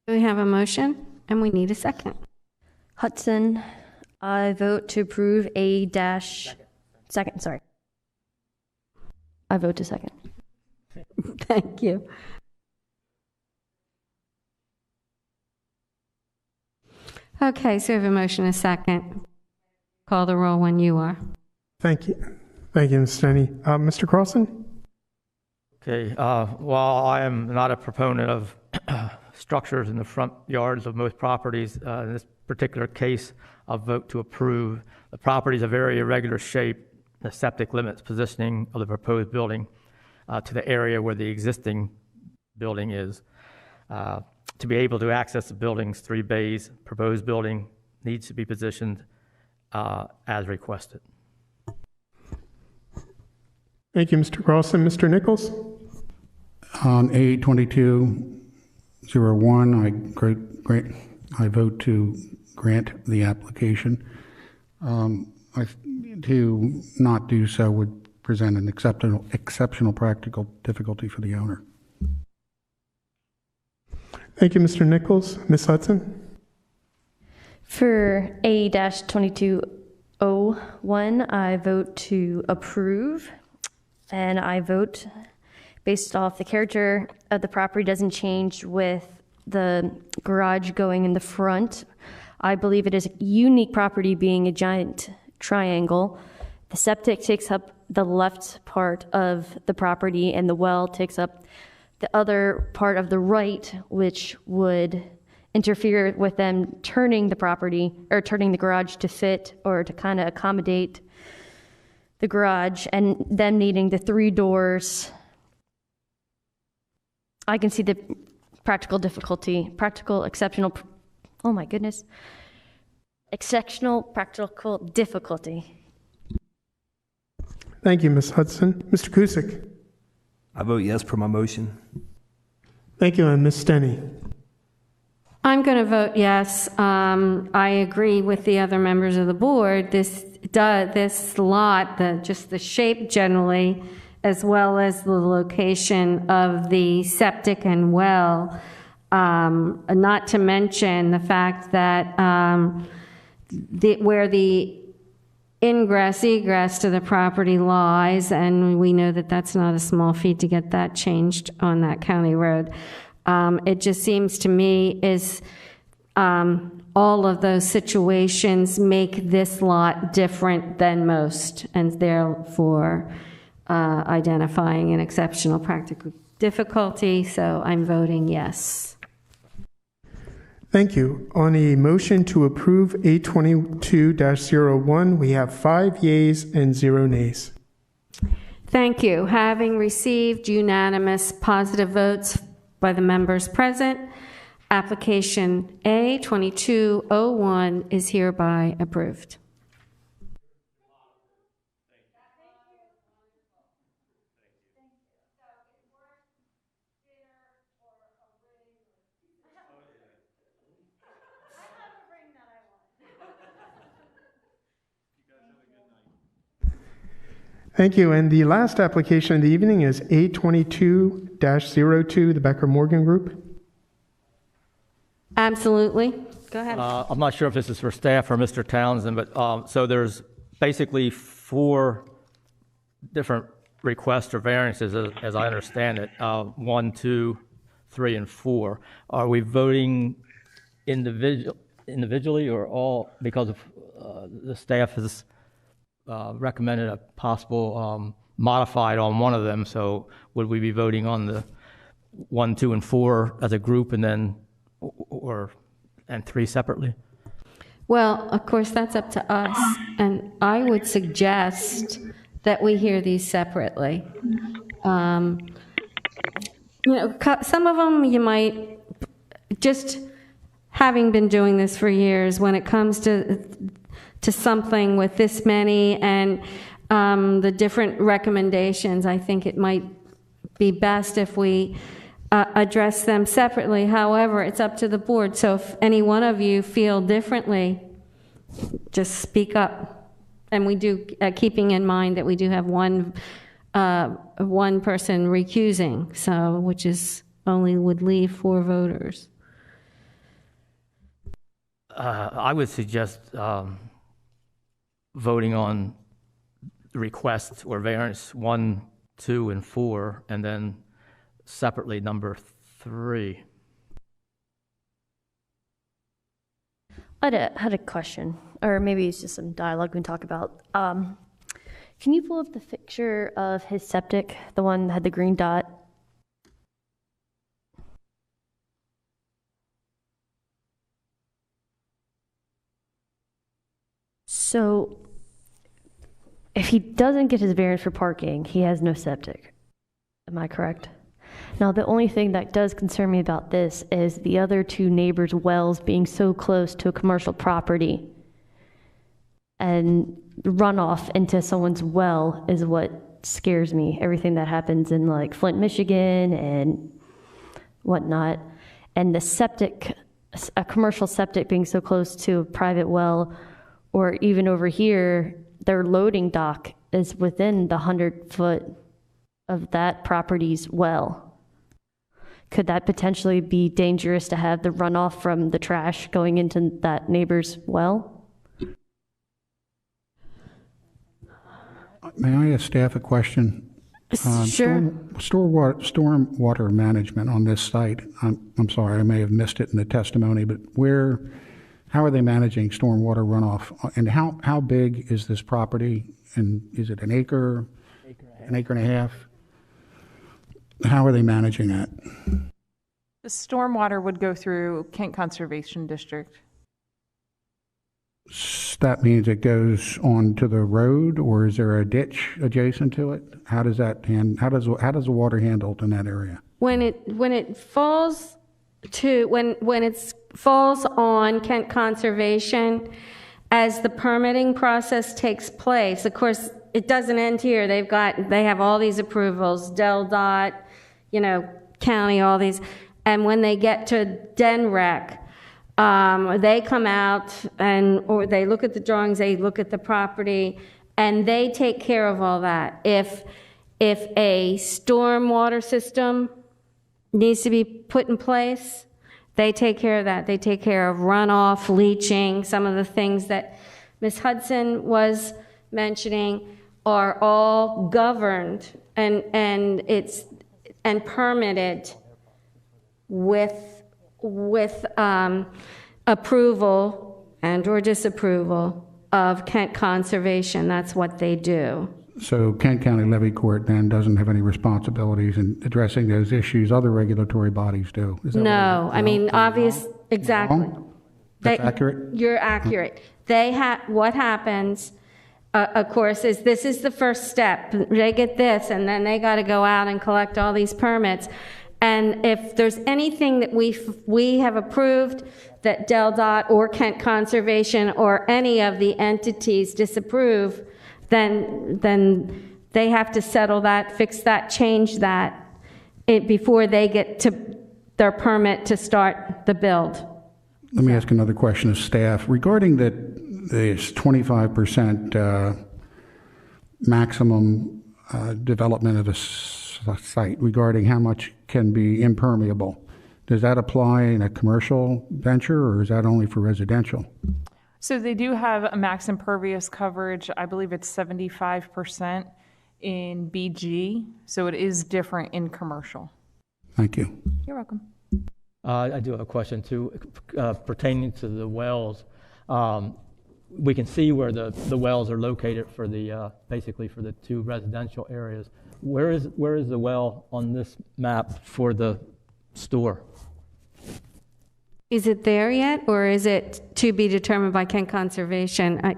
Speaker 1: we have a motion? And we need a second.
Speaker 7: Hudson, I vote to approve second, sorry. I vote to second.
Speaker 1: Thank you. Okay, so we have a motion, a second. Call the roll when you are.
Speaker 3: Thank you. Thank you, Ms. Denny. Mr. Carlson?
Speaker 8: Okay, while I am not a proponent of structures in the front yards of most properties, in this particular case, I'll vote to approve. The property is a very irregular shape. The septic limits positioning of the proposed building to the area where the existing building is. To be able to access the building's 3 bays, proposed building needs to be positioned as requested.
Speaker 3: Thank you, Mr. Carlson. Mr. Nichols?
Speaker 15: On A22-01, I vote to grant the application. To not do so would present an exceptional practical difficulty for the owner.
Speaker 3: Thank you, Mr. Nichols. Ms. Hudson?
Speaker 7: For A-2201, I vote to approve, and I vote based off the character of the property doesn't change with the garage going in the front. I believe it is a unique property, being a giant triangle. The septic takes up the left part of the property, and the well takes up the other part of the right, which would interfere with them turning the property or turning the garage to fit or to kind of accommodate the garage, and them needing the 3 doors. I can see the practical difficulty, exceptional practical difficulty.
Speaker 3: Thank you, Ms. Hudson. Mr. Kusick?
Speaker 12: I vote yes per my motion.
Speaker 3: Thank you, and Ms. Denny?
Speaker 1: I'm going to vote yes. I agree with the other members of the board. This lot, just the shape generally, as well as the location of the septic and well, not to mention the fact that where the egress to the property lies, and we know that that's not a small feat to get that changed on that county road. It just seems to me is all of those situations make this lot different than most, and therefore identifying an exceptional practical difficulty, so I'm voting yes.
Speaker 3: Thank you. On a motion to approve 822-01, we have 5 yeas and 0 nays.
Speaker 1: Thank you. Having received unanimous positive votes by the members present, application A2201 is hereby approved.
Speaker 3: Thank you. And the last application of the evening is A22-02, the Becker Morgan Group.
Speaker 1: Absolutely. Go ahead.
Speaker 8: I'm not sure if this is for staff or Mr. Townsend, but so there's basically 4 different requests or variances, as I understand it, 1, 2, 3, and 4. Are we voting individually or all, because of the staff has recommended a possible modified on one of them, so would we be voting on the 1, 2, and 4 as a group and then and 3 separately?
Speaker 1: Well, of course, that's up to us, and I would suggest that we hear these separately. You know, some of them you might, just having been doing this for years, when it comes to something with this many and the different recommendations, I think it might be best if we address them separately. However, it's up to the board. So if any one of you feel differently, just speak up. And we do, keeping in mind that we do have one person recusing, so which is only would leave 4 voters.
Speaker 8: I would suggest voting on requests or variance 1, 2, and 4, and then separately number 3.
Speaker 7: I had a question, or maybe it's just some dialogue we can talk about. Can you pull up the picture of his septic, the one that had the green dot? So if he doesn't get his variance for parking, he has no septic. Am I correct? Now, the only thing that does concern me about this is the other 2 neighbors' wells being so close to a commercial property, and runoff into someone's well is what scares me. Everything that happens in like Flint, Michigan and whatnot, and the septic, a commercial septic being so close to a private well, or even over here, their loading dock is within the 100-foot of that property's well. Could that potentially be dangerous to have the runoff from the trash going into that neighbor's well?
Speaker 15: May I ask staff a question?
Speaker 1: Sure.
Speaker 15: Stormwater management on this site. I'm sorry, I may have missed it in the testimony, but how are they managing stormwater runoff? And how big is this property? And is it an acre and a half? How are they managing that?
Speaker 4: The stormwater would go through Kent Conservation District.
Speaker 15: That means it goes onto the road, or is there a ditch adjacent to it? How does the water handled in that area?
Speaker 1: When it falls on Kent Conservation, as the permitting process takes place, of course, it doesn't end here. They have all these approvals, Del Dot, county, all these. And when they get to DENREC, they come out or they look at the drawings, they look at the property, and they take care of all that. If a stormwater system needs to be put in place, they take care of that. They take care of runoff, leaching, some of the things that Ms. Hudson was mentioning are all governed and permitted with approval and/or disapproval of Kent Conservation. That's what they do.
Speaker 15: So Kent County Levy Court then doesn't have any responsibilities in addressing those issues other regulatory bodies do? Is that
Speaker 1: No,
Speaker 15: what it is?
Speaker 1: I mean, obvious,
Speaker 15: Wrong?
Speaker 1: exactly.
Speaker 15: Wrong? That's accurate?
Speaker 1: You're accurate. What happens, of course, is this is the first step. They get this, and then they got to go out and collect all these permits. And if there's anything that we have approved that DelDOT or Kent Conservation or any of the entities disapprove, then they have to settle that, fix that, change that before they get to their permit to start the build.
Speaker 15: Let me ask another question of staff. Regarding this 25% maximum development of a site, regarding how much can be impermeable, does that apply in a commercial venture, or is that only for residential?
Speaker 4: So they do have a max impervious coverage. I believe it's 75% in BG. So it is different in commercial.
Speaker 15: Thank you.
Speaker 4: You're welcome.
Speaker 8: I do have a question too, pertaining to the wells. We can see where the wells are located for the basically for the two residential areas. Where is the well on this map for the store?
Speaker 1: Is it there yet, or is it to be determined by Kent Conservation? I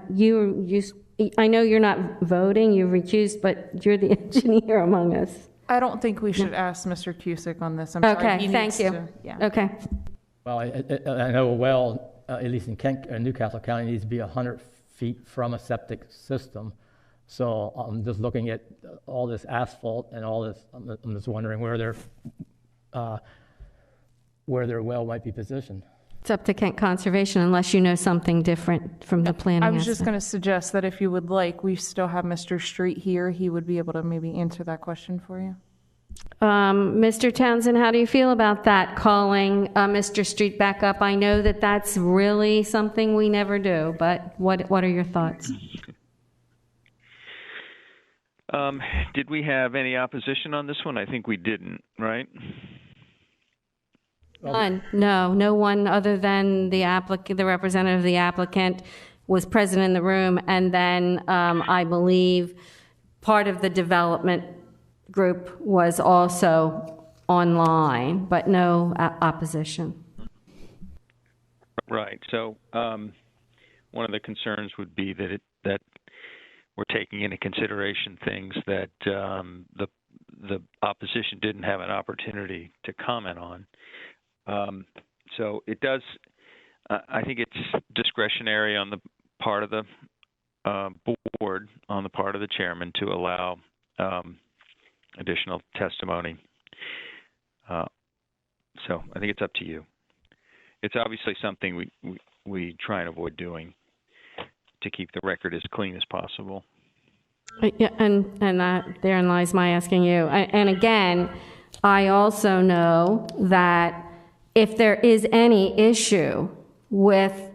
Speaker 1: know you're not voting, you've recused, but you're the engineer among us.
Speaker 4: I don't think we should ask Mr. Cusick on this. I'm
Speaker 1: Okay,
Speaker 4: sorry. He
Speaker 1: thank
Speaker 4: needs
Speaker 1: you.
Speaker 4: to- yeah.
Speaker 1: Okay.
Speaker 8: Well, I know a well, at least in Newcastle County, needs to be 100 feet from a septic system. So I'm just looking at all this asphalt and all this. I'm just wondering where their well might be positioned.
Speaker 1: It's up to Kent Conservation unless you know something different from the planning
Speaker 4: I was just
Speaker 1: aspect.
Speaker 4: going to suggest that if you would like, we still have Mr. Street here. He would be able to maybe answer that question for you.
Speaker 1: Mr. Townsend, how do you feel about that, calling Mr. Street back up? I know that that's really something we never do, but what are your thoughts?
Speaker 2: Did we have any opposition on this one? I think we didn't, right?
Speaker 1: None. No one other than the applicant, the representative of the applicant was present in the room, and then I believe part of the development group was also online, but no opposition.
Speaker 2: Right. So one of the concerns would be that we're taking into consideration things that the opposition didn't have an opportunity to comment on. So it does. I think it's discretionary on the part of the board, on the part of the chairman, to allow additional testimony. So I think it's up to you. It's obviously something we try and avoid doing to keep the record as clean as possible.
Speaker 1: Yeah, and therein lies my asking you. And again, I also know that if there is any issue with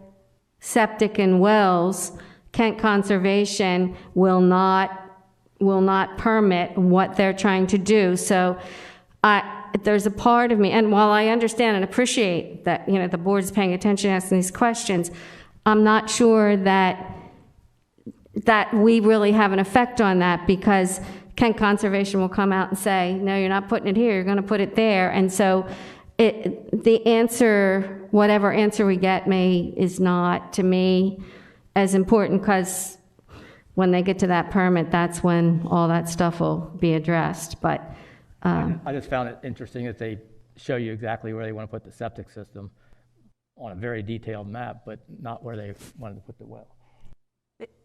Speaker 1: septic and wells, Kent Conservation will not permit what they're trying to do. So there's a part of me, and while I understand and appreciate that, the board is paying attention, asking these questions, I'm not sure that we really have an effect on that, because Kent Conservation will come out and say, no, you're not putting it here, you're going to put it there. And so the answer, whatever answer we get, is not, to me, as important, because when they get to that permit, that's when all that stuff will be addressed. But
Speaker 8: I just found it interesting that they show you exactly where they want to put the septic system on a very detailed map, but not where they wanted to put the well.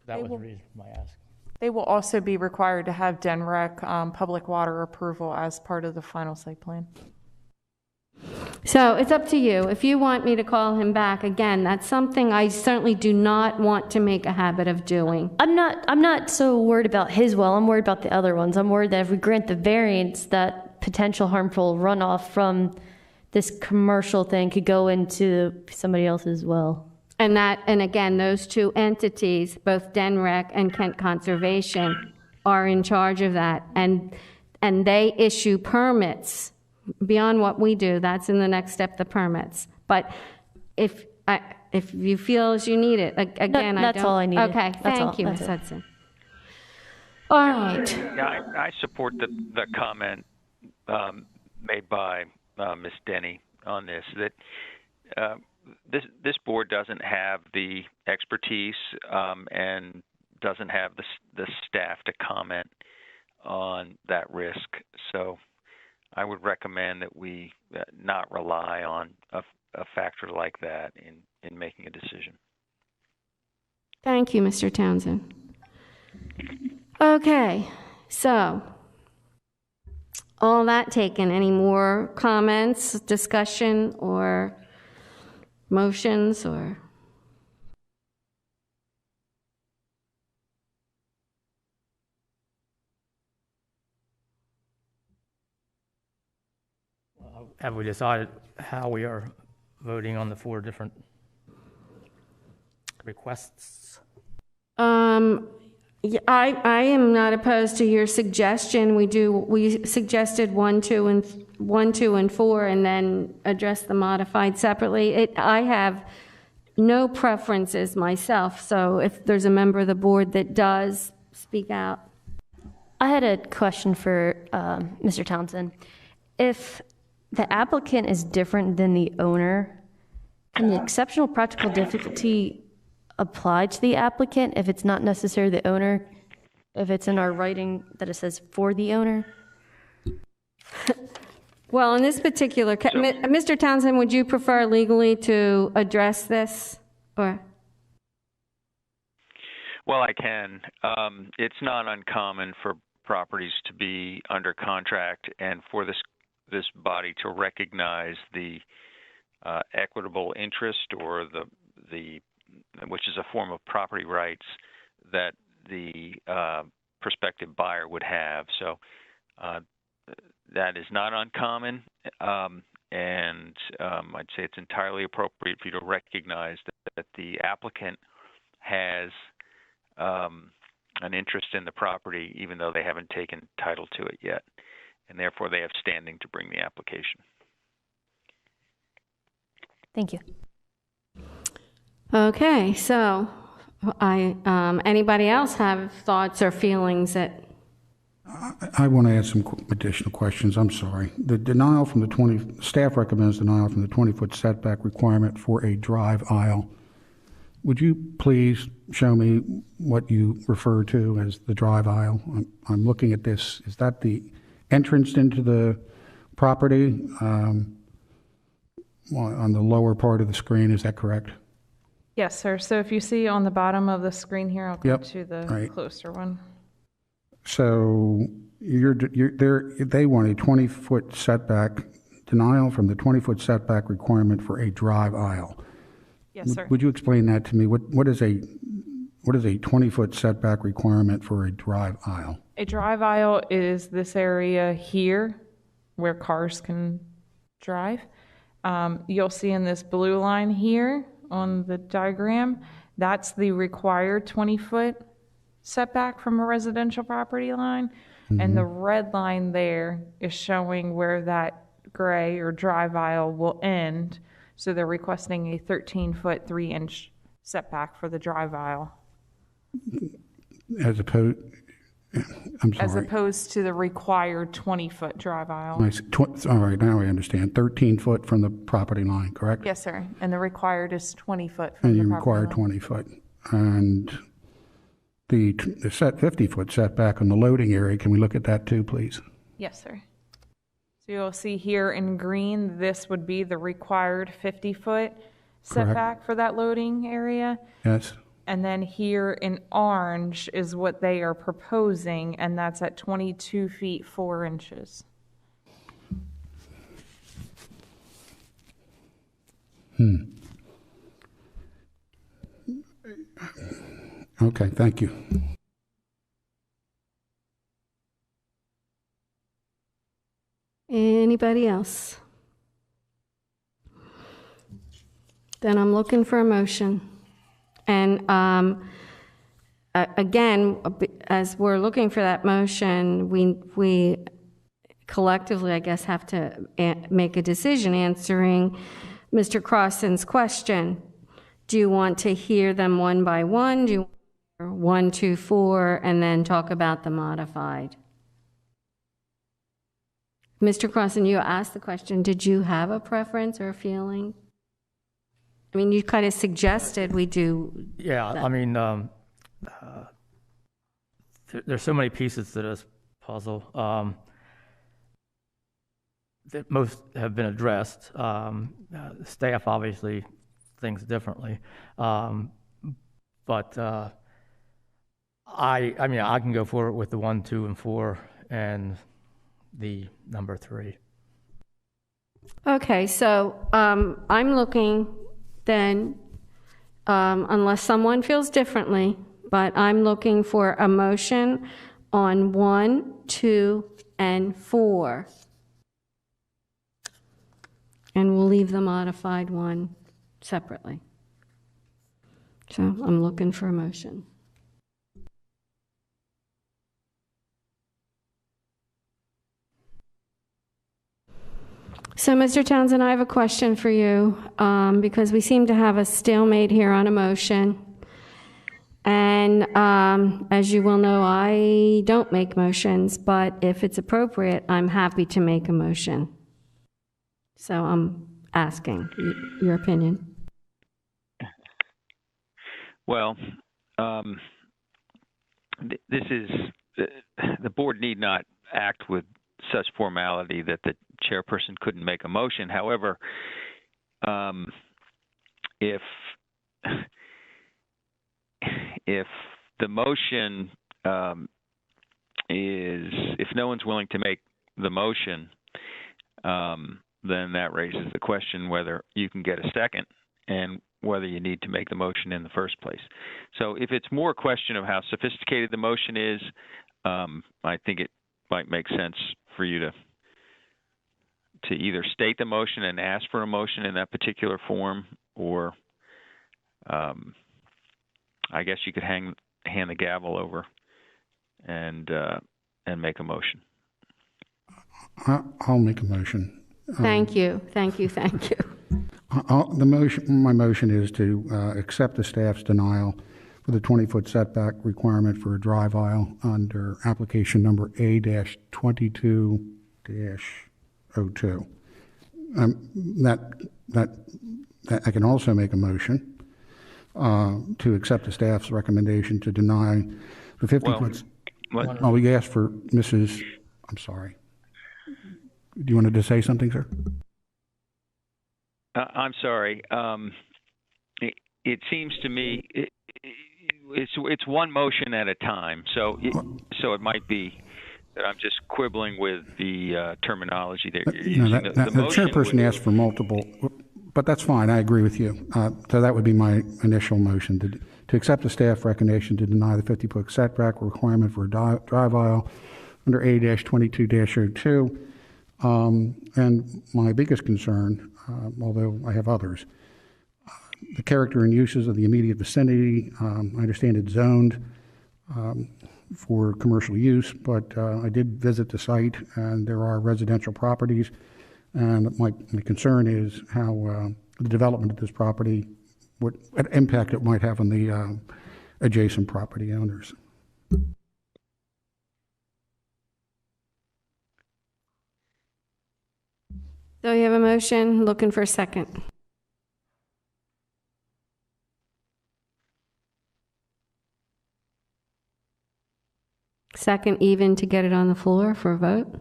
Speaker 8: That was the reason for my ask.
Speaker 4: They will also be required to have DENREC public water approval as part of the final site plan.
Speaker 1: so it's up to you. If you want me to call him back, again, that's something I certainly do not want to make a habit of doing.
Speaker 7: I'm not so worried about his well. I'm worried about the other ones. I'm worried that if we grant the variance, that potential harmful runoff from this commercial thing could go into somebody else's well.
Speaker 1: And again, those two entities, both DENREC and Kent Conservation, are in charge of that. And they issue permits beyond what we do. That's in the next step, the permits. But if if you feel as you need it. Again,
Speaker 7: That's all I needed.
Speaker 1: Okay,
Speaker 7: That's all.
Speaker 1: thank you,
Speaker 7: That's
Speaker 1: Ms.
Speaker 7: it.
Speaker 1: Hudson. All right.
Speaker 2: Yeah, I support the comment made by Ms. Denny on this, that this board doesn't have the expertise and doesn't have the staff to comment on that risk. So I would recommend that we not rely on a factor like that in making a decision.
Speaker 1: Thank you, Mr. Townsend. Okay, so all that taken. Any more comments, discussion, or motions, or?
Speaker 8: Have we decided how we are voting on the 4 different requests?
Speaker 1: Yeah, I am not opposed to your suggestion. We suggested 1, 2, and 4, and then address the modified separately. I have no preferences myself, so if there's a member of the board that does, speak out.
Speaker 7: I had a question for Mr. Townsend. If the applicant is different than the owner, can the exceptional practical difficulty apply to the applicant if it's not necessarily the owner, if it's in our writing that it says for the owner?
Speaker 1: Well, in this particular case, Mr. Townsend, would you prefer legally to address this, or?
Speaker 2: Well, I can. It's not uncommon for properties to be under contract and for this body to recognize the equitable interest or the which is a form of property rights that the prospective buyer would have. So that is not uncommon, and I'd say it's entirely appropriate for you to recognize that the applicant has an interest in the property even though they haven't taken title to it yet, and therefore they have standing to bring the application.
Speaker 7: Thank you.
Speaker 1: Okay, so anybody else have thoughts or feelings that?
Speaker 15: I want to add some additional questions. I'm sorry. The denial from the staff recommends denial from the 20-foot setback requirement for a drive aisle. Would you please show me what you refer to as the drive aisle? I'm looking at this. Is that the entrance into the property on the lower part of the screen? Is that correct?
Speaker 4: Yes, sir. So if you see on the bottom of the screen here, I'll go
Speaker 15: Yep.
Speaker 4: to the
Speaker 15: Right.
Speaker 4: closer one.
Speaker 15: So they want a 20-foot setback, denial from the 20-foot setback requirement for a drive aisle.
Speaker 4: Yes, sir.
Speaker 15: Would you explain that to me? What is a 20-foot setback requirement for a drive aisle?
Speaker 4: A drive aisle is this area here where cars can drive. You'll see in this blue line here on the diagram, that's the required 20-foot setback from a residential property line. Mm-hmm. And the red line there is showing where that gray or drive aisle will end. So they're requesting a 13-foot, 3-inch setback for the drive aisle.
Speaker 15: As opposed
Speaker 4: to the required 20-foot drive aisle.
Speaker 15: All right, now I understand. 13 foot from the property line, correct?
Speaker 4: Yes, sir. And the required is 20 foot from
Speaker 15: and
Speaker 4: the
Speaker 15: you
Speaker 4: property
Speaker 15: require
Speaker 4: line.
Speaker 15: 20 foot. And the 50-foot setback on the loading area, can we look at that too, please?
Speaker 4: Yes, sir. So you'll see here in green, this would be the required 50-foot setback for that loading area.
Speaker 15: Yes.
Speaker 4: And then here in orange is what they are proposing, and that's at 22 feet 4 inches.
Speaker 15: Okay, thank you.
Speaker 1: Anybody else? Then I'm looking for a motion. And again, as we're looking for that motion, we collectively, I guess, have to make a decision answering Mr. Crossan's question. Do you want to hear them one by one? Do you want 1, 2, 4, and then talk about the modified? Mr. Crossan, you asked the question, did you have a preference or a feeling? I mean, you kind of suggested we do.
Speaker 8: Yeah,
Speaker 1: that.
Speaker 8: I mean, there's so many pieces to this puzzle. That most have been addressed. Staff obviously thinks differently. But I mean, I can go forward with the 1, 2, and 4 and the number 3.
Speaker 1: Okay, so I'm looking then, unless someone feels differently, but I'm looking for a motion on 1, 2, and 4. And we'll leave the modified one separately. So I'm looking for a motion. So, Mr. Townsend, I have a question for you, because we seem to have a stalemate here on a motion. And as you will know, I don't make motions, but if it's appropriate, I'm happy to make a motion. So I'm asking your opinion.
Speaker 2: Well, this is, the board need not act with such formality that the chairperson couldn't make a motion. However, if the motion is, if no one's willing to make the motion, then that raises the question whether you can get a second and whether you need to make the motion in the first place. So if it's more a question of how sophisticated the motion is, I think it might make sense for you to either state the motion and ask for a motion in that particular form, or I guess you could hand the gavel over and make a motion.
Speaker 15: I'll make a motion.
Speaker 1: Thank you.
Speaker 15: My motion is to accept the staff's denial for the 20-foot setback requirement for a drive aisle under application number A-22-02. That I can also make a motion to accept the staff's recommendation to deny the 50-foot. Well, we asked for Mrs. I'm sorry. Do you want to say something, sir?
Speaker 2: I'm sorry. It seems to me it's one motion at a time. So it might be that I'm just quibbling with the terminology that you're using.
Speaker 15: The chairperson asked for multiple, but that's fine. I agree with you. So that would be my initial motion to accept the staff recommendation to deny the 50-foot setback requirement for a drive aisle under A-22-02. And my biggest concern, although I have others, the character and uses of the immediate vicinity. I understand it's zoned for commercial use, but I did visit the site, and there are residential properties. And my concern is how the development of this property, what impact it might have on the adjacent property owners.
Speaker 1: So you have a motion, looking for a second. Second, even to get it on the floor for a vote.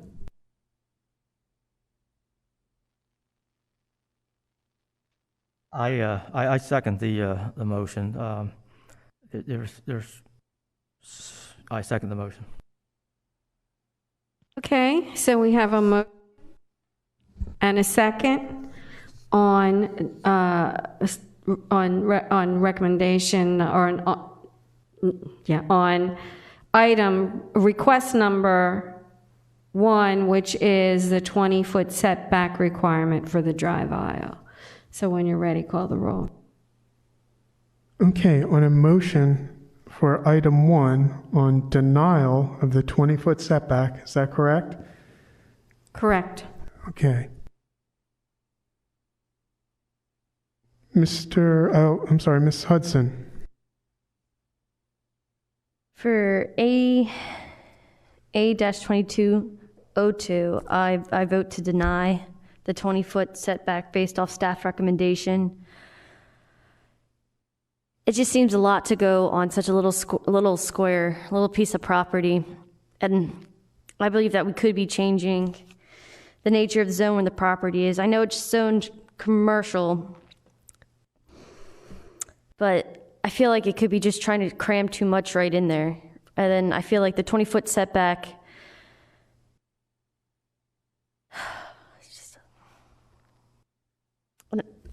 Speaker 8: I second the motion. I second the motion.
Speaker 1: Okay, so we have a motion and a second on recommendation or on item request number 1, which is the 20-foot setback requirement for the drive aisle. So when you're ready, call the roll.
Speaker 3: Okay, on a motion for item 1 on denial of the 20-foot setback, is that correct?
Speaker 1: Correct.
Speaker 3: Okay. I'm sorry, Ms. Hudson.
Speaker 7: For A-2202, I vote to deny the 20-foot setback based off staff recommendation. It just seems a lot to go on such a little square, little piece of property. And I believe that we could be changing the nature of the zone where the property is. I know it's zoned commercial, but I feel like it could be just trying to cram too much right in there. And then I feel like the 20-foot setback,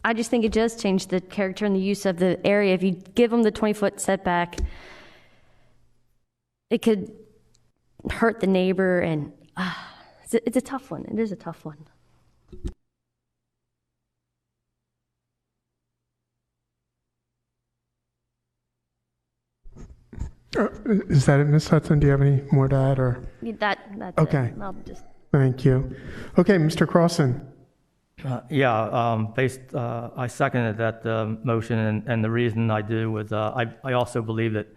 Speaker 7: I just think it does change the character and the use of the area. If you give them the 20-foot setback, it could hurt the neighbor, and it's a tough one. It is a tough one.
Speaker 3: Is that it, Ms. Hudson? Do you have any more to add? Or?
Speaker 7: That's
Speaker 3: okay.
Speaker 7: it. I'll just...
Speaker 3: Thank you. Okay, Mr. Crossan.
Speaker 8: I seconded that motion, and the reason I do was I also believe that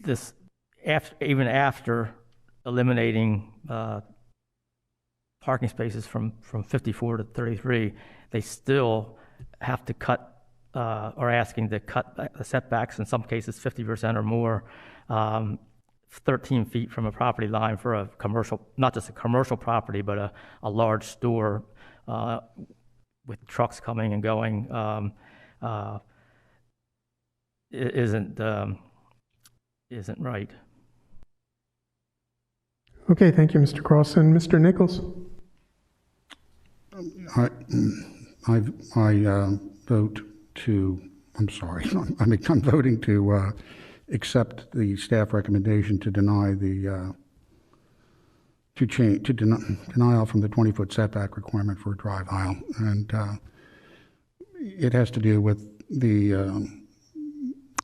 Speaker 8: this, even after eliminating parking spaces from 54 to 33, they still have to cut or asking to cut the setbacks, in some cases 50% or more, 13 feet from a property line for a commercial, not just a commercial property, but a large store with trucks coming and going isn't right.
Speaker 3: Okay, thank you, Mr. Crossan. Mr. Nichols?
Speaker 15: I vote to, I'm sorry, I'm voting to accept the staff recommendation to deny the, denial from the 20-foot setback requirement for a drive aisle. And it has to do with the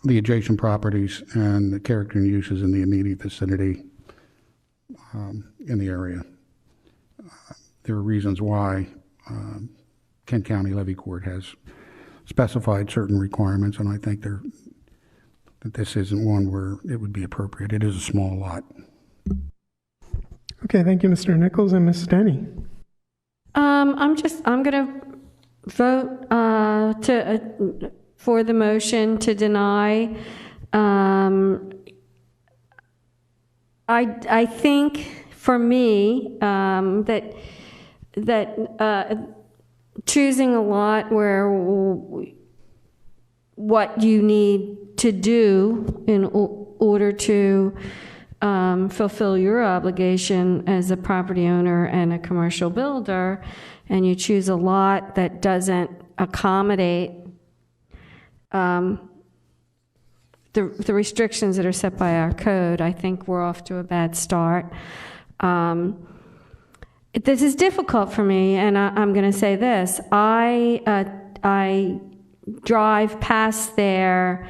Speaker 15: adjacent properties and the character and uses in the immediate vicinity in the area. There are reasons why Kent County Levy Court has specified certain requirements, and I think that this isn't one where it would be appropriate. It is a small lot.
Speaker 3: Okay, thank you, Mr. Nichols. And Ms. Denny?
Speaker 1: I'm going to vote for the motion to deny. I think for me that choosing a lot where what you need to do in order to fulfill your obligation as a property owner and a commercial builder, and you choose a lot that doesn't accommodate the restrictions that are set by our code, I think we're off to a bad start. This is difficult for me, and I'm going to say this. I drive past there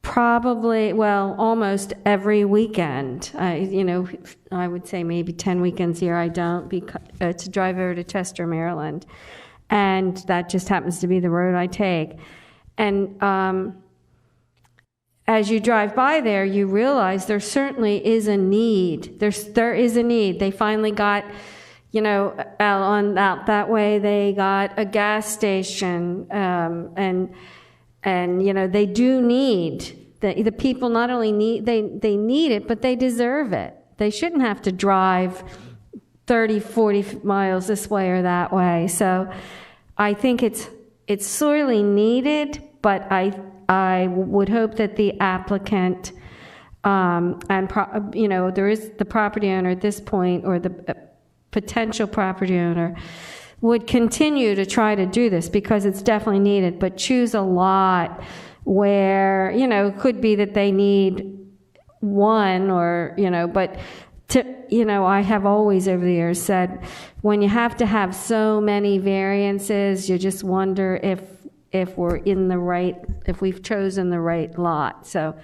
Speaker 1: probably, almost every weekend. I would say maybe 10 weekends a year I don't, to drive over to Chester, Maryland. And that just happens to be the road I take. And as you drive by there, you realize there certainly is a need. There is a need. They finally got, out that way, they got a gas station, and they do need, the people not only need, they need it, but they deserve it. They shouldn't have to drive 30, 40 miles this way or that way. So I think it's sorely needed, but I would hope that the applicant there is the property owner at this point, or the potential property owner, would continue to try to do this because it's definitely needed, but choose a lot where, it could be that they need one, or, but I have always over the years said, when you have to have so many variances, you just wonder if we're in the right, if we've chosen the right lot. So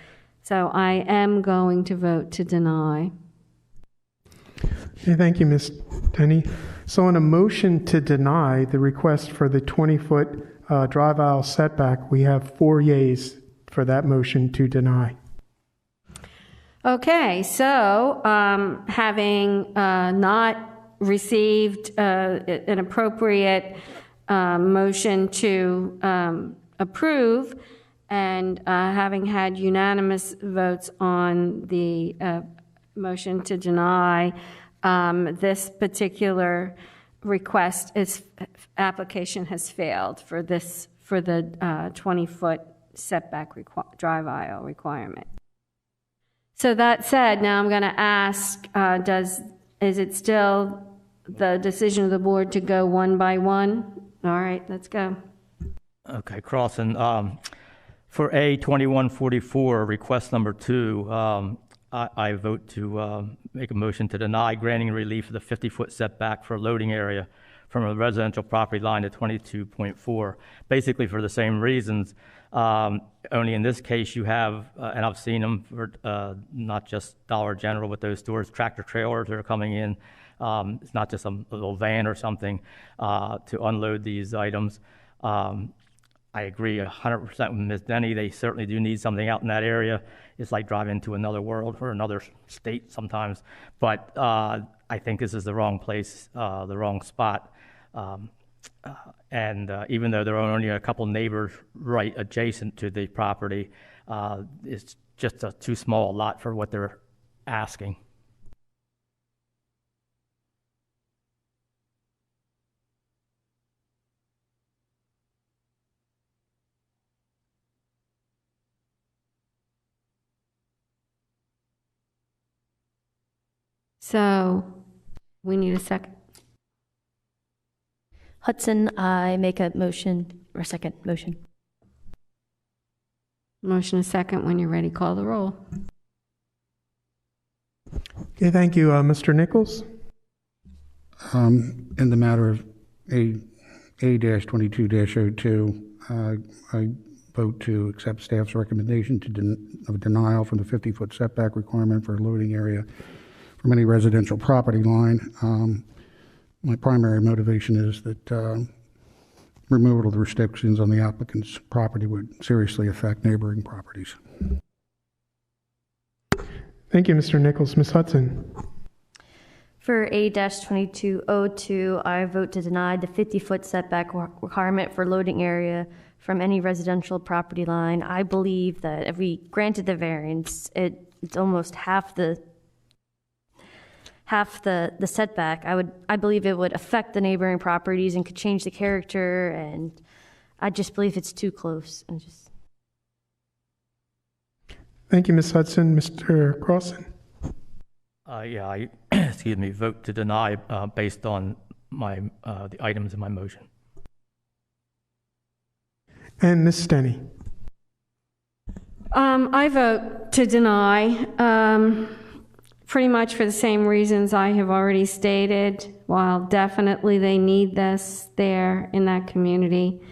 Speaker 1: I am going to vote to deny.
Speaker 3: Okay, thank you, Ms. Denny. So on a motion to deny the request for the 20-foot drive aisle setback, we have 4 yeas for that motion to deny.
Speaker 1: Okay, so having not received an appropriate motion to approve and having had unanimous votes on the motion to deny, this particular application has failed for the 20-foot setback drive aisle requirement. So that said, now I'm going to ask, is it still the decision of the board to go one by one? All right, let's go.
Speaker 8: Okay, Crossan, for A2144, request number 2, I vote to make a motion to deny granting relief for the 50-foot setback for a loading area from a residential property line to 22.4, basically for the same reasons. Only in this case you have, and I've seen them for not just Dollar General, but those stores, tractor trailers that are coming in. It's not just a little van or something to unload these items. I agree 100% with Ms. Denny. They certainly do need something out in that area. It's like driving to another world or another state sometimes. But I think this is the wrong place, the wrong spot. Even though there are only a couple neighbors right adjacent to the property, it's just a too small lot for what they're asking.
Speaker 1: So we need a second.
Speaker 7: Hudson, I make a motion, or second motion.
Speaker 1: Motion a second. When you're ready, call the roll.
Speaker 3: Okay, thank you. Mr. Nichols?
Speaker 15: In the matter of A-22-02, I vote to accept staff's recommendation of denial from the 50-foot setback requirement for a loading area from any residential property line. My primary motivation is that removal of the restrictions on the applicant's property would seriously affect neighboring properties.
Speaker 3: Thank you, Mr. Nichols. Ms. Hudson?
Speaker 7: For A-2202, I vote to deny the 50-foot setback requirement for loading area from any residential property line. I believe that if we granted the variance, it's almost half the setback. I believe it would affect the neighboring properties and could change the character, and I just believe it's too close.
Speaker 3: Thank you, Ms. Hudson. Mr. Crossan?
Speaker 8: I vote to deny based on my the items in my motion.
Speaker 3: And Ms. Denny?
Speaker 1: I vote to deny. Pretty much for the same reasons I have already stated. While definitely they need this there in that community.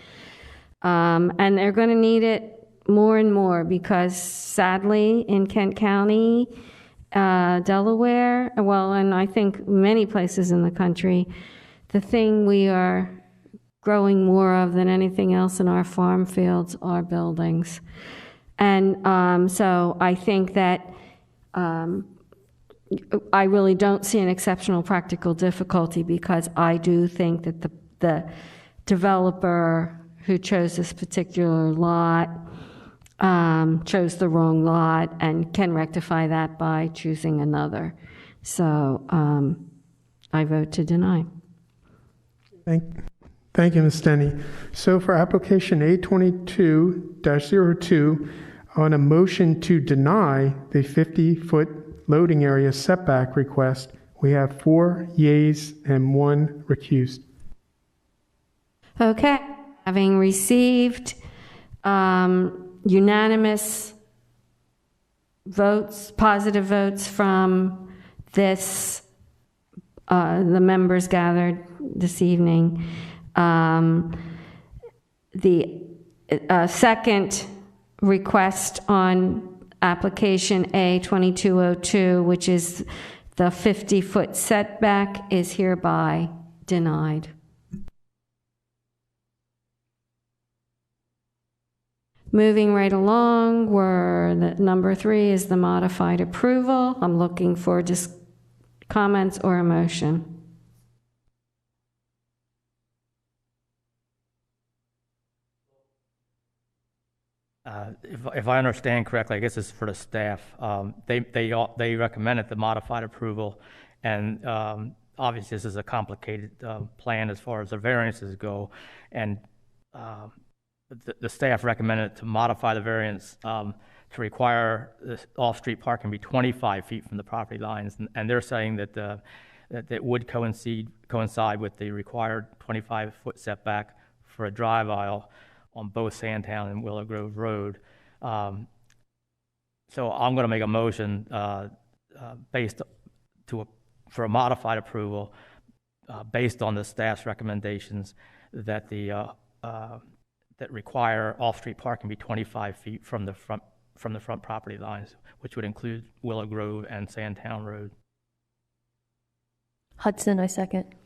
Speaker 1: And they're going to need it more and more because sadly in Kent County, Delaware, well, and I think many places in the country, the thing we are growing more of than anything else in our farm fields are buildings. And so I think that I really don't see an exceptional practical difficulty because I do think that the developer who chose this particular lot chose the wrong lot and can rectify that by choosing another. So I vote to deny.
Speaker 3: Thank you, Ms. Denny. So for application A22-02, on a motion to deny the 50-foot loading area setback request, we have 4 yeas and 1 recused.
Speaker 1: Okay. Having received unanimous votes, positive votes from the members gathered this evening, the second request on application A2202, which is The 50-foot setback is hereby denied. Moving right along, number 3 is the modified approval. I'm looking for comments or a motion.
Speaker 8: If I understand correctly, I guess it's for the staff. They recommended the modified approval, and obviously this is a complicated plan as far as the variances go, and the staff recommended to modify the variance to require the off-street parking be 25 feet from the property lines, and they're saying that that would coincide with the required 25-foot setback for a drive aisle on both Sandtown and Willow Grove Road. So I'm going to make a motion for a modified approval based on the staff's recommendations that that require off-street parking be 25 feet from the front property lines, which would include Willow Grove and Sandtown Road.
Speaker 7: Hudson, I second.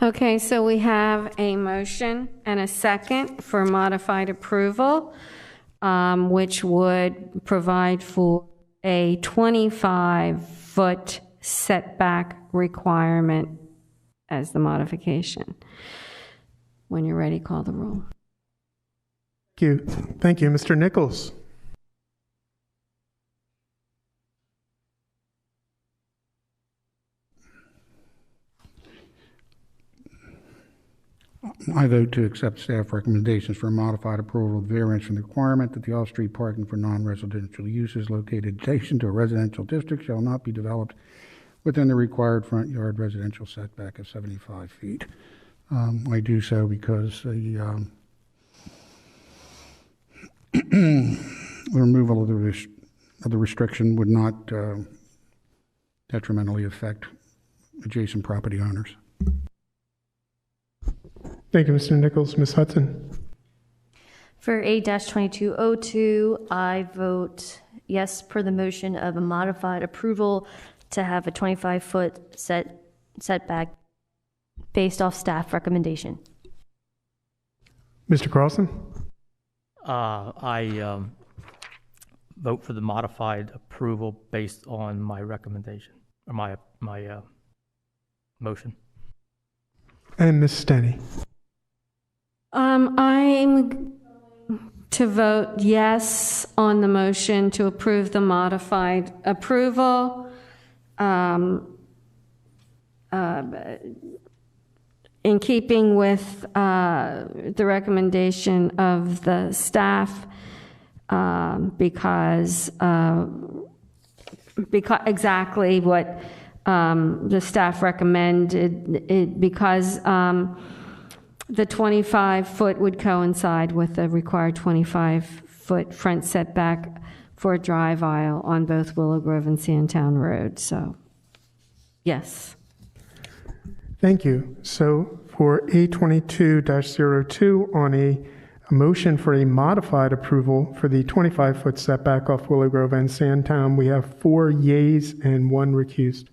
Speaker 1: Okay, so we have a motion and a second for modified approval, which would provide for a 25-foot setback requirement as the modification. When you're ready, call the roll.
Speaker 3: Thank you. Thank you. Mr. Nichols.
Speaker 15: I vote to accept staff recommendations for a modified approval of variance from the requirement that the off-street parking for non-residential uses located adjacent to a residential district shall not be developed within the required front yard residential setback of 75 feet. I do so because the removal of the restriction would not detrimentally affect adjacent property owners.
Speaker 3: Thank you, Mr. Nichols. Ms. Hudson.
Speaker 7: For A-2202, I vote yes per the motion of a modified approval to have a 25-foot setback based off staff recommendation.
Speaker 3: Mr. Carlson.
Speaker 8: I vote for the modified approval based on my recommendation, or my motion.
Speaker 3: And Ms. Stenny.
Speaker 1: I'm going to vote yes on the motion to approve the modified approval. In keeping with the recommendation of the staff, because exactly what the staff recommended, because the 25-foot would coincide with the required 25-foot front setback for a drive aisle on both Willow Grove and Sandtown Road. So, yes.
Speaker 3: Thank you. So for A22-02 on a motion for a modified approval for the 25-foot setback off Willow Grove and Sandtown, we have 4 yeas and 1 recused.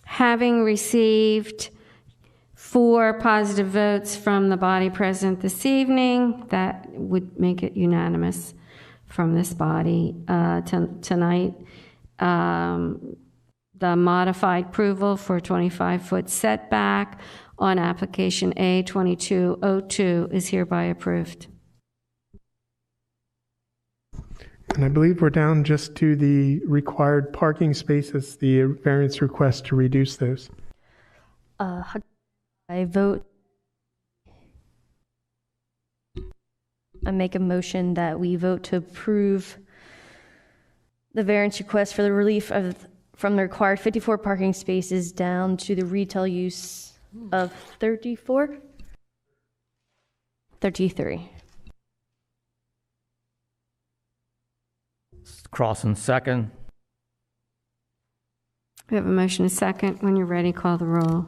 Speaker 1: Having received 4 positive votes from the body present this evening, that would make it unanimous from this body tonight. The modified approval for 25-foot setback on application A2202 is hereby approved.
Speaker 3: And I believe we're down just to the required parking spaces, the variance request to reduce those.
Speaker 7: I make a motion that we vote to approve the variance request for the relief from the required 54 parking spaces down to the retail use of 33.
Speaker 8: Crossan, second.
Speaker 1: We have a motion and a second. When you're ready, call the roll.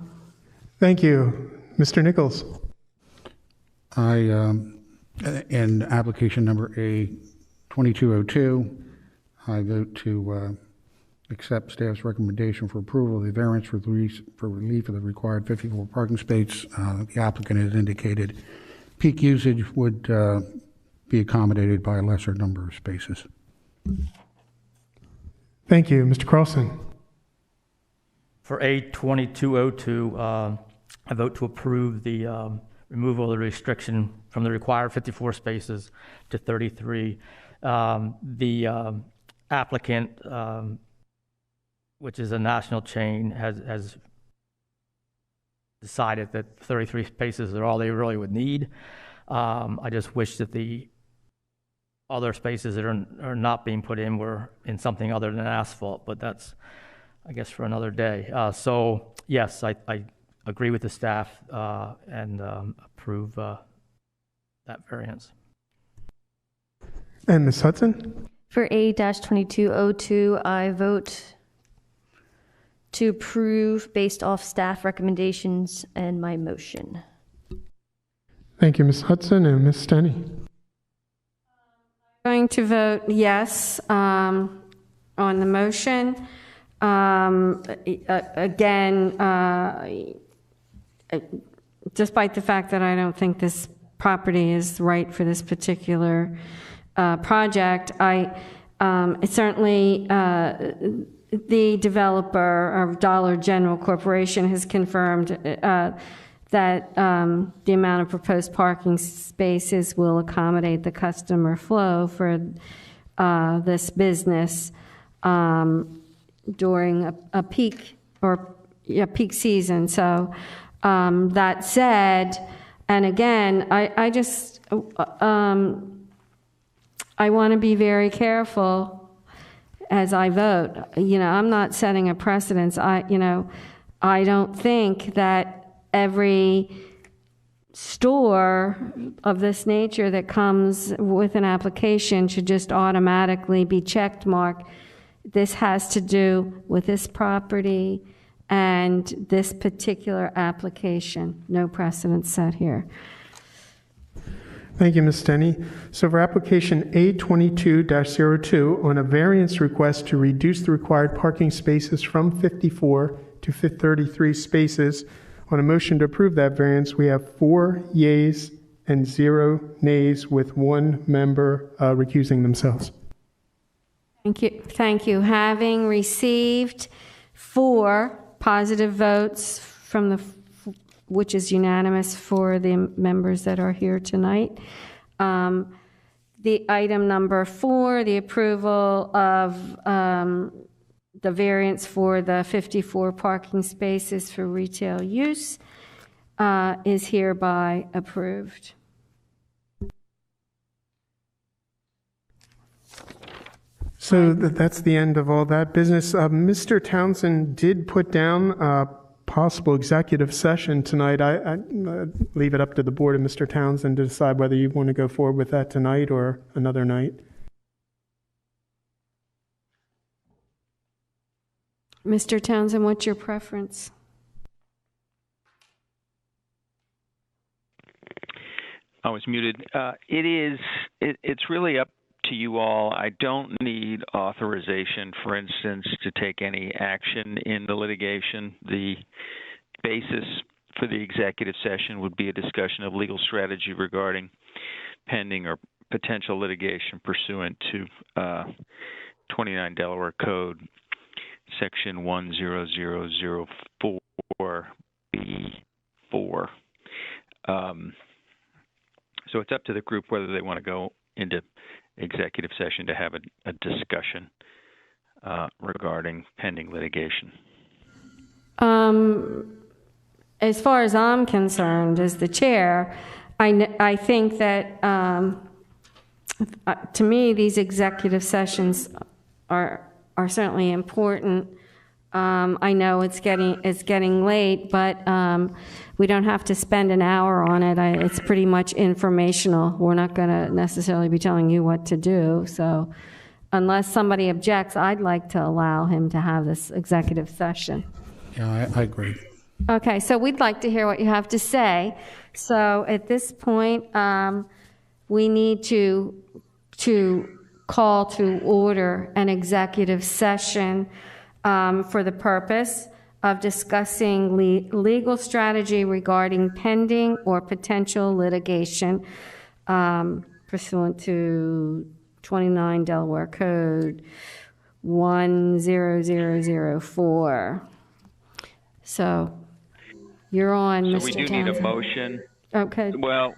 Speaker 3: Thank you. Mr. Nichols.
Speaker 15: In application number A2202, I vote to accept staff's recommendation for approval of the variance for relief of the required 54 parking space. The applicant has indicated peak usage would be accommodated by a lesser number of spaces.
Speaker 3: Thank you. Mr. Carlson.
Speaker 8: For A2202, I vote to approve the removal of the restriction from the required 54 spaces to 33. The applicant, which is a national chain, has decided that 33 spaces are all they really would need. I just wish that the other spaces that are not being put in were in something other than asphalt, but that's, I guess, for another day. So yes, I agree with the staff and approve that variance.
Speaker 3: And Ms. Hudson?
Speaker 7: For A-2202, I vote to approve based off staff recommendations and my motion.
Speaker 3: Thank you, Ms. Hudson. And Ms. Stenny?
Speaker 1: Going to vote yes on the motion. Again, despite the fact that I don't think this property is right for this particular project, it's certainly the developer of Dollar General Corporation has confirmed that the amount of proposed parking spaces will accommodate the customer flow for this business during a peak peak season. So that said, and again, I just I want to be very careful as I vote. I'm not setting a precedence. I don't think that every store of this nature that comes with an application should just automatically be checked mark. This has to do with this property and this particular application. No precedent set here.
Speaker 3: Thank you, Ms. Stenny. So for application A22-02 on a variance request to reduce the required parking spaces from 54 to 33 spaces, on a motion to approve that variance, we have 4 yeas and 0 nays, with 1 member recusing themselves.
Speaker 1: Thank you. Thank you. Having received 4 positive votes from which is unanimous for the members that are here tonight, the item number 4, the approval of the variance for the 54 parking spaces for retail use is hereby approved.
Speaker 3: So that's the end of all that business. Mr. Townsend did put down a possible executive session tonight. I leave it up to the board and Mr. Townsend to decide whether you want to go forward with that tonight or another night.
Speaker 1: Mr. Townsend, what's your preference?
Speaker 2: I was muted. It's really up to you all. I don't need authorization, for instance, to take any action in the litigation. The basis for the executive session would be a discussion of legal strategy regarding pending or potential litigation pursuant to 29 Delaware Code, Section 10004B4. So it's up to the group whether they want to go into executive session to have a discussion regarding pending litigation.
Speaker 1: As far as I'm concerned, as the chair, I think that to me these executive sessions are certainly important. I know it's getting late, but we don't have to spend an hour on it. It's pretty much informational. We're not going to necessarily be telling you what to do. So unless somebody objects, I'd like to allow him to have this executive session.
Speaker 15: Yeah, I agree.
Speaker 1: Okay, so we'd like to hear what you have to say. So at this point, we need to call to order an executive session for the purpose of discussing legal strategy regarding pending or potential litigation pursuant to 29 Delaware Code 10004. So you're on, Mr.
Speaker 2: So we do need a
Speaker 1: Townsend.
Speaker 2: motion.
Speaker 1: Okay.
Speaker 2: Well,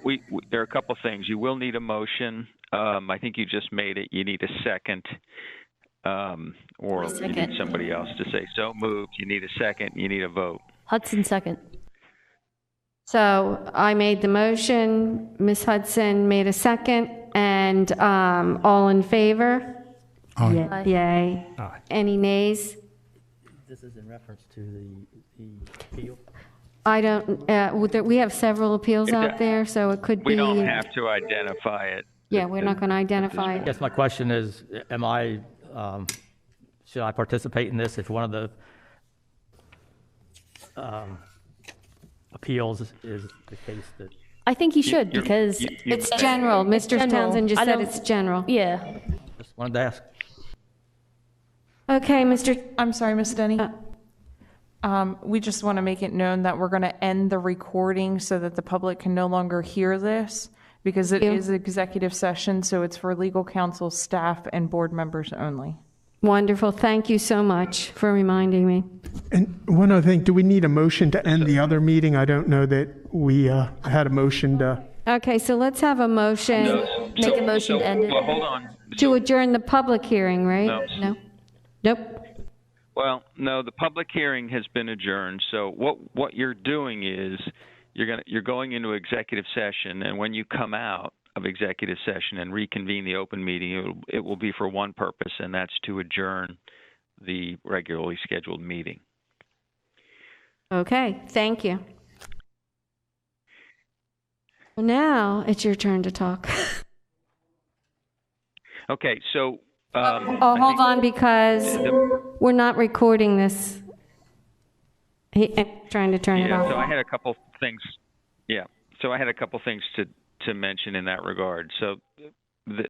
Speaker 2: there are a couple things. You will need a motion. I think you just made it. You need a second, or you need somebody else to say so moved. You need a second. You need a vote.
Speaker 7: Hudson second.
Speaker 1: So I made the motion, Ms. Hudson made a second, and all in favor?
Speaker 15: Aye.
Speaker 1: Yay. Any nays?
Speaker 8: This is in reference to the appeal.
Speaker 1: I don't, we have several appeals out there, so it could be.
Speaker 2: We don't have to identify it.
Speaker 1: Yeah, we're not going to identify
Speaker 8: I
Speaker 1: it.
Speaker 8: guess my question is, should I participate in this if one of the appeals is the case that?
Speaker 7: I think you should because
Speaker 1: It's general. Mr.
Speaker 7: general.
Speaker 1: Townsend just
Speaker 7: I
Speaker 1: said
Speaker 7: don't-
Speaker 1: it's general.
Speaker 7: Yeah.
Speaker 8: Just wanted to ask.
Speaker 1: Okay, Mr.
Speaker 4: I'm sorry, Ms. Denny. We just want to make it known that we're going to end the recording so that the public can no longer hear this because it is executive session, so it's for legal counsel, staff, and board members only.
Speaker 1: Wonderful. Thank you so much for reminding me.
Speaker 3: And one other thing, do we need a motion to end the other meeting? I don't know that we had a motion to.
Speaker 1: Okay, so let's have a motion
Speaker 7: Make a motion to end it.
Speaker 2: Well, hold on.
Speaker 1: to adjourn the public hearing, right?
Speaker 2: No.
Speaker 1: Nope.
Speaker 2: Well, no, the public hearing has been adjourned. So what you're doing is you're going into executive session, and when you come out of executive session and reconvene the open meeting, it will be for one purpose, and that's to adjourn the regularly scheduled meeting.
Speaker 1: Okay, thank you. Now it's your turn to talk.
Speaker 2: Okay, so.
Speaker 1: Hold on, because we're not recording this. I'm trying to turn it
Speaker 2: Yeah,
Speaker 1: off.
Speaker 2: so I had a couple things. Yeah, so I had a couple things to mention in that regard. So